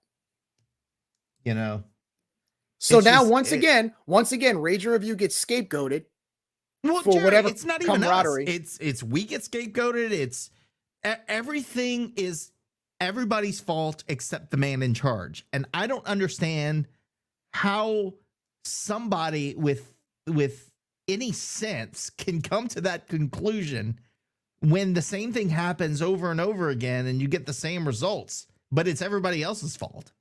Speaker 8: You know.
Speaker 7: So now, once again, Rage and Review gets scapegoated for
Speaker 8: Jerry,
Speaker 7: whatever
Speaker 8: it's not even
Speaker 7: camaraderie.
Speaker 8: It's we get scapegoated. It's everything is everybody's fault except the man in charge, and I don't understand how somebody with any sense can come to that conclusion when the same thing happens over and over again and you get the same results, but it's everybody else's fault.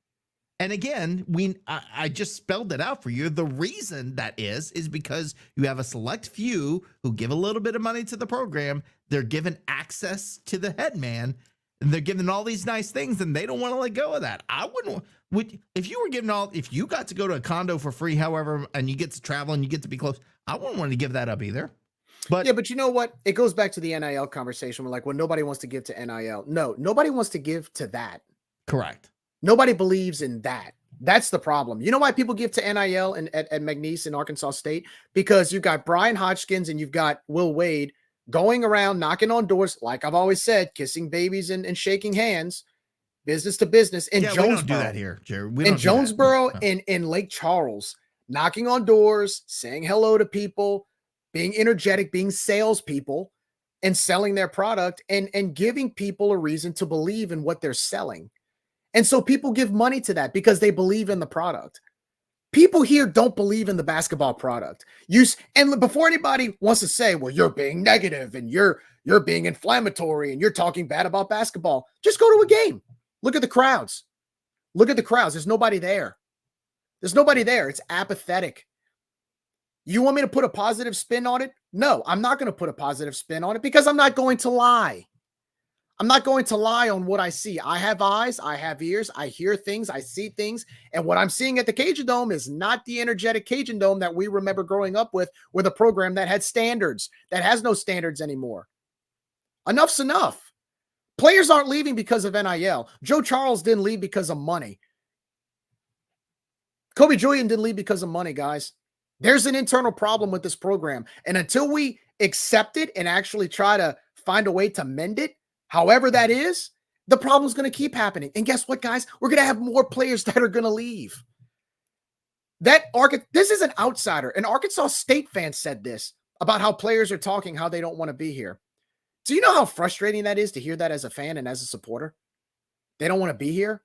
Speaker 8: And again, I just spelled it out for you. The reason that is because you have a select few who give a little bit of money to the program. They're given access to the head man, and they're given all these nice things, and they don't want to let go of that. I wouldn't. If you got to go to a condo for free, however, and you get to travel and you get to be close, I wouldn't want to give that up either. But
Speaker 7: yeah, but you know what? It goes back to the NIL conversation. We're like, well, nobody wants to give to NIL. No, nobody wants to give to that.
Speaker 8: Correct.
Speaker 7: Nobody believes in that. That's the problem. You know why people give to NIL at McNeese in Arkansas State? Because you've got Brian Hodgkins and you've got Will Wade going around knocking on doors, like I've always said, kissing babies and shaking hands, business to business. In Jonesboro,
Speaker 8: we don't do that here, Jerry.
Speaker 7: In Jonesboro, in Lake Charles, knocking on doors, saying hello to people, being energetic, being salespeople, and selling their product and giving people a reason to believe in what they're selling. And so people give money to that because they believe in the product. People here don't believe in the basketball product. And before anybody wants to say, well, you're being negative and you're being inflammatory and you're talking bad about basketball, just go to a game. Look at the crowds. Look at the crowds. There's nobody there. There's nobody there. It's apathetic. You want me to put a positive spin on it? No, I'm not going to put a positive spin on it because I'm not going to lie. I'm not going to lie on what I see. I have eyes, I have ears, I hear things, I see things. And what I'm seeing at the Cajun Dome is not the energetic Cajun Dome that we remember growing up with a program that had standards, that has no standards anymore. Enough's enough. Players aren't leaving because of NIL. Joe Charles didn't leave because of money. Kobe Julian didn't leave because of money, guys. There's an internal problem with this program. And until we accept it and actually try to find a way to mend it, however that is, the problem's going to keep happening. And guess what, guys? We're going to have more players that are going to leave. This is an outsider. An Arkansas State fan said this about how players are talking, how they don't want to be here. Do you know how frustrating that is to hear that as a fan and as a supporter? They don't want to be here.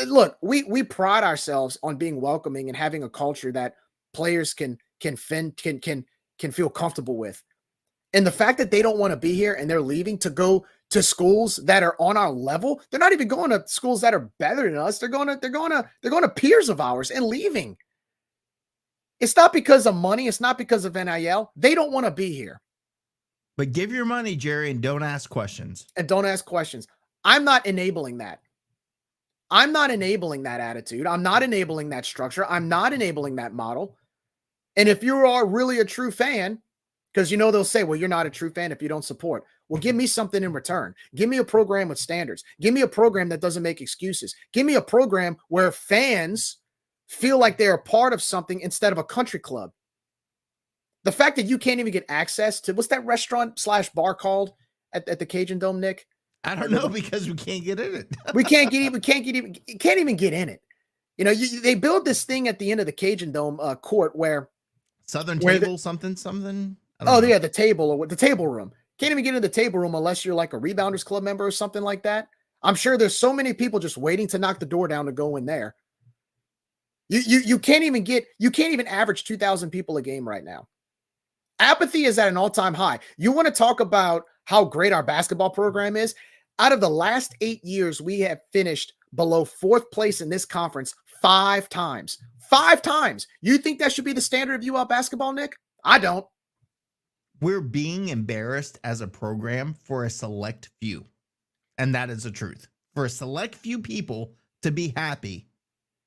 Speaker 7: Look, we pride ourselves on being welcoming and having a culture that players can feel comfortable with. And the fact that they don't want to be here and they're leaving to go to schools that are on our level, they're not even going to schools that are better than us. They're going to peers of ours and leaving. It's not because of money. It's not because of NIL. They don't want to be here.
Speaker 8: But give your money, Gerry, and don't ask questions.
Speaker 7: And don't ask questions. I'm not enabling that. I'm not enabling that attitude. I'm not enabling that structure. I'm not enabling that model. And if you are really a true fan, because they'll say, well, you're not a true fan if you don't support. Well, give me something in return. Give me a program with standards. Give me a program that doesn't make excuses. Give me a program where fans feel like they're a part of something instead of a country club. The fact that you can't even get access to, what's that restaurant/bar called at the Cajun Dome, Nick?
Speaker 8: I don't know, because we can't get in it.
Speaker 7: We can't even get in it. They build this thing at the end of the Cajun Dome court where
Speaker 8: Southern Table, something.
Speaker 7: Yeah, the table room. Can't even get into the table room unless you're like a Rebounders Club member or something like that. I'm sure there's so many people just waiting to knock the door down to go in there. You can't even average 2,000 people a game right now. Apathy is at an all-time high. You want to talk about how great our basketball program is? Out of the last 8 years, we have finished below 4th place in this conference 5 times. 5 times. You think that should be the standard of UL basketball, Nick? I don't.
Speaker 8: We're being embarrassed as a program for a select few. And that is the truth. For a select few people to be happy,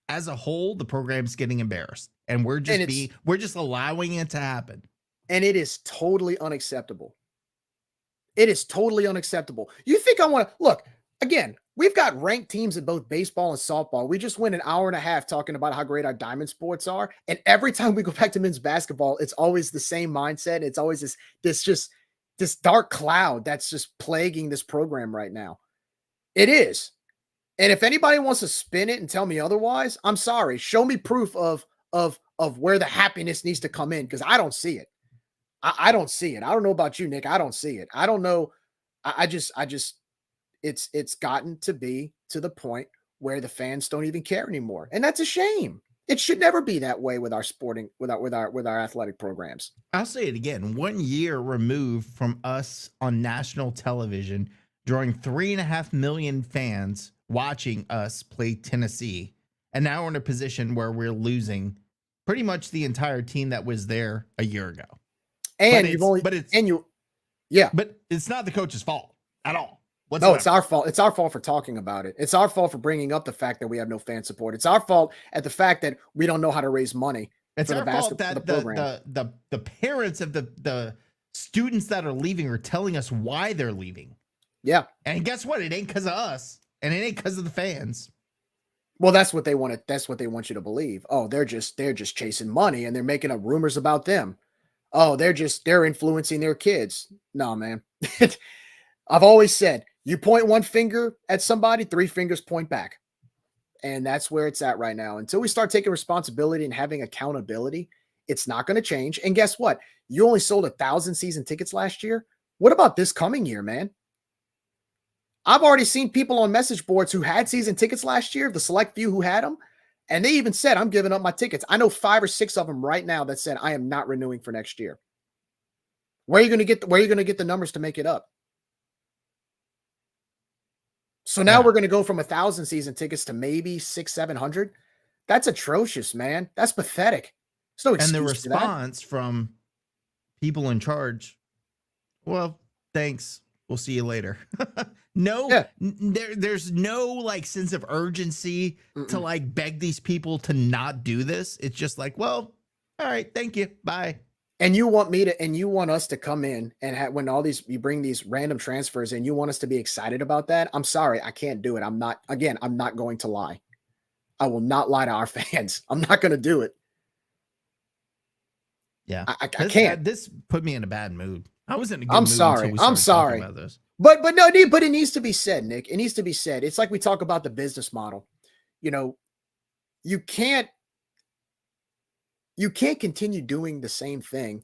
Speaker 8: as a whole, the program's getting embarrassed. And we're just allowing it to happen.
Speaker 7: And it is totally unacceptable. It is totally unacceptable. You think I want to look again? We've got ranked teams in both baseball and softball. We just went an hour and a half talking about how great our diamond sports are. And every time we go back to men's basketball, it's always the same mindset. It's always this dark cloud that's just plaguing this program right now. It is. And if anybody wants to spin it and tell me otherwise, I'm sorry. Show me proof of where the happiness needs to come in, because I don't see it. I don't see it. I don't know about you, Nick. I don't see it. I don't know. It's gotten to be to the point where the fans don't even care anymore. And that's a shame. It should never be that way with our sporting, with our athletic programs.
Speaker 8: I'll say it again. 1 year removed from us on national television, drawing 3.5 million fans watching us play Tennessee. And now we're in a position where we're losing pretty much the entire team that was there a year ago.
Speaker 7: And
Speaker 8: but it's not the coach's fault at all.
Speaker 7: No, it's our fault. It's our fault for talking about it. It's our fault for bringing up the fact that we have no fan support. It's our fault at the fact that we don't know how to raise money.
Speaker 8: It's our fault that the parents of the students that are leaving are telling us why they're leaving.
Speaker 7: Yeah.
Speaker 8: And guess what? It ain't because of us, and it ain't because of the fans.
Speaker 7: Well, that's what they want. That's what they want you to believe. Oh, they're just chasing money and they're making up rumors about them. Oh, they're influencing their kids. No, man. I've always said, you point one finger at somebody, 3 fingers point back. And that's where it's at right now. Until we start taking responsibility and having accountability, it's not going to change. And guess what? You only sold 1,000 season tickets last year. What about this coming year, man? I've already seen people on message boards who had season tickets last year, the select few who had them. And they even said, I'm giving up my tickets. I know 5 or 6 of them right now that said, I am not renewing for next year. Where are you going to get the numbers to make it up? So now we're going to go from 1,000 season tickets to maybe 600-700. That's atrocious, man. That's pathetic. There's no excuse.
Speaker 8: And the response from people in charge, well, thanks. We'll see you later. No,
Speaker 7: Yeah.
Speaker 8: there's no like sense of urgency to like beg these people to not do this. It's just like, well, all right, thank you, bye.
Speaker 7: And you want us to come in and when you bring these random transfers and you want us to be excited about that. I'm sorry, I can't do it. I'm not going to lie. I will not lie to our fans. I'm not going to do it.
Speaker 8: Yeah,
Speaker 7: I can't.
Speaker 8: This put me in a bad mood. I was in a good
Speaker 7: I'm
Speaker 8: mood
Speaker 7: sorry.
Speaker 8: until we started
Speaker 7: I'm sorry.
Speaker 8: talking about this.
Speaker 7: But it needs to be said, Nick. It needs to be said. It's like we talk about the business model. You know, you can't continue doing the same thing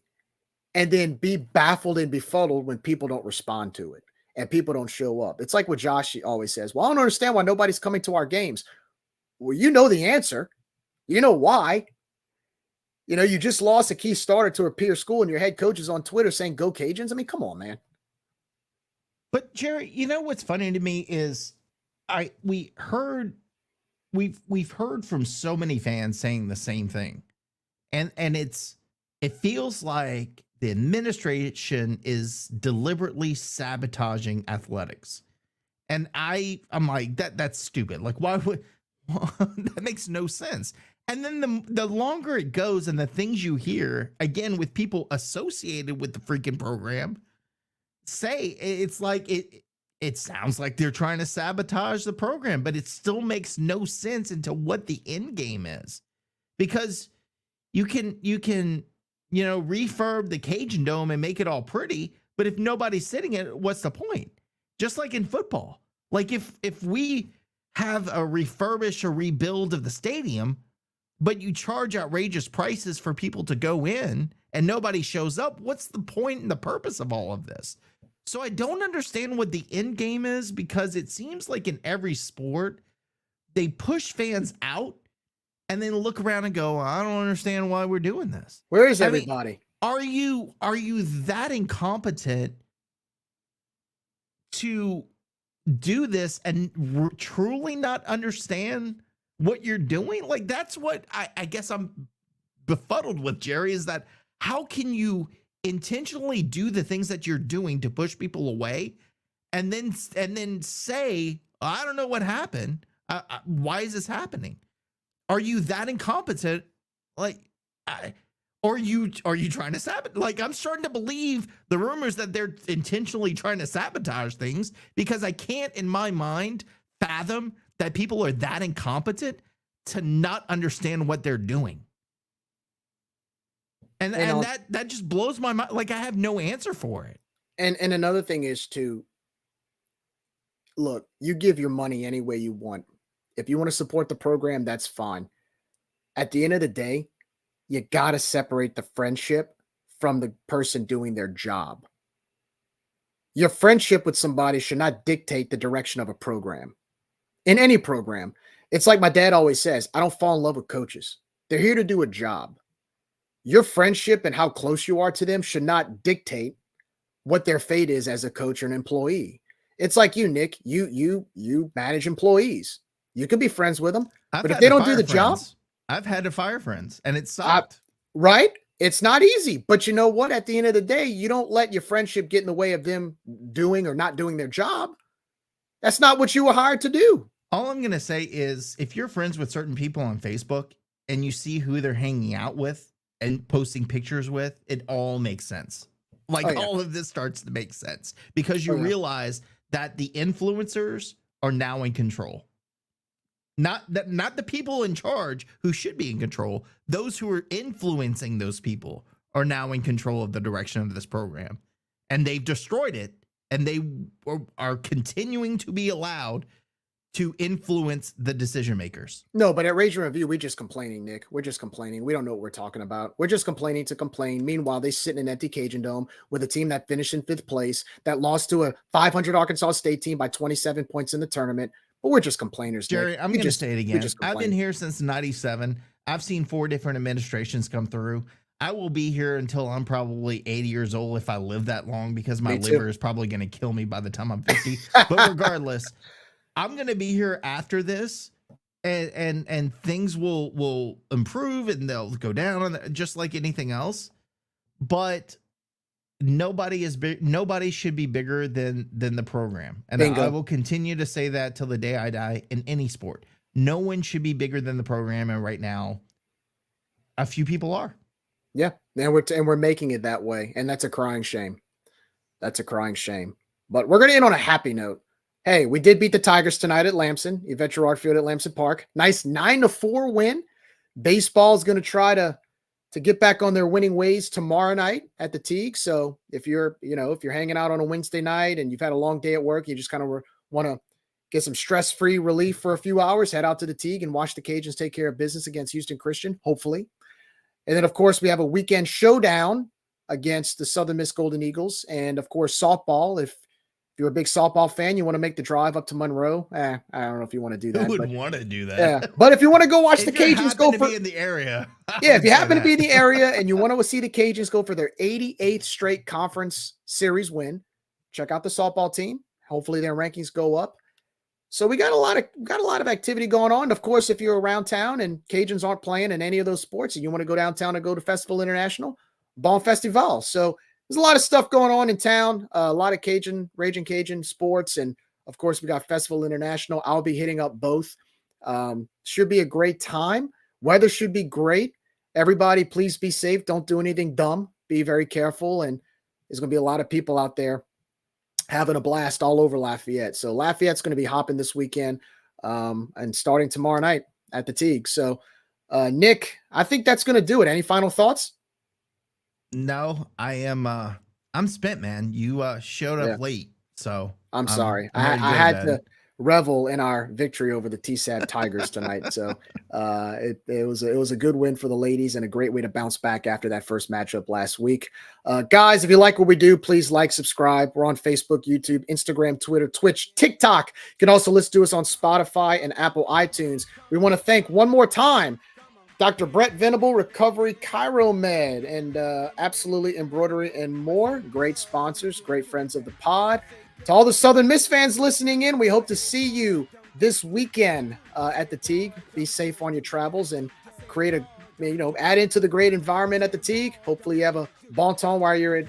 Speaker 7: and then be baffled and befuddled when people don't respond to it and people don't show up. It's like what Josh always says. Well, I don't understand why nobody's coming to our games. Well, you know the answer. You know why. You know, you just lost a key starter to a peer school and your head coach is on Twitter saying, go Cajuns. I mean, come on, man.
Speaker 8: But Gerry, you know what's funny to me is we've heard from so many fans saying the same thing. And it feels like the administration is deliberately sabotaging athletics. And I'm like, that's stupid. Like, why would that makes no sense. And then the longer it goes and the things you hear, again, with people associated with the freaking program, it's like it sounds like they're trying to sabotage the program, but it still makes no sense into what the end game is. Because you can refurb the Cajun Dome and make it all pretty, but if nobody's sitting in it, what's the point? Just like in football. Like if we have a refurbish or rebuild of the stadium, but you charge outrageous prices for people to go in and nobody shows up, what's the point and the purpose of all of this? So I don't understand what the end game is, because it seems like in every sport, they push fans out and then look around and go, I don't understand why we're doing this.
Speaker 7: Where is everybody?
Speaker 8: Are you that incompetent to do this and truly not understand what you're doing? Like, that's what I guess I'm befuddled with, Gerry, is that how can you intentionally do the things that you're doing to push people away and then say, I don't know what happened. Why is this happening? Are you that incompetent? Like, or are you trying to sabotage? Like, I'm starting to believe the rumors that they're intentionally trying to sabotage things, because I can't in my mind fathom that people are that incompetent to not understand what they're doing. And that just blows my mind. Like, I have no answer for it.
Speaker 7: And another thing is to look, you give your money any way you want. If you want to support the program, that's fine. At the end of the day, you got to separate the friendship from the person doing their job. Your friendship with somebody should not dictate the direction of a program. In any program, it's like my dad always says, I don't fall in love with coaches. They're here to do a job. Your friendship and how close you are to them should not dictate what their fate is as a coach or an employee. It's like you, Nick, you manage employees. You can be friends with them, but if they don't do the job,
Speaker 8: I've had to fire friends and it sucked.
Speaker 7: Right? It's not easy, but you know what? At the end of the day, you don't let your friendship get in the way of them doing or not doing their job. That's not what you were hired to do.
Speaker 8: All I'm going to say is, if you're friends with certain people on Facebook and you see who they're hanging out with and posting pictures with, it all makes sense. Like, all of this starts to make sense because you realize that the influencers are now in control. Not the people in charge who should be in control. Those who are influencing those people are now in control of the direction of this program. And they've destroyed it. And they are continuing to be allowed to influence the decision makers.
Speaker 7: No, but at Rage and Review, we're just complaining, Nick. We're just complaining. We don't know what we're talking about. We're just complaining to complain. Meanwhile, they sit in an empty Cajun Dome with a team that finished in 5th place, that lost to a 500 Arkansas State team by 27 points in the tournament. But we're just complainers,
Speaker 8: Gerry,
Speaker 7: Nick.
Speaker 8: I'm going to say it again. I've been here since 97. I've seen 4 different administrations come through. I will be here until I'm probably 80 years old if I live that long, because my liver is probably going to kill me by the time I'm 50. But regardless, I'm going to be here after this, and things will improve and they'll go down just like anything else. But nobody is big. Nobody should be bigger than the program, and
Speaker 7: Bingo.
Speaker 8: I will continue to say that till the day I die in any sport. No one should be bigger than the program, and right now, a few people are.
Speaker 7: Yeah, and we're making it that way, and that's a crying shame. That's a crying shame. But we're going to end on a happy note. Hey, we did beat the Tigers tonight at Lamson, Yvette Gerard Field at Lamson Park. Nice 9-4 win. Baseball is going to try to get back on their winning ways tomorrow night at the Teague. So if you're hanging out on a Wednesday night and you've had a long day at work, you just kind of want to get some stress-free relief for a few hours, head out to the Teague and watch the Cajuns take care of business against Houston Christian, hopefully. And then, of course, we have a weekend showdown against the Southern Miss Golden Eagles. And, of course, softball. If you're a big softball fan, you want to make the drive up to Monroe. I don't know if you want to do that.
Speaker 8: Who would want to do that?
Speaker 7: Yeah, but if you want to go watch
Speaker 8: If
Speaker 7: the
Speaker 8: you
Speaker 7: Cajuns
Speaker 8: happen
Speaker 7: go
Speaker 8: to
Speaker 7: for
Speaker 8: be in the area.
Speaker 7: yeah, if you happen to be in the area and you want to see the Cajuns go for their 88th straight conference series win, check out the softball team. Hopefully their rankings go up. So we got a lot of activity going on. Of course, if you're around town and Cajuns aren't playing in any of those sports and you want to go downtown and go to Festival International, Bon Festival. So there's a lot of stuff going on in town, a lot of Raging Cajun sports. And of course, we got Festival International. I'll be hitting up both. Should be a great time. Weather should be great. Everybody, please be safe. Don't do anything dumb. Be very careful. And there's going to be a lot of people out there having a blast all over Lafayette. So Lafayette's going to be hopping this weekend and starting tomorrow night at the Teague. So, Nick, I think that's going to do it. Any final thoughts?
Speaker 8: No, I'm spent, man. You showed up late, so
Speaker 7: I'm sorry.
Speaker 8: I'm ready to
Speaker 7: I
Speaker 8: go to
Speaker 7: had
Speaker 8: bed.
Speaker 7: to revel in our victory over the TSAB Tigers tonight. So it was a good win for the ladies and a great way to bounce back after that first matchup last week. Guys, if you like what we do, please like, subscribe. We're on Facebook, YouTube, Instagram, Twitter, Twitch, TikTok. You can also listen to us on Spotify and Apple iTunes. We want to thank one more time Dr. Brett Venable, Recovery Chiromed, and Absolutely Embroidery and more. Great sponsors, great friends of the pod. To all the Southern Miss fans listening in, we hope to see you this weekend at the Teague. Be safe on your travels and add into the great environment at the Teague. Hopefully you have a bon temps while you're in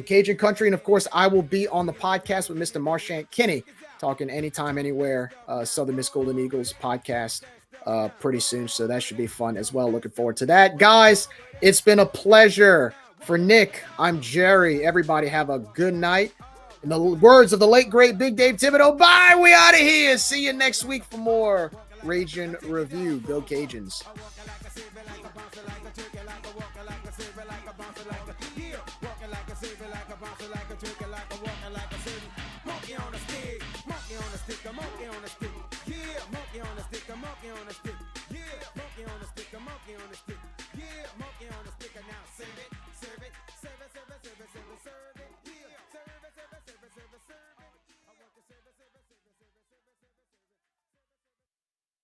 Speaker 7: Cajun country. And of course, I will be on the podcast with Mr. Marchant Kinney, talking anytime, anywhere, Southern Miss Golden Eagles podcast pretty soon. So that should be fun as well. Looking forward to that. Guys, it's been a pleasure. For Nick, I'm Jerry. Everybody have a good night. In the words of the late, great Big Dave Thibodeau, bye, we out of here. See you next week for more Raging Review. Go Cajuns.
Speaker 9: Monkey on a stick, a monkey on a stick.